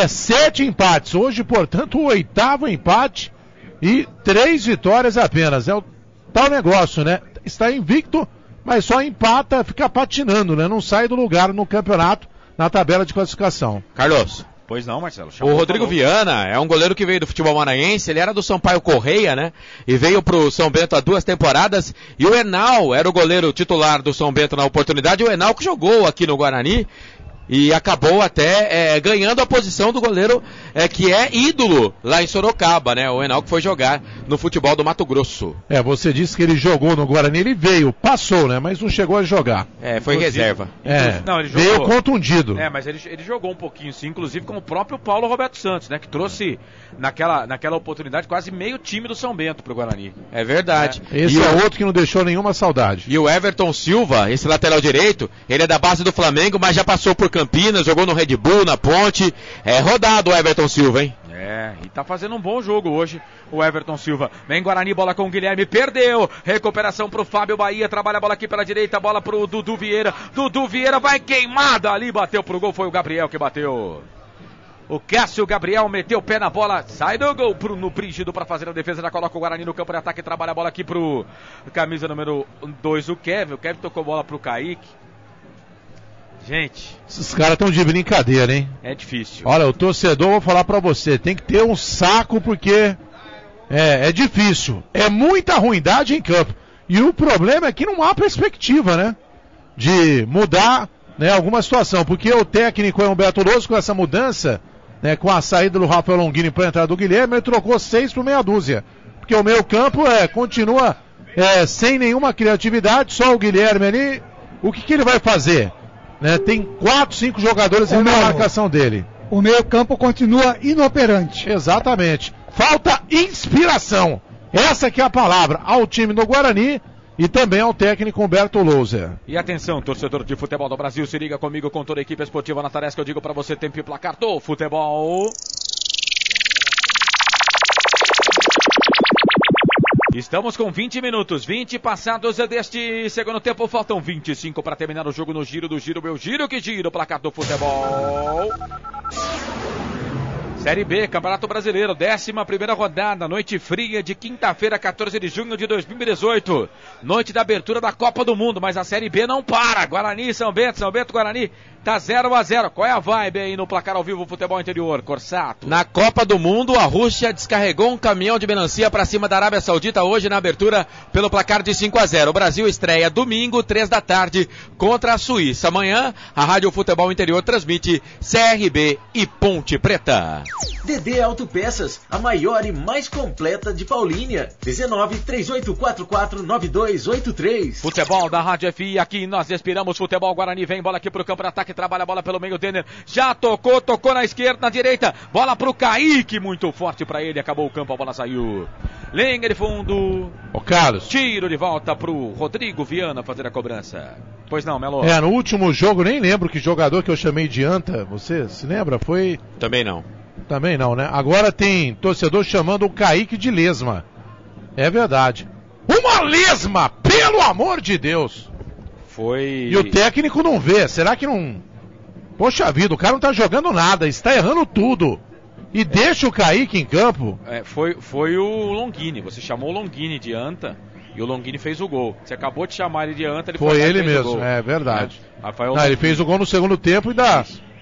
7 empates, hoje, portanto, o 8º empate e 3 vitórias apenas, é o tal negócio, né? Está invicto, mas só empata, fica patinando, né? Não sai do lugar no campeonato, na tabela de classificação. Carlos. Pois não, Marcelo. O Rodrigo Viana é um goleiro que veio do futebol maranhense, ele era do Sampaio Correia, né? E veio pro São Bento há 2 temporadas. E o Enal era o goleiro titular do São Bento na oportunidade. O Enal que jogou aqui no Guarani e acabou até ganhando a posição do goleiro que é ídolo lá em Sorocaba, né? O Enal que foi jogar no futebol do Mato Grosso. Você disse que ele jogou no Guarani, ele veio, passou, né? Mas não chegou a jogar. Foi reserva. Não, ele jogou, veio contundido. Mas ele jogou um pouquinho sim, inclusive com o próprio Paulo Roberto Santos, né? Que trouxe naquela oportunidade quase meio time do São Bento pro Guarani. É verdade. Esse é outro que não deixou nenhuma saudade. E o Everton Silva, esse lateral direito, ele é da base do Flamengo, mas já passou por Campinas, jogou no Red Bull, na Ponte. É rodado o Everton Silva, hein? E tá fazendo um bom jogo hoje o Everton Silva. Vem Guarani, bola com o Guilherme, perdeu. Recuperação pro Fábio Bahia, trabalha a bola aqui pela direita, bola pro Dudu Vieira. Dudu Vieira vai queimada ali, bateu pro gol, foi o Gabriel que bateu. O Cássio Gabriel meteu o pé na bola, sai do gol no Brígido para fazer a defesa, já coloca o Guarani no campo de ataque, trabalha a bola aqui pro camisa número 2, o Kevin tocou bola pro Kaique. Gente, esses caras estão de brincadeira, hein? É difícil. Olha, o torcedor, vou falar pra você, tem que ter um saco porque é difícil. É muita ruindade em campo. E o problema é que não há perspectiva, né? De mudar, né, alguma situação. Porque o técnico é Humberto Louso, com essa mudança, né, com a saída do Rafael Longini para a entrada do Guilherme, ele trocou 6 por meia dúzia. Porque o meio campo continua sem nenhuma criatividade, só o Guilherme ali. O que ele vai fazer? Tem 4, 5 jogadores na marcação dele. O meio campo continua inoperante. Exatamente. Falta inspiração. Essa que é a palavra ao time do Guarani e também ao técnico Humberto Louser. E atenção, torcedor de futebol do Brasil, se liga comigo com toda a equipe esportiva na tarefa que eu digo pra você, tempo e placar do futebol. Estamos com 20 minutos, 20 passados deste segundo tempo, faltam 25 para terminar o jogo no giro do giro, meu giro que gira o placar do futebol. Série B, Campeonato Brasileiro, 11ª rodada, noite fria de quinta-feira, 14 de junho de 2018. Noite da abertura da Copa do Mundo, mas a Série B não para. Guarani, São Bento, Guarani, tá 0-0. Qual é a vibe aí no placar ao vivo Futebol Interior, Corsato? Na Copa do Mundo, a Rússia descarregou um caminhão de melancia para cima da Arábia Saudita hoje na abertura pelo placar de 5-0. O Brasil estreia domingo, 3 da tarde, contra a Suíça. Amanhã, a Rádio Futebol Interior transmite CRB e Ponte Preta. DD Autopeças, a maior e mais completa de Paulínia. 19-3844-9283. Futebol da Rádio FI, aqui nós respiramos futebol. Guarani vem, bola aqui pro campo de ataque, trabalha a bola pelo meio, Denner já tocou na esquerda, na direita, bola pro Kaique, muito forte pra ele, acabou o campo, a bola saiu. Linha de fundo. Ô Carlos. Tiro de volta pro Rodrigo Viana fazer a cobrança. Pois não, Melo? No último jogo, nem lembro que jogador que eu chamei de anta, você se lembra? Foi... Também não, né? Agora tem torcedor chamando o Kaique de lesma. É verdade. Uma lesma, pelo amor de Deus! Foi... E o técnico não vê, será que não... Poxa vida, o cara não tá jogando nada, está errando tudo. E deixa o Kaique em campo. Foi o Longini, você chamou o Longini de anta e o Longini fez o gol. Você acabou de chamar ele de anta, ele foi ele mesmo, é verdade. Ele fez o gol no segundo tempo e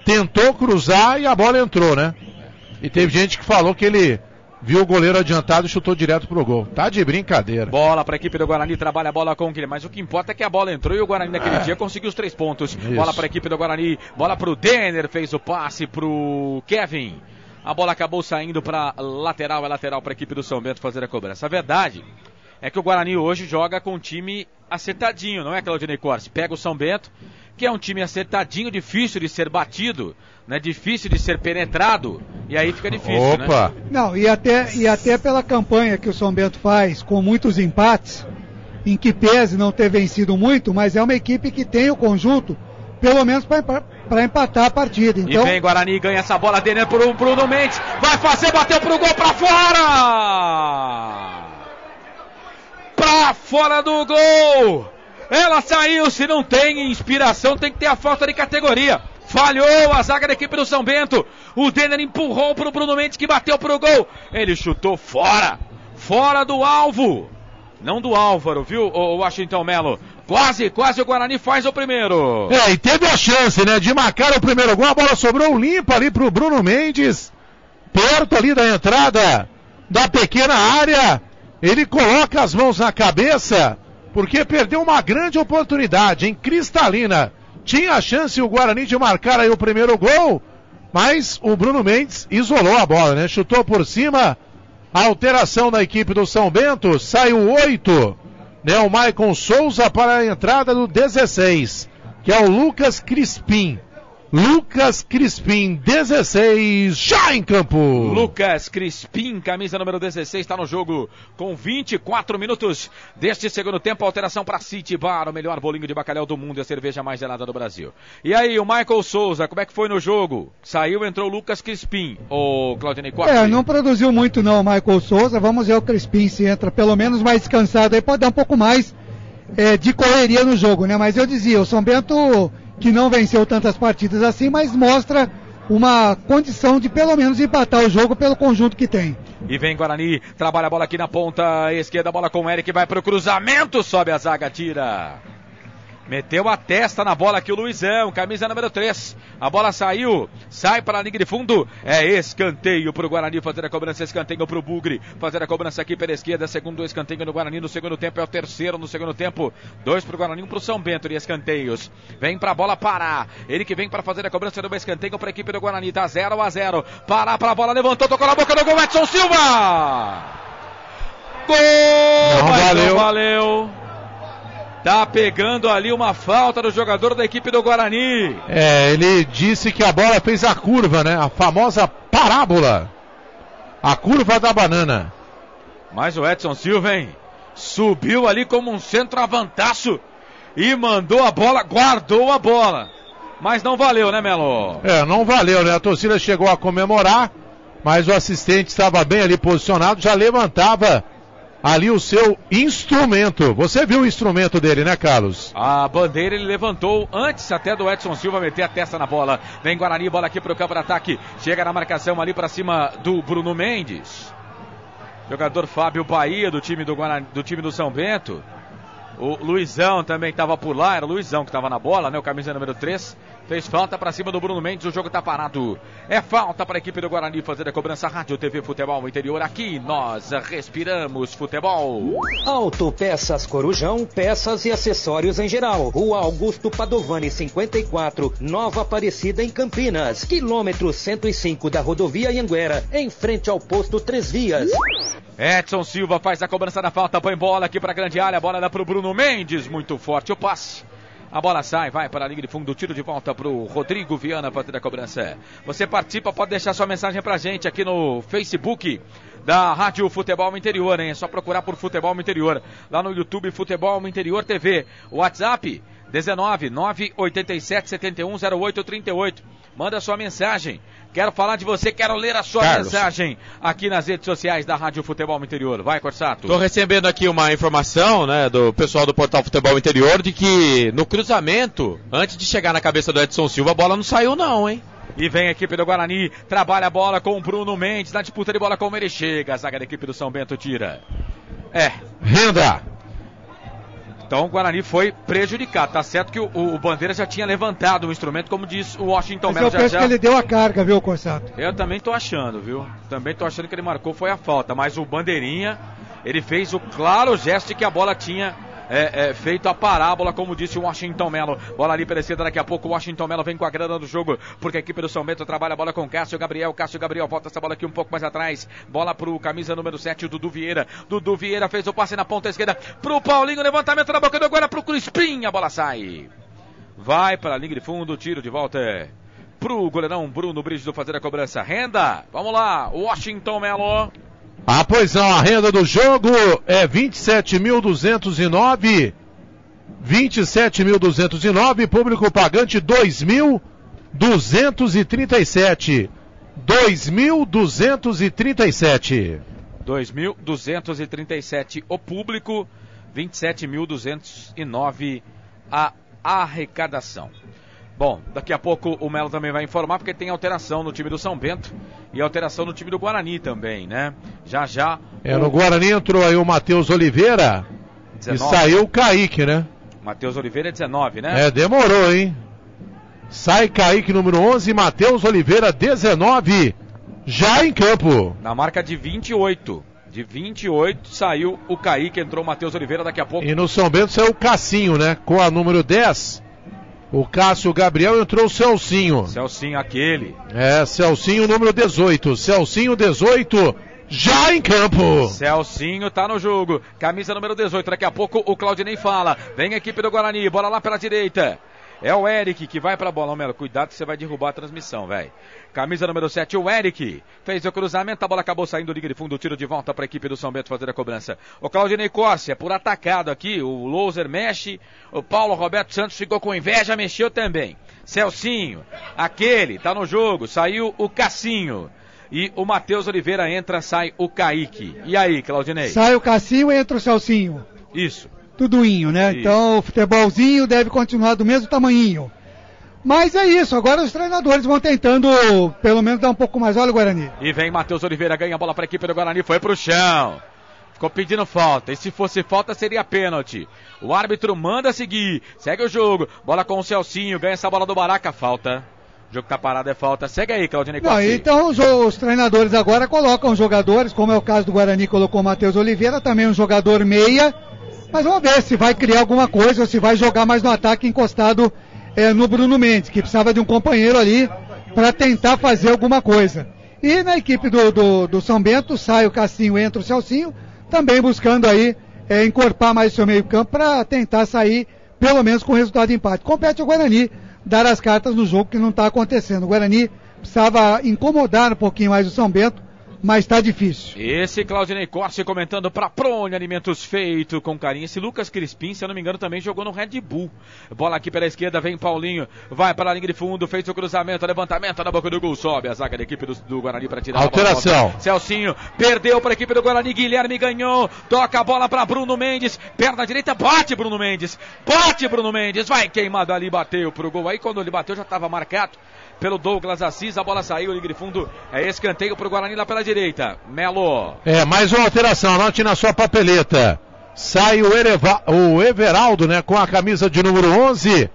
tentou cruzar e a bola entrou, né? E teve gente que falou que ele viu o goleiro adiantado e chutou direto pro gol. Tá de brincadeira. Bola pra equipe do Guarani, trabalha a bola com o Guilherme, mas o que importa é que a bola entrou e o Guarani naquele dia conseguiu os 3 pontos. Isso. Bola pra equipe do Guarani, bola pro Denner, fez o passe pro Kevin. A bola acabou saindo pra lateral, é lateral pra equipe do São Bento fazer a cobrança. A verdade é que o Guarani hoje joga com um time acertadinho, não é, Claudinei Corsi? Pega o São Bento, que é um time acertadinho, difícil de ser batido, né? Difícil de ser penetrado, e aí fica difícil, Opa. Né? Não, e até pela campanha que o São Bento faz, com muitos empates, em que pese não ter vencido muito, mas é uma equipe que tem o conjunto, pelo menos para empatar a partida. Então... E vem Guarani, ganha essa bola, Denner pro Bruno Mendes, vai fazer, bateu pro gol, pra fora! Pra fora do gol! Ela saiu, se não tem inspiração, tem que ter a falta de categoria. Falhou a zaga da equipe do São Bento. O Denner empurrou pro Bruno Mendes, que bateu pro gol. Ele chutou fora do alvo. Não do Álvaro, viu, o Washington Melo? Quase o Guarani faz o primeiro. E teve a chance, né, de marcar o primeiro gol. A bola sobrou limpa ali pro Bruno Mendes, perto ali da entrada da pequena área. Ele coloca as mãos na cabeça, porque perdeu uma grande oportunidade, em cristalina. Tinha a chance o Guarani de marcar aí o primeiro gol, mas o Bruno Mendes isolou a bola, né? Chutou por cima. A alteração da equipe do São Bento, saiu 8, né? O Maicon Souza para a entrada do 16, que é o Lucas Crispim. Lucas Crispim, 16, já em campo. Lucas Crispim, camisa número 16, está no jogo com 24 minutos deste segundo tempo. Alteração para City Bar, o melhor bolinho de bacalhau do mundo e a cerveja mais gelada do Brasil. E aí, o Michael Souza, como é que foi no jogo? Saiu, entrou o Lucas Crispim. O Claudinei Corsi. Não produziu muito não o Michael Souza. Vamos ver o Crispim se entra pelo menos mais descansado aí, pode dar um pouco mais de correria no jogo, né? Mas eu dizia, o São Bento, que não venceu tantas partidas assim, mas mostra uma condição de pelo menos empatar o jogo pelo conjunto que tem. E vem Guarani, trabalha a bola aqui na ponta esquerda, bola com o Eric, vai pro cruzamento, sobe a zaga, tira. Meteu a testa na bola aqui o Luizão, camisa número 3. A bola saiu, sai para a linha de fundo. É escanteio pro Guarani fazer a cobrança, escanteio pro Bugre fazer a cobrança aqui pela esquerda. Segundo escanteio no Guarani no segundo tempo, é o terceiro no segundo tempo. 2 pro Guarani, 1 pro São Bento de escanteios. Vem pra bola parar. Ele que vem para fazer a cobrança do escanteio para a equipe do Guarani. Tá 0-0. Parar pra bola, levantou, tocou na boca do gol, Edson Silva. Gol! Não valeu. Tá pegando ali uma falta do jogador da equipe do Guarani. Ele disse que a bola fez a curva, né? A famosa parábola. A curva da banana. Mas o Edson Silva, hein? Subiu ali como um centroavantaço e mandou a bola, guardou a bola. Mas não valeu, né, Melo? Não valeu, né? A torcida chegou a comemorar, mas o assistente estava bem ali posicionado, já levantava ali o seu instrumento. Você viu o instrumento dele, né, Carlos? A bandeira ele levantou antes até do Edson Silva meter a testa na bola. Vem Guarani, bola aqui pro campo de ataque. Chega na marcação ali pra cima do Bruno Mendes. Jogador Fábio Bahia do time do São Bento. O Luizão também estava por lá, era o Luizão que estava na bola, né? O camisa número 3. Fez falta para cima do Bruno Mendes, o jogo está parado. É falta para a equipe do Guarani fazer a cobrança. Rádio TV Futebol Interior, aqui nós respiramos futebol. Autopeças Corujão, peças e acessórios em geral. Rua Augusto Padovani 54, Nova Aparecida em Campinas. Quilômetro 105 da rodovia Anhanguera, em frente ao posto 3 Vias. Edson Silva faz a cobrança da falta, põe bola aqui para a grande área, a bola dá para o Bruno Mendes, muito forte o passe. A bola sai, vai para a linha de fundo, tiro de volta para o Rodrigo Viana fazer a cobrança. Você participa, pode deixar sua mensagem pra gente aqui no Facebook da Rádio Futebol Interior, hein? É só procurar por Futebol Interior. Lá no YouTube, Futebol Interior TV. O WhatsApp, 19-987-710838. Manda sua mensagem. Quero falar de você, quero ler a sua mensagem aqui nas redes sociais da Rádio Futebol Interior. Vai, Corsato. Estou recebendo aqui uma informação, né, do pessoal do Portal Futebol Interior de que no cruzamento, antes de chegar na cabeça do Edson Silva, a bola não saiu não, hein? E vem a equipe do Guarani, trabalha a bola com o Bruno Mendes, na disputa de bola como ele chega. A zaga da equipe do São Bento tira. Renda. Então o Guarani foi prejudicado. Tá certo que o Bandeira já tinha levantado o instrumento, como diz o Washington Melo. Mas eu penso que ele deu a carga, viu, Corsato? Eu também tô achando, viu? Também tô achando que ele marcou, foi a falta. Mas o Bandeirinha, ele fez o claro gesto de que a bola tinha feito a parábola, como disse o Washington Melo. Bola ali pela esquerda, daqui a pouco o Washington Melo vem com a grana do jogo, porque a equipe do São Bento trabalha a bola com Cássio Gabriel. Cássio Gabriel volta essa bola aqui um pouco mais atrás. Bola pro camisa número 7, o Dudu Vieira. Dudu Vieira fez o passe na ponta esquerda pro Paulinho, levantamento na boca do agora pro Crispim, a bola sai. Vai para a linha de fundo, tiro de volta pro goleirão Bruno Brígido fazer a cobrança. Renda, vamos lá, Washington Melo. Pois não, a renda do jogo é 27.209, 27.209, público pagante 2.237, 2.237. 2.237 o público, 27.209 a arrecadação. Bom, daqui a pouco o Melo também vai informar, porque tem alteração no time do São Bento e alteração no time do Guarani também, né? Já. No Guarani entrou aí o Matheus Oliveira 19. E saiu o Kaique, né? Matheus Oliveira é 19, né? Demorou, hein? Sai Kaique, número 11, Matheus Oliveira, 19, já em campo. Na marca de 28. De 28 saiu o Kaique, entrou o Matheus Oliveira daqui a pouco. E no São Bento saiu o Cassinho, né? Com a número 10. O Cássio Gabriel, entrou o Celcinho. Celcinho aquele. Celcinho número 18. Celcinho 18, já em campo. Celcinho tá no jogo. Camisa número 18. Daqui a pouco o Claudinei fala. Vem a equipe do Guarani. Bola lá pela direita. É o Eric que vai pra bola. Melo, cuidado que você vai derrubar a transmissão, velho. Camisa número 7, o Eric. Fez o cruzamento, a bola acabou saindo, liga de fundo, tiro de volta pra equipe do São Bento fazer a cobrança. O Claudinei Corsi é por atacado aqui, o Louser mexe, o Paulo Roberto Santos ficou com inveja, mexeu também. Celcinho, aquele, tá no jogo, saiu o Cassinho. E o Matheus Oliveira entra, sai o Kaique. E aí, Claudinei? Sai o Cassinho e entra o Celcinho. Isso. Tudoinho, né? Isso. Então o futebolzinho deve continuar do mesmo tamanhinho. Mas é isso, agora os treinadores vão tentando pelo menos dar um pouco mais. Olha o Guarani. E vem Matheus Oliveira, ganha a bola para a equipe do Guarani, foi pro chão. Ficou pedindo falta, e se fosse falta seria pênalti. O árbitro manda seguir, segue o jogo. Bola com o Celcinho, ganha essa bola do Baraca, falta. O jogo tá parado, é falta. Segue aí, Claudinei. Então os treinadores agora colocam jogadores, como é o caso do Guarani, colocou o Matheus Oliveira, também um jogador meia. Mas vamos ver se vai criar alguma coisa ou se vai jogar mais no ataque encostado no Bruno Mendes, que precisava de um companheiro ali para tentar fazer alguma coisa. E na equipe do São Bento sai o Cassinho, entra o Celcinho, também buscando aí encorpar mais o seu meio campo para tentar sair pelo menos com resultado de empate. Compete ao Guarani dar as cartas no jogo que não está acontecendo. O Guarani precisava incomodar um pouquinho mais o São Bento mas tá difícil. Esse Claudinei Corsi comentando pra Prone Alimentos, feito com carinho. Esse Lucas Crispim, se eu não me engano, também jogou no Red Bull. Bola aqui pela esquerda, vem Paulinho, vai para a linha de fundo, fez o cruzamento, levantamento na boca do gol, sobe a zaga da equipe do Guarani para tirar alteração. A bola. Celcinho perdeu para a equipe do Guarani, Guilherme ganhou, toca a bola para Bruno Mendes, perna direita, bate Bruno Mendes, vai queimado ali, bateu pro gol. Aí quando ele bateu já estava marcado pelo Douglas Assis, a bola saiu, linha de fundo, é escanteio pro Guarani lá pela direita. Melo. Mais uma alteração, anote na sua papeleta. Sai o Everaldo, né, com a camisa de número 11,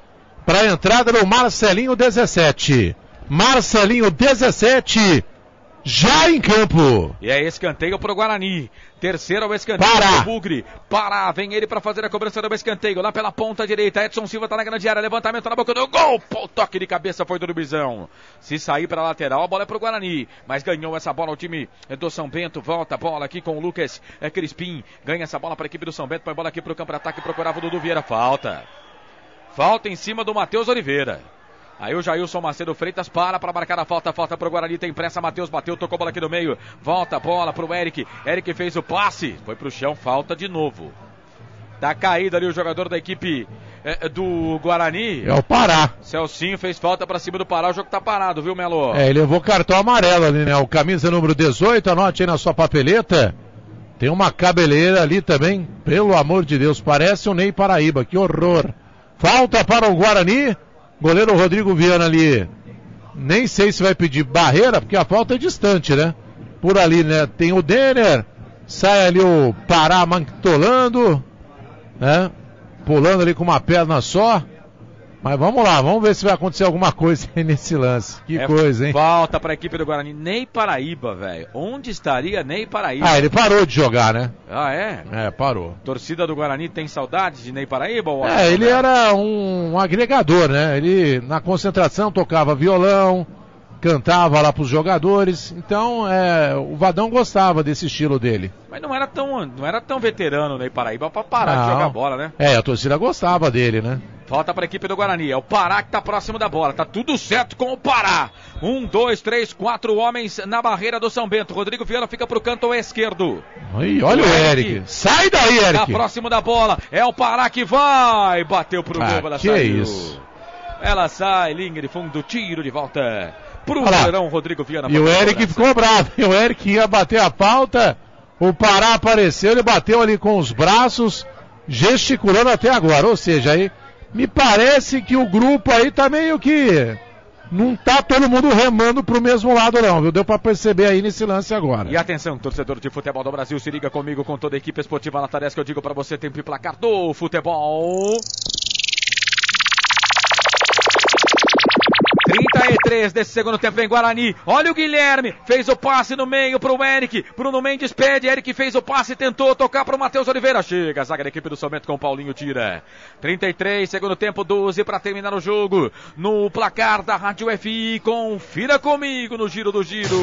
para a entrada do Marcelinho 17. Marcelinho 17, já em campo. E é escanteio pro Guarani. Terceiro o escanteio pro Bugre. Vem ele para fazer a cobrança do escanteio. Lá pela ponta direita, Edson Silva tá na grande área. Levantamento na boca do gol. Toque de cabeça foi do Rubizão. Se sair para lateral, a bola é pro Guarani. Mas ganhou essa bola o time do São Bento. Volta a bola aqui com o Lucas Crispim. Ganha essa bola para a equipe do São Bento. Põe a bola aqui pro campo de ataque. Procurava o Dudu Vieira. Falta em cima do Matheus Oliveira. Aí o Jailson Macedo Freitas para marcar a falta pro Guarani, tem pressa, Matheus bateu, tocou a bola aqui no meio, volta a bola pro Eric fez o passe, foi pro chão, falta de novo. Tá caído ali o jogador da equipe do Guarani. É o Pará. Celcinho fez falta pra cima do Pará, o jogo tá parado, viu, Melo? Ele levou cartão amarelo ali, né, o camisa número 18, anote aí na sua papeleta. Tem uma cabeleira ali também, pelo amor de Deus, parece o Ney Paraíba, que horror. Falta para o Guarani. Goleiro Rodrigo Viana ali, nem sei se vai pedir barreira, porque a falta é distante, né? Por ali, né? Tem o Denner, sai ali o Pará mantolando, né? Pulando ali com uma perna só. Mas vamos lá, vamos ver se vai acontecer alguma coisa aí nesse lance. Que coisa, hein? Falta para a equipe do Guarani. Ney Paraíba, velho. Onde estaria Ney Paraíba? Ele parou de jogar, né? Parou. Torcida do Guarani tem saudades de Ney Paraíba? Ele era um agregador, né? Ele na concentração tocava violão, cantava lá pros jogadores. Então, o Vadão gostava desse estilo dele. Mas não era tão veterano o Ney Paraíba pra parar de jogar bola, né? A torcida gostava dele, né? Falta para a equipe do Guarani, é o Pará que está próximo da bola, tá tudo certo com o Pará. 1, 2, 3, 4 homens na barreira do São Bento. Rodrigo Viana fica pro canto esquerdo. Olha o Eric. Sai daí, Eric. Tá próximo da bola, é o Pará que vai. Bateu pro gol, ela saiu. Isso. Ela sai, linha de fundo, tiro de volta pro goleirão Rodrigo Viana. E o Eric ficou bravo, o Eric ia bater a falta, o Pará apareceu, ele bateu ali com os braços, gesticulando até agora, ou seja, aí me parece que o grupo aí tá meio que não tá todo mundo remando pro mesmo lado não, viu? Deu pra perceber aí nesse lance agora. E atenção, torcedor de futebol do Brasil, se liga comigo com toda a equipe esportiva na tarefa que eu digo pra você, tempo e placar do futebol. 33 desse segundo tempo em Guarani. Olha o Guilherme, fez o passe no meio pro Eric. Bruno Mendes pede, Eric fez o passe, tentou tocar pro Matheus Oliveira. Chega a zaga da equipe do São Bento com o Paulinho, tira. 33, segundo tempo, 12 para terminar o jogo. No placar da Rádio FI, confira comigo no Giro do Giro.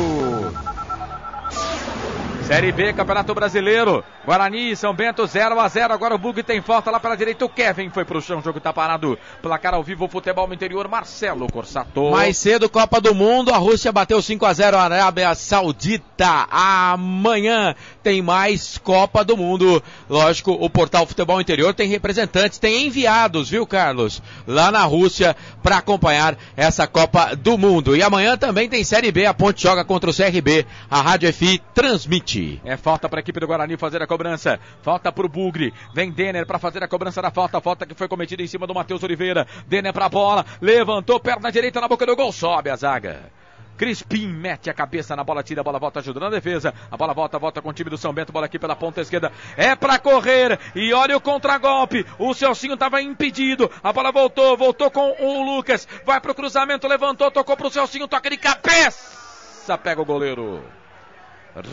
Série B, Campeonato Brasileiro. Guarani, São Bento 0-0. Agora o Bug tem falta lá pela direita. O Kevin foi pro chão, o jogo tá parado. Placar ao vivo, futebol no interior, Marcelo Corsato. Mais cedo, Copa do Mundo. A Rússia bateu 5-0 a Arábia Saudita. Amanhã tem mais Copa do Mundo. Lógico, o portal Futebol Interior tem representantes, tem enviados, viu, Carlos? Lá na Rússia para acompanhar essa Copa do Mundo. E amanhã também tem Série B. A Ponte joga contra o CRB. A Rádio FI transmite. É falta para a equipe do Guarani fazer a cobrança. Falta para o Bugre. Vem Denner para fazer a cobrança da falta. Falta que foi cometida em cima do Matheus Oliveira. Denner para a bola. Levantou, perna direita na boca do gol. Sobe a zaga. Crispim mete a cabeça na bola, tira a bola, volta ajudando a defesa. A bola volta com o time do São Bento. Bola aqui pela ponta esquerda. É para correr. E olha o contragolpe. O Celcinho estava impedido. A bola voltou com o Lucas. Vai pro cruzamento, levantou, tocou pro Celcinho. Toca de cabeça. Pega o goleiro.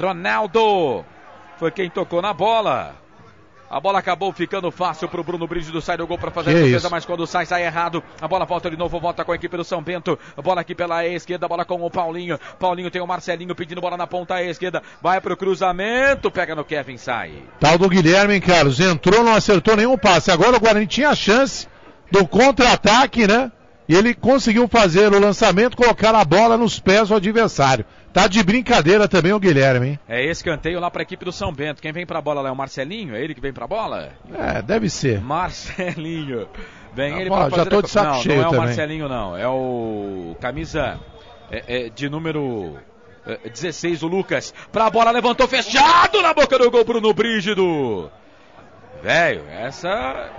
Ronaldo foi quem tocou na bola. A bola acabou ficando fácil pro Bruno Brígido, sai do gol para fazer a defesa, mas quando sai errado. A bola volta de novo, volta com a equipe do São Bento. A bola aqui pela esquerda, bola com o Paulinho. Paulinho tem o Marcelinho pedindo bola na ponta esquerda. Vai pro cruzamento, pega no Kevin, sai. Tal do Guilherme, Carlos, entrou, não acertou nenhum passe. Agora o Guarani tinha a chance do contra-ataque, né? E ele conseguiu fazer o lançamento, colocar a bola nos pés do adversário. Tá de brincadeira também o Guilherme, hein? É escanteio lá para a equipe do São Bento. Quem vem pra bola lá é o Marcelinho? É ele que vem pra bola? Deve ser. Marcelinho. Vem ele pra fazer... Já tô de saco cheio não é também. o Marcelinho, não. É o camisa de número 16, o Lucas. Pra bola, levantou, fechado na boca do gol, Bruno Brígido. Velho, essa...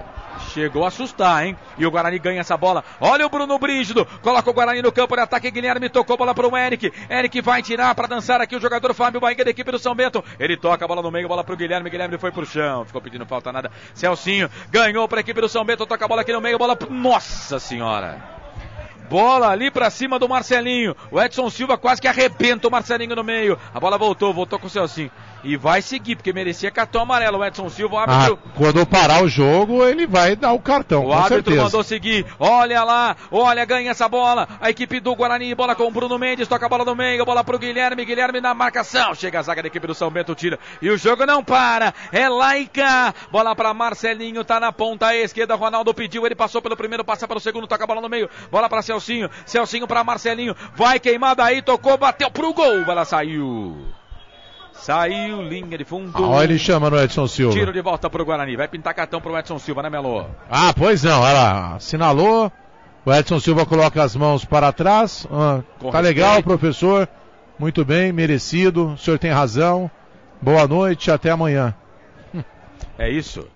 chegou a assustar, hein? E o Guarani ganha essa bola. Olha o Bruno Brígido. Coloca o Guarani no campo de ataque. Guilherme tocou a bola para o Eric. Eric vai tirar para dançar aqui o jogador Fábio Bahia da equipe do São Bento. Ele toca a bola no meio, bola para o Guilherme. Guilherme foi pro chão. Ficou pedindo falta nada. Celcinho ganhou para a equipe do São Bento. Toca a bola aqui no meio. Bola. Nossa Senhora. Bola ali pra cima do Marcelinho. O Edson Silva quase que arrebenta o Marcelinho no meio. A bola voltou com o Celcinho. E vai seguir, porque merecia cartão amarelo. O Edson Silva, o árbitro... quando parar o jogo, ele vai dar o cartão, o árbitro mandou seguir. Olha lá, ganha essa bola. A equipe do Guarani, bola com o Bruno Mendes, toca a bola no meio, bola pro Guilherme. Guilherme na marcação. Chega a zaga da equipe do São Bento, tira. E o jogo não para. É lá e cá. Bola pra Marcelinho, tá na ponta esquerda. Ronaldo pediu, ele passou pelo primeiro, passa pelo segundo, toca a bola no meio. Bola pra Celcinho. Celcinho pra Marcelinho. Vai queimada aí, tocou, bateu pro gol. Ela saiu. Saiu, linha de fundo. Olha ele chama no Edson Silva. Tiro de volta pro Guarani. Vai pintar cartão pro Edson Silva, né, Melo? Pois não. Olha lá. Assinalou. O Edson Silva coloca as mãos para trás. Tá legal, professor. Muito bem, merecido. O senhor tem razão. Boa noite, até amanhã. É isso.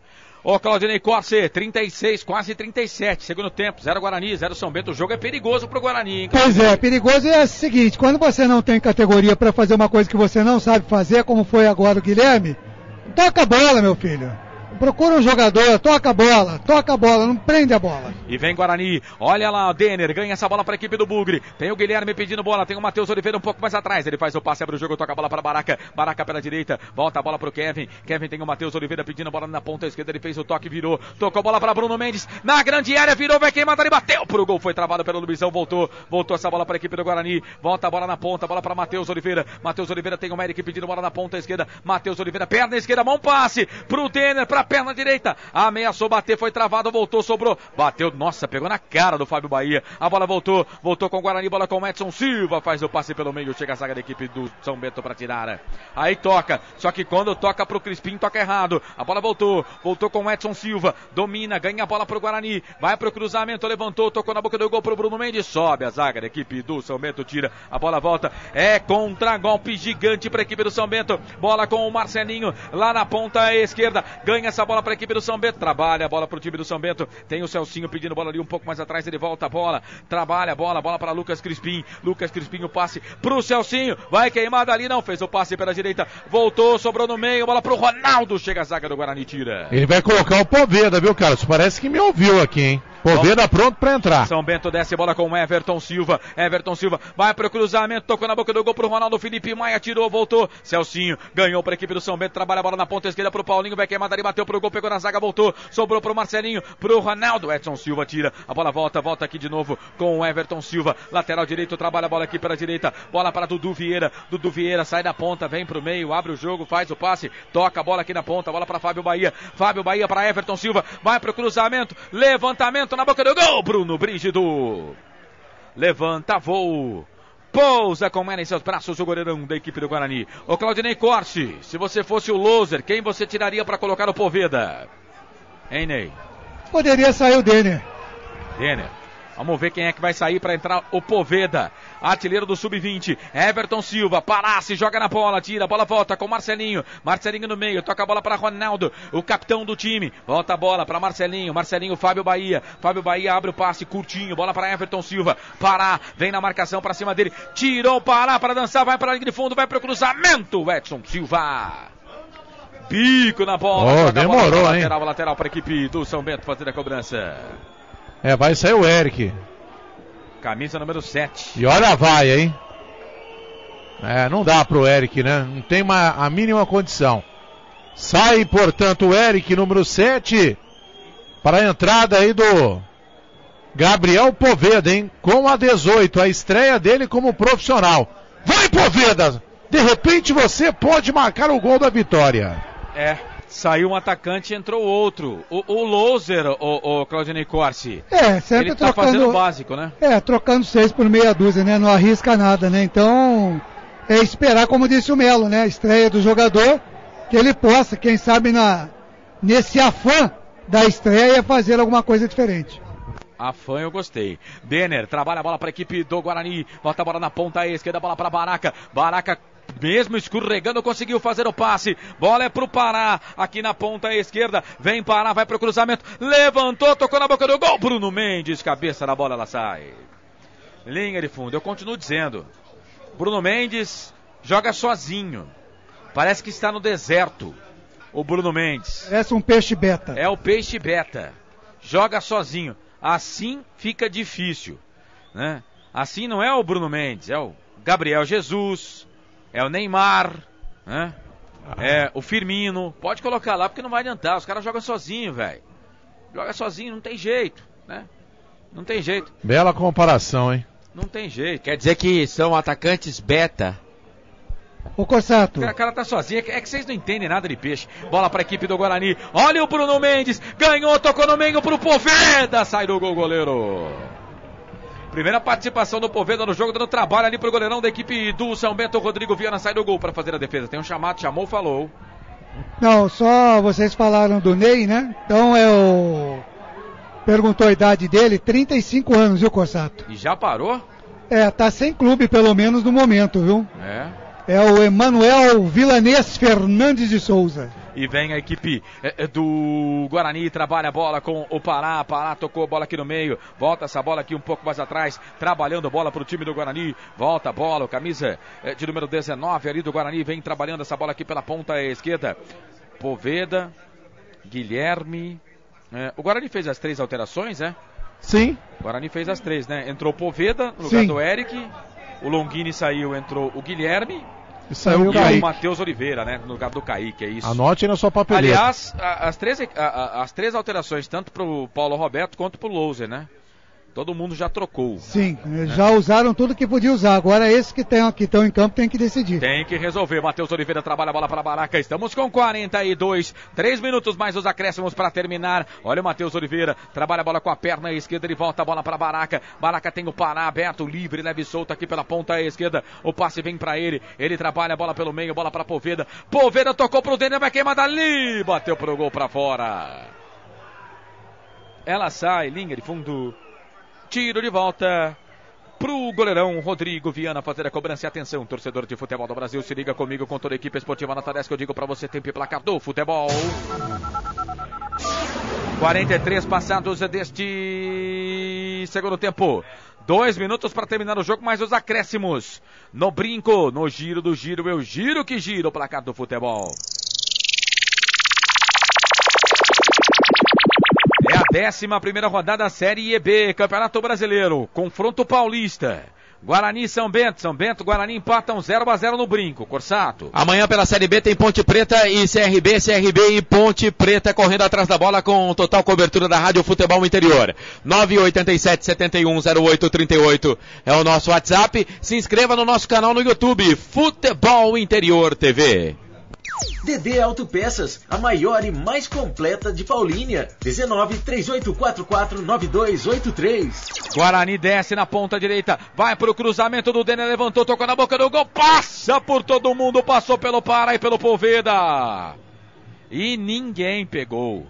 Ô Claudinei Corse, 36, quase 37, segundo tempo, 0 Guarani, 0 São Bento, o jogo é perigoso pro Guarani, hein? Pois é, perigoso é o seguinte, quando você não tem categoria para fazer uma coisa que você não sabe fazer, como foi agora o Guilherme, toca a bola, meu filho. Procura um jogador, toca a bola, não prende a bola. E vem Guarani, olha lá, o Denner ganha essa bola para a equipe do Bugre. Tem o Guilherme pedindo bola, tem o Matheus Oliveira um pouco mais atrás. Ele faz o passe, abre o jogo, toca a bola para Baraca. Baraca pela direita, volta a bola para o Kevin. Kevin tem o Matheus Oliveira pedindo bola na ponta esquerda. Ele fez o toque, virou, tocou a bola para Bruno Mendes. Na grande área, virou, vai queimar, ele bateu pro gol. Foi travado pelo Luizão, voltou essa bola para a equipe do Guarani. Volta a bola na ponta, bola para Matheus Oliveira. Matheus Oliveira tem o Eric pedindo bola na ponta esquerda. Matheus Oliveira, perna esquerda, mão passe pro Denner, pra perna direita. Ameaçou bater, foi travado, voltou, sobrou. Bateu, nossa, pegou na cara do Fábio Bahia. A bola voltou com o Guarani, bola com o Edson Silva. Faz o passe pelo meio, chega a zaga da equipe do São Bento pra tirar. Aí toca, só que quando toca pro Crispim, toca errado. A bola voltou com o Edson Silva. Domina, ganha a bola pro Guarani. Vai pro cruzamento, levantou, tocou na boca do gol pro Bruno Mendes. Sobe a zaga da equipe do São Bento, tira. A bola volta, é contra-golpe gigante pra equipe do São Bento. Bola com o Marcelinho, lá na ponta esquerda. Ganha essa bola pra equipe do São Bento, trabalha a bola pro time do São Bento, tem o Celcinho pedindo bola ali um pouco mais atrás, ele volta a bola, trabalha a bola para Lucas Crispim, o passe pro Celcinho, vai queimada ali, não, fez o passe pela direita, voltou, sobrou no meio, bola pro Ronaldo, chega a zaga do Guarani, tira. Ele vai colocar o Poveda, viu, Carlos? Parece que me ouviu aqui, hein? Poveda pronto pra entrar. São Bento desce bola com o Everton Silva, vai pro cruzamento, tocou na boca do gol pro Ronaldo, Felipe Maia tirou, voltou, Celcinho ganhou pra equipe do São Bento, trabalha a bola na ponta esquerda pro Paulinho, vai queimada ali, bateu pro gol, pegou na zaga, voltou, sobrou pro Marcelinho, pro Ronaldo, Edson Silva tira, a bola volta aqui de novo com o Everton Silva, lateral direito, trabalha a bola aqui pela direita, bola para Dudu Vieira sai da ponta, vem pro meio, abre o jogo, faz o passe, toca a bola aqui na ponta, bola para Fábio Bahia para Everton Silva, vai pro cruzamento, levantamento na boca do gol, Bruno Brígido, levanta voo, pousa com ela em seus braços o goleirão da equipe do Guarani. O Claudinei Corse, se você fosse o loser, quem você tiraria para colocar o Poveda? Hein, Ney? Poderia sair o Denner. Vamos ver quem é que vai sair para entrar o Poveda, artilheiro do Sub-20. Everton Silva, Palácio, joga na bola, tira, a bola volta com Marcelinho no meio, toca a bola para Ronaldo, o capitão do time, volta a bola para Marcelinho, Fábio Bahia abre o passe, curtinho, bola para Everton Silva, Pará, vem na marcação para cima dele, tirou Pará para dançar, vai para a linha de fundo, vai para o cruzamento, Edson Silva. Bico na bola, demorou, bola, hein? Lateral para a equipe do São Bento fazer a cobrança. Vai sair o Eric. Camisa número 7. E olha a vaia, hein? Não dá pro Eric, né? Não tem a mínima condição. Sai, portanto, o Eric, número 7, para a entrada aí do Gabriel Poveda, hein? Com a 18, a estreia dele como profissional. Vai, Poveda! De repente você pode marcar o gol da vitória. Saiu um atacante e entrou outro. O loser, o Claudinei Corsi. Sempre ele tá fazendo o básico, né? Trocando 6 por meia dúzia, né? Não arrisca nada, né? Então, é esperar, como disse o Melo, né? A estreia do jogador, que ele possa, quem sabe, nesse afã da estreia, fazer alguma coisa diferente. Afã eu gostei. Denner trabalha a bola para a equipe do Guarani. Bota a bola na ponta esquerda, bola para Baraca. Baraca, mesmo escorregando, conseguiu fazer o passe. Bola é pro Pará, aqui na ponta esquerda. Vem Pará, vai pro cruzamento. Levantou, tocou na boca do gol. Bruno Mendes, cabeça na bola, ela sai. Linha de fundo, eu continuo dizendo. Bruno Mendes joga sozinho. Parece que está no deserto. O Bruno Mendes. Parece um peixe beta. É o peixe beta. Joga sozinho. Assim fica difícil, né? Assim não é o Bruno Mendes, é o Gabriel Jesus, é o Neymar, né? É o Firmino. Pode colocar lá porque não vai adiantar, os caras jogam sozinho, velho. Joga sozinho, não tem jeito, né? Não tem jeito. Bela comparação, hein? Não tem jeito. Quer dizer que são atacantes beta. Ô Corsato. O cara tá sozinho, é que vocês não entendem nada de peixe. Bola pra equipe do Guarani. Olha o Bruno Mendes, ganhou, tocou no meio pro Poveda. Sai do gol, goleiro. Primeira participação do Poveda no jogo, dando trabalho ali pro goleirão da equipe do São Bento. Rodrigo Viana sai do gol pra fazer a defesa. Tem um chamado, chamou, falou. Não, só vocês falaram do Ney, né? Então perguntou a idade dele, 35 anos, viu, Corsato? E já parou? Tá sem clube, pelo menos no momento, viu? É o Emanuel Vilanês Fernandes de Souza. E vem a equipe do Guarani, trabalha a bola com o Pará. Pará tocou a bola aqui no meio. Volta essa bola aqui um pouco mais atrás. Trabalhando a bola para o time do Guarani. Volta a bola, camisa de número 19 ali do Guarani. Vem trabalhando essa bola aqui pela ponta esquerda. Poveda, Guilherme. O Guarani fez as 3 alterações, né? Sim. O Guarani fez as 3, né? Entrou Poveda no lugar do Eric. O Longini saiu, entrou o Guilherme. E saiu o Matheus Oliveira, né? No lugar do Kaique, é isso. Anote aí na sua papeleta. Aliás, as 3 alterações, tanto pro Paulo Roberto quanto pro Louser, né? Todo mundo já trocou. Sim, já usaram tudo que podia usar. Agora esses que estão em campo tem que decidir. Tem que resolver. Matheus Oliveira trabalha a bola para Baraca. Estamos com 42. 3 minutos mais os acréscimos para terminar. Olha o Matheus Oliveira. Trabalha a bola com a perna esquerda. Ele volta a bola para Baraca. Baraca tem o Pará aberto, livre, leve e solto aqui pela ponta esquerda. O passe vem para ele. Ele trabalha a bola pelo meio. Bola para Poveda. Poveda tocou pro Denner. Vai queimar dali. Bateu pro gol para fora. Ela sai. Linha de fundo. Tiro de volta pro goleirão Rodrigo Viana fazer a cobrança. E atenção, torcedor de futebol do Brasil, se liga comigo com toda a equipe esportiva Nota 10 que eu digo pra você, tempo e placar do futebol. 43 passados deste segundo tempo. 2 minutos para terminar o jogo, mais os acréscimos. No brinco, no giro do giro, eu giro que giro o placar do futebol. É a 11ª rodada da Série EB, Campeonato Brasileiro, confronto paulista. Guarani e São Bento, Guarani empatam 0-0 no brinco, Corsato. Amanhã pela Série B tem Ponte Preta e CRB e Ponte Preta correndo atrás da bola com total cobertura da Rádio Futebol Interior. 987-710838 é o nosso WhatsApp. Se inscreva no nosso canal no YouTube, Futebol Interior TV. DD Autopeças, a maior e mais completa de Paulínia. 19-3844-9283. Guarani desce na ponta direita, vai pro cruzamento do Denner, levantou, tocou na boca do gol, passa por todo mundo, passou pelo Pará e pelo Poveda. E ninguém pegou.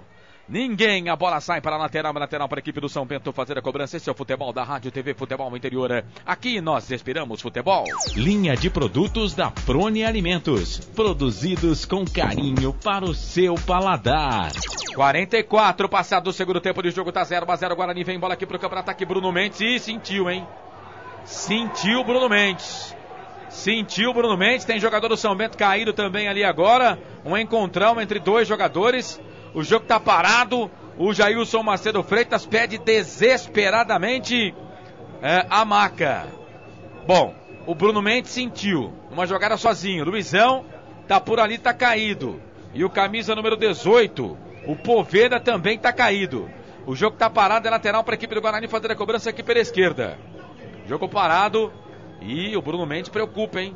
Ninguém, a bola sai para a lateral para a equipe do São Bento fazer a cobrança. Esse é o futebol da Rádio TV Futebol Interior. Aqui nós respiramos futebol. Linha de produtos da Prone Alimentos, produzidos com carinho para o seu paladar. 44 passado do segundo tempo de jogo, tá 0-0. Guarani vem bola aqui pro campo, ataque Bruno Mendes. E sentiu, hein? Sentiu Bruno Mendes. Tem jogador do São Bento caído também ali agora. Um encontrão entre 2 jogadores. O jogo tá parado. O Jailson Macedo Freitas pede desesperadamente a maca. Bom, o Bruno Mendes sentiu uma jogada sozinho. Luizão tá por ali, tá caído. E o camisa número 18, o Poveda, também tá caído. O jogo tá parado, é lateral para a equipe do Guarani fazer a cobrança aqui pela esquerda. Jogo parado. E o Bruno Mendes preocupa, hein?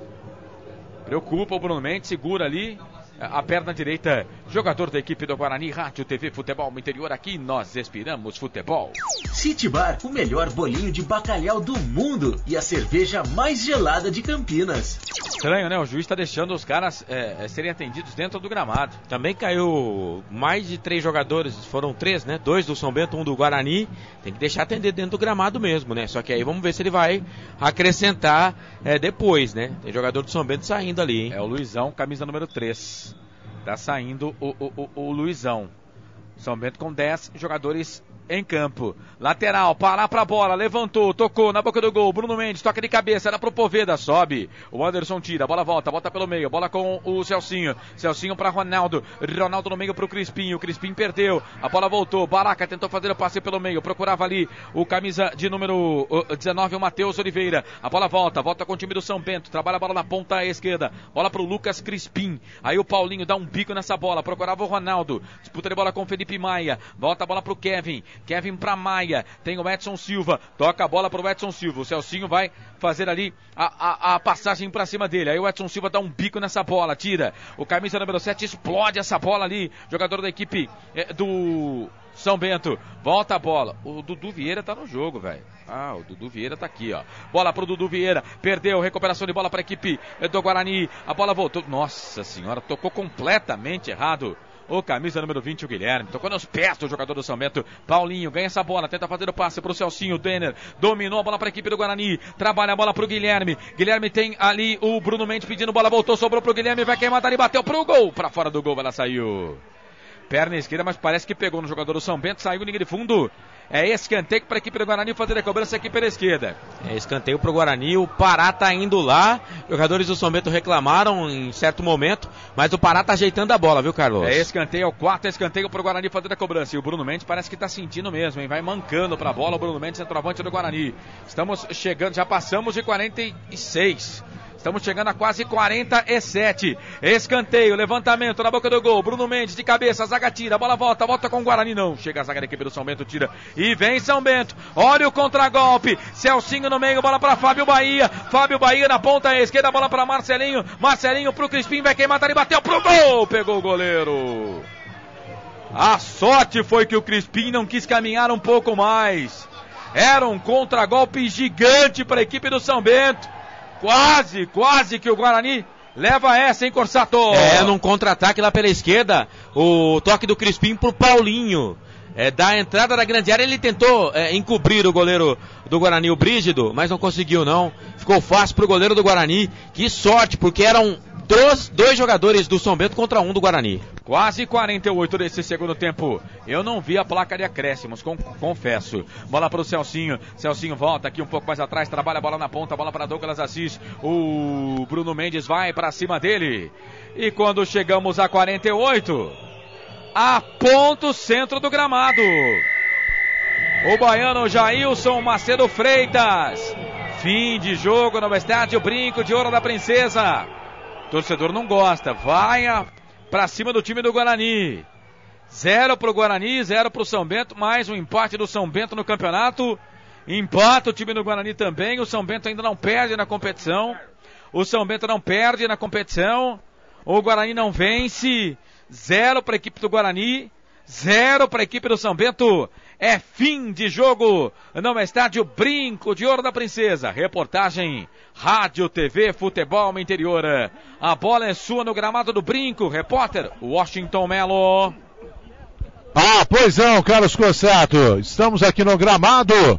Preocupa o Bruno Mendes, segura ali a perna direita jogador da equipe do Guarani. Rádio TV Futebol no Interior, aqui nós respiramos futebol. City Bar, o melhor bolinho de bacalhau do mundo e a cerveja mais gelada de Campinas. Estranho, né? O juiz está deixando os caras serem atendidos dentro do gramado. Também caiu mais de 3 jogadores, foram 3, né? 2 do São Bento, 1 do Guarani. Tem que deixar atender dentro do gramado mesmo, né? Só que aí vamos ver se ele vai acrescentar depois, né? Tem jogador do São Bento saindo ali, hein? É o Luizão, camisa número 3. Tá saindo o Luizão. São Bento com 10 jogadores em campo. Lateral, parar pra bola, levantou, tocou na boca do gol. Bruno Mendes, toca de cabeça, era pro Poveda, sobe. O Anderson tira, a bola volta, bota pelo meio, bola com o Celcinho. Celcinho pra Ronaldo. Ronaldo no meio pro Crispim. O Crispim perdeu, a bola voltou. Baraca tentou fazer o passe pelo meio, procurava ali o camisa de número 19, o Matheus Oliveira. A bola volta com o time do São Bento. Trabalha a bola na ponta esquerda. Bola pro Lucas Crispim. Aí o Paulinho dá um bico nessa bola, procurava o Ronaldo. Disputa de bola com o Felipe Maia. Volta a bola pro Kevin pra Maia, tem o Edson Silva, toca a bola pro Edson Silva, o Celcinho vai fazer ali a passagem pra cima dele, aí o Edson Silva dá um bico nessa bola, tira, o camisa número 7 explode essa bola ali, jogador da equipe do São Bento, volta a bola, o Dudu Vieira tá no jogo, velho. O Dudu Vieira tá aqui, ó. Bola pro Dudu Vieira, perdeu, recuperação de bola pra equipe do Guarani, a bola voltou, nossa senhora, tocou completamente errado. O camisa número 20, o Guilherme, tocou nos pés do jogador do São Bento. Paulinho ganha essa bola, tenta fazer o passe pro Celcinho. Denner dominou a bola para a equipe do Guarani, trabalha a bola pro Guilherme. Guilherme tem ali o Bruno Mendes pedindo bola, voltou, sobrou pro Guilherme, vai queimar dali, bateu pro gol, pra fora do gol, ela saiu. Perna esquerda, mas parece que pegou no jogador do São Bento, saiu linha de fundo. É escanteio para a equipe do Guarani fazer a cobrança aqui pela esquerda. É escanteio para o Guarani, o Pará tá indo lá, jogadores do São Bento reclamaram em certo momento, mas o Pará tá ajeitando a bola, viu, Carlos? É escanteio, é o quarto escanteio para o Guarani fazer a cobrança, e o Bruno Mendes parece que tá sentindo mesmo, hein? Vai mancando para a bola o Bruno Mendes, centroavante do Guarani. Estamos chegando, já passamos de 46. Estamos chegando a quase 47. Escanteio, levantamento na boca do gol. Bruno Mendes de cabeça, a zaga tira, a bola volta com o Guarani, não. Chega a zaga da equipe do São Bento, tira. E vem São Bento. Olha o contragolpe. Celcinho no meio, bola para Fábio Bahia. Fábio Bahia na ponta esquerda, bola para Marcelinho. Marcelinho pro Crispim, vai queimar, tá ali, bateu pro gol. Pegou o goleiro. A sorte foi que o Crispim não quis caminhar um pouco mais. Era um contragolpe gigante para a equipe do São Bento. Quase que o Guarani leva essa, hein, Corsato? Num contra-ataque lá pela esquerda, o toque do Crispim pro Paulinho. Da entrada da grande área, ele tentou encobrir o goleiro do Guarani, o Brígido, mas não conseguiu não. Ficou fácil pro goleiro do Guarani. Que sorte, porque eram dois jogadores do São Bento contra um do Guarani. Quase 48 desse segundo tempo. Eu não vi a placa de acréscimos, confesso. Bola para o Celcinho. Celcinho volta aqui um pouco mais atrás, trabalha a bola na ponta, bola para Douglas Assis. O Bruno Mendes vai para cima dele. E quando chegamos a 48, aponta o centro do gramado. O baiano Jailson Macedo Freitas. Fim de jogo no estádio Brinco de Ouro da Princesa. Torcedor não gosta, vai pra cima do time do Guarani. 0 pro Guarani, 0 pro São Bento, mais um empate do São Bento no campeonato. Empata o time do Guarani também, o São Bento ainda não perde na competição. O Guarani não vence. 0 para a equipe do Guarani, 0 para a equipe do São Bento. É fim de jogo no estádio Brinco de Ouro da Princesa. Reportagem Rádio TV Futebol Interior. A bola é sua no gramado do Brinco. Repórter Washington Melo. Pois não, Carlos Corsato. Estamos aqui no gramado,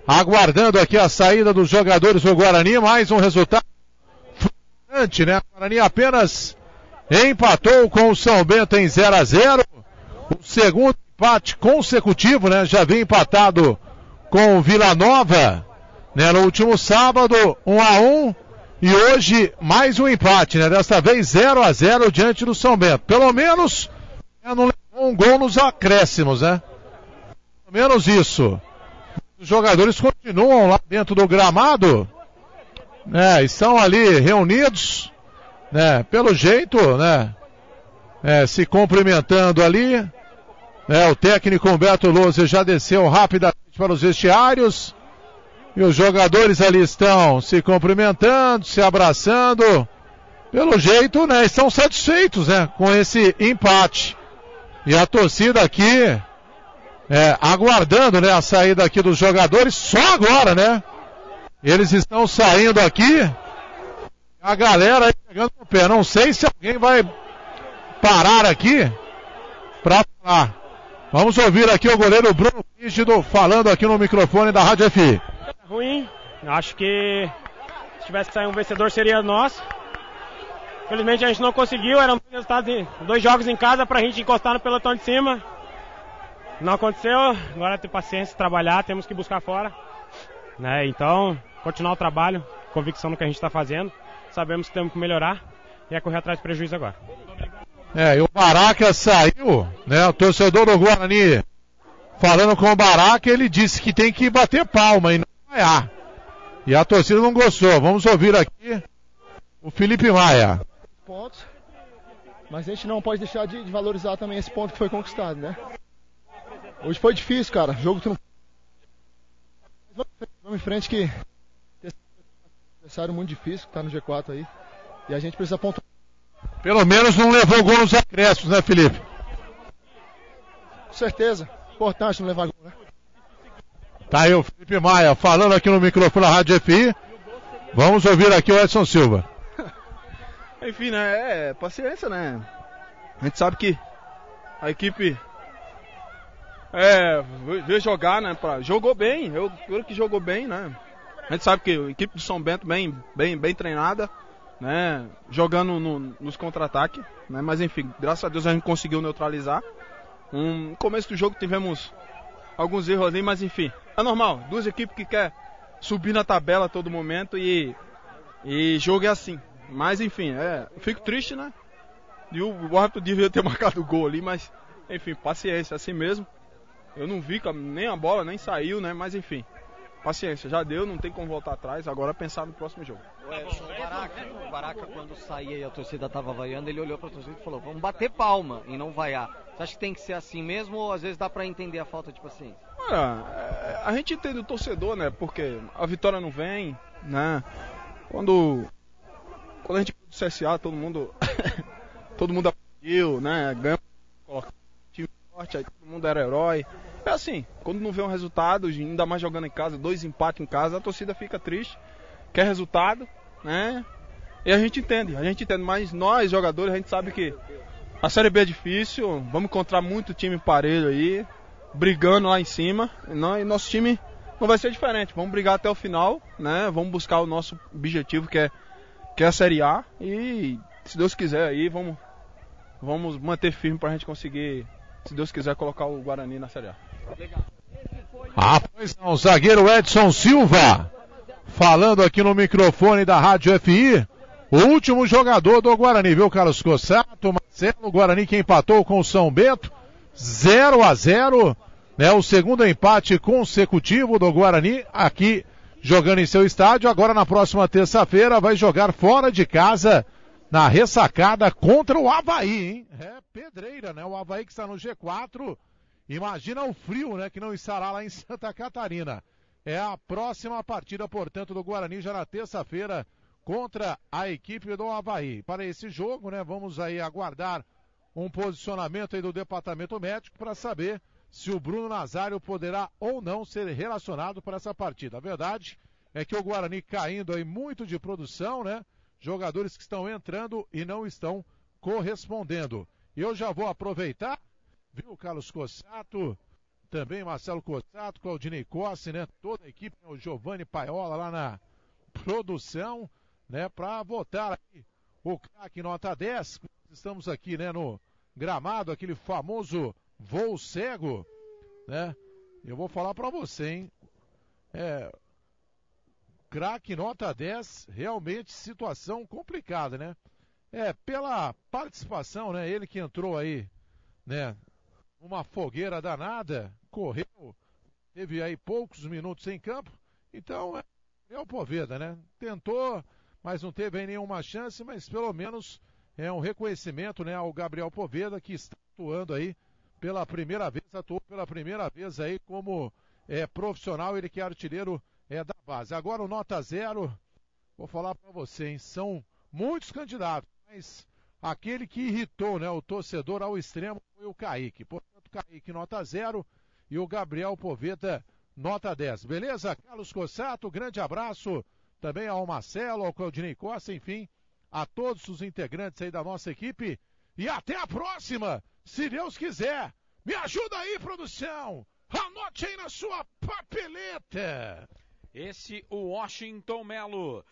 aguardando aqui a saída dos jogadores do Guarani. Mais um resultado frustrante, né? O Guarani apenas empatou com o São Bento em 0-0. O segundo empate consecutivo, né? Já vem empatado com o Vila Nova, né? No último sábado, 1-1. E hoje, mais um empate, né? Desta vez 0-0 diante do São Bento. Pelo menos, não levou um gol nos acréscimos, né? Pelo menos isso. Os jogadores continuam lá dentro do gramado, né? Estão ali reunidos, né? Pelo jeito, né? Se cumprimentando ali. O técnico Humberto Lousa já desceu rapidamente para os vestiários. E os jogadores ali estão se cumprimentando, se abraçando. pelo jeito, né, estão satisfeitos, né, com esse empate. E a torcida aqui, aguardando, né, a saída aqui dos jogadores, só agora, né? Eles estão saindo aqui, a galera aí pegando no pé. Não sei se alguém vai parar aqui para falar. Vamos ouvir aqui o goleiro Bruno Rígido falando aqui no microfone da Rádio FI. Ruim, acho que se tivesse saído um vencedor seria nosso. Infelizmente a gente não conseguiu, eram dois jogos em casa pra gente encostar no pelotão de cima. Não aconteceu, agora ter paciência, trabalhar, temos que buscar fora. Né? Então, continuar o trabalho, convicção no que a gente está fazendo. Sabemos que temos que melhorar e correr atrás do prejuízo agora. E o Baraca saiu, né? O torcedor do Guarani falando com o Baraca, ele disse que tem que bater palma e não vaiar. E a torcida não gostou. Vamos ouvir aqui o Felipe Maia. Pontos, mas a gente não pode deixar de valorizar também esse ponto que foi conquistado, né? Hoje foi difícil, cara. O jogo vamos em frente que tem um adversário muito difícil que tá no G4 aí. E a gente precisa pontuar. Pelo menos não levou gol nos acréscimos, né, Felipe? Com certeza. Importante não levar gol, né? Tá aí o Felipe Maia falando aqui no microfone da Rádio FI. Vamos ouvir aqui o Edson Silva. Enfim, né? Paciência, né? A gente sabe que a equipe veio jogar, né? Jogou bem, eu que jogou bem, né? A gente sabe que a equipe do São Bento bem treinada, né? Jogando nos contra-ataques, né? Mas enfim, graças a Deus a gente conseguiu neutralizar. No começo do jogo tivemos alguns erros ali, mas enfim, é normal. Duas equipes que querem subir na tabela a todo momento e jogo é assim. Mas enfim, eu fico triste, né? E o árbitro devia ter marcado o gol ali, mas enfim, paciência, assim mesmo. Eu não vi nem a bola, nem saiu, né? Mas enfim, paciência, já deu, não tem como voltar atrás, agora pensar no próximo jogo. O Baraca, quando saía e a torcida tava vaiando, ele olhou pra torcida e falou, vamos bater palma e não vaiar. Você acha que tem que ser assim mesmo ou às vezes dá pra entender a falta de paciência? A gente entende o torcedor, né? Porque a vitória não vem, né? Quando a gente do CSA, todo mundo aplaudiu, né? Ganhou, time forte, aí todo mundo era herói. É assim, quando não vê um resultado, ainda mais jogando em casa, 2 empates em casa, a torcida fica triste, quer resultado, né? E a gente entende, mas nós, jogadores, a gente sabe que a Série B é difícil, vamos encontrar muito time parelho aí, brigando lá em cima, e nosso time não vai ser diferente, vamos brigar até o final, né? Vamos buscar o nosso objetivo, que é a Série A, e se Deus quiser aí, vamos manter firme pra gente conseguir, se Deus quiser, colocar o Guarani na Série A. Pois não, o zagueiro Edson Silva, falando aqui no microfone da Rádio FI, o último jogador do Guarani, viu, Carlos Cossato, Marcelo, Guarani que empatou com o São Bento, 0-0, né, o segundo empate consecutivo do Guarani, aqui jogando em seu estádio. Agora na próxima terça-feira vai jogar fora de casa na ressacada contra o Avaí, hein? Pedreira, né? O Avaí que está no G4. Imagina o frio, né? Que não estará lá em Santa Catarina. É a próxima partida, portanto, do Guarani já na terça-feira contra a equipe do Avaí. Para esse jogo, né? Vamos aí aguardar um posicionamento aí do departamento médico para saber se o Bruno Nazário poderá ou não ser relacionado para essa partida. A verdade é que o Guarani caindo aí muito de produção, né? Jogadores que estão entrando e não estão correspondendo. Eu já vou aproveitar, viu, Carlos Cossato, também Marcelo Cossato, Claudinei Cossi, né? Toda a equipe, o Giovanni Paiola lá na produção, né? Para votar aqui o craque nota 10. Estamos aqui, né, no gramado, aquele famoso voo cego, né? Eu vou falar para você, hein? Craque nota 10, realmente situação complicada, né? Pela participação, né? Ele que entrou aí, né? Uma fogueira danada, correu, teve aí poucos minutos em campo, então é o Poveda, né? Tentou, mas não teve aí nenhuma chance, mas pelo menos é um reconhecimento, né, ao Gabriel Poveda, que está atuando aí atuou pela primeira vez aí como profissional, ele que é artilheiro da base. Agora o nota 0, vou falar para você, hein, são muitos candidatos, mas aquele que irritou, né, o torcedor ao extremo foi o Kaique. Portanto, Kaique nota 0 e o Gabriel Poveda nota 10. Beleza? Carlos Cossato, grande abraço também ao Marcelo, ao Claudinei Costa, enfim, a todos os integrantes aí da nossa equipe. E até a próxima, se Deus quiser. Me ajuda aí, produção! Anote aí na sua papeleta! Esse o Washington Melo,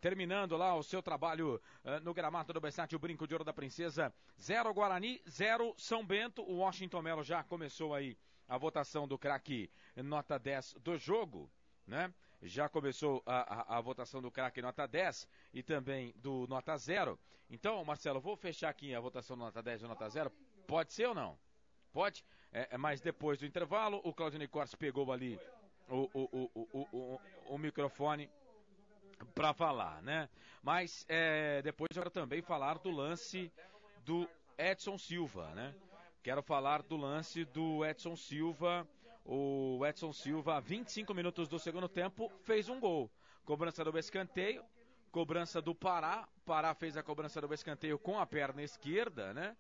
terminando lá o seu trabalho no gramado do Bessate, o Brinco de Ouro da Princesa, 0 Guarani, 0 São Bento. O Washington Melo já começou aí a votação do craque nota 10 do jogo, né? Já começou a votação do craque nota 10 e também do nota 0. Então, Marcelo, vou fechar aqui a votação do nota 10 e nota 0. Pode ser ou não? Pode? Mas depois do intervalo, o Claudinei Corsi pegou ali o microfone para falar, né? Mas depois eu quero também falar do lance do Edson Silva, né? Quero falar do lance do Edson Silva. O Edson Silva, 25 minutos do segundo tempo, fez um gol. Cobrança do escanteio, cobrança do Pará. Pará fez a cobrança do escanteio com a perna esquerda, né?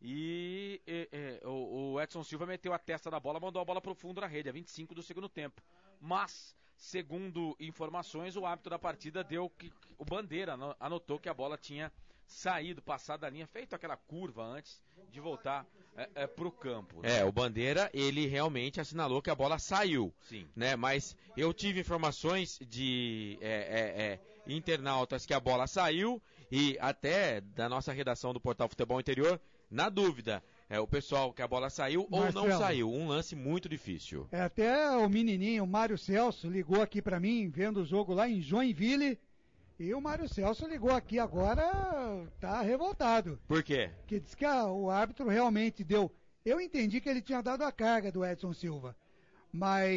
E o Edson Silva meteu a testa da bola, mandou a bola para o fundo da rede, a 25 do segundo tempo. Mas, segundo informações, o árbitro da partida deu que o Bandeira anotou que a bola tinha saído, passado da linha, feito aquela curva antes de voltar para o campo. Né? O Bandeira, ele realmente assinalou que a bola saiu. Sim. Né? Mas eu tive informações de internautas que a bola saiu e até da nossa redação do Portal Futebol Interior, na dúvida, o pessoal que a bola saiu Marcelo, ou não saiu. Um lance muito difícil. Até o menininho, o Mário Celso, ligou aqui pra mim, vendo o jogo lá em Joinville, e o Mário Celso ligou aqui agora, tá revoltado. Por quê? Que diz que o árbitro realmente deu... Eu entendi que ele tinha dado a carga do Edson Silva, mas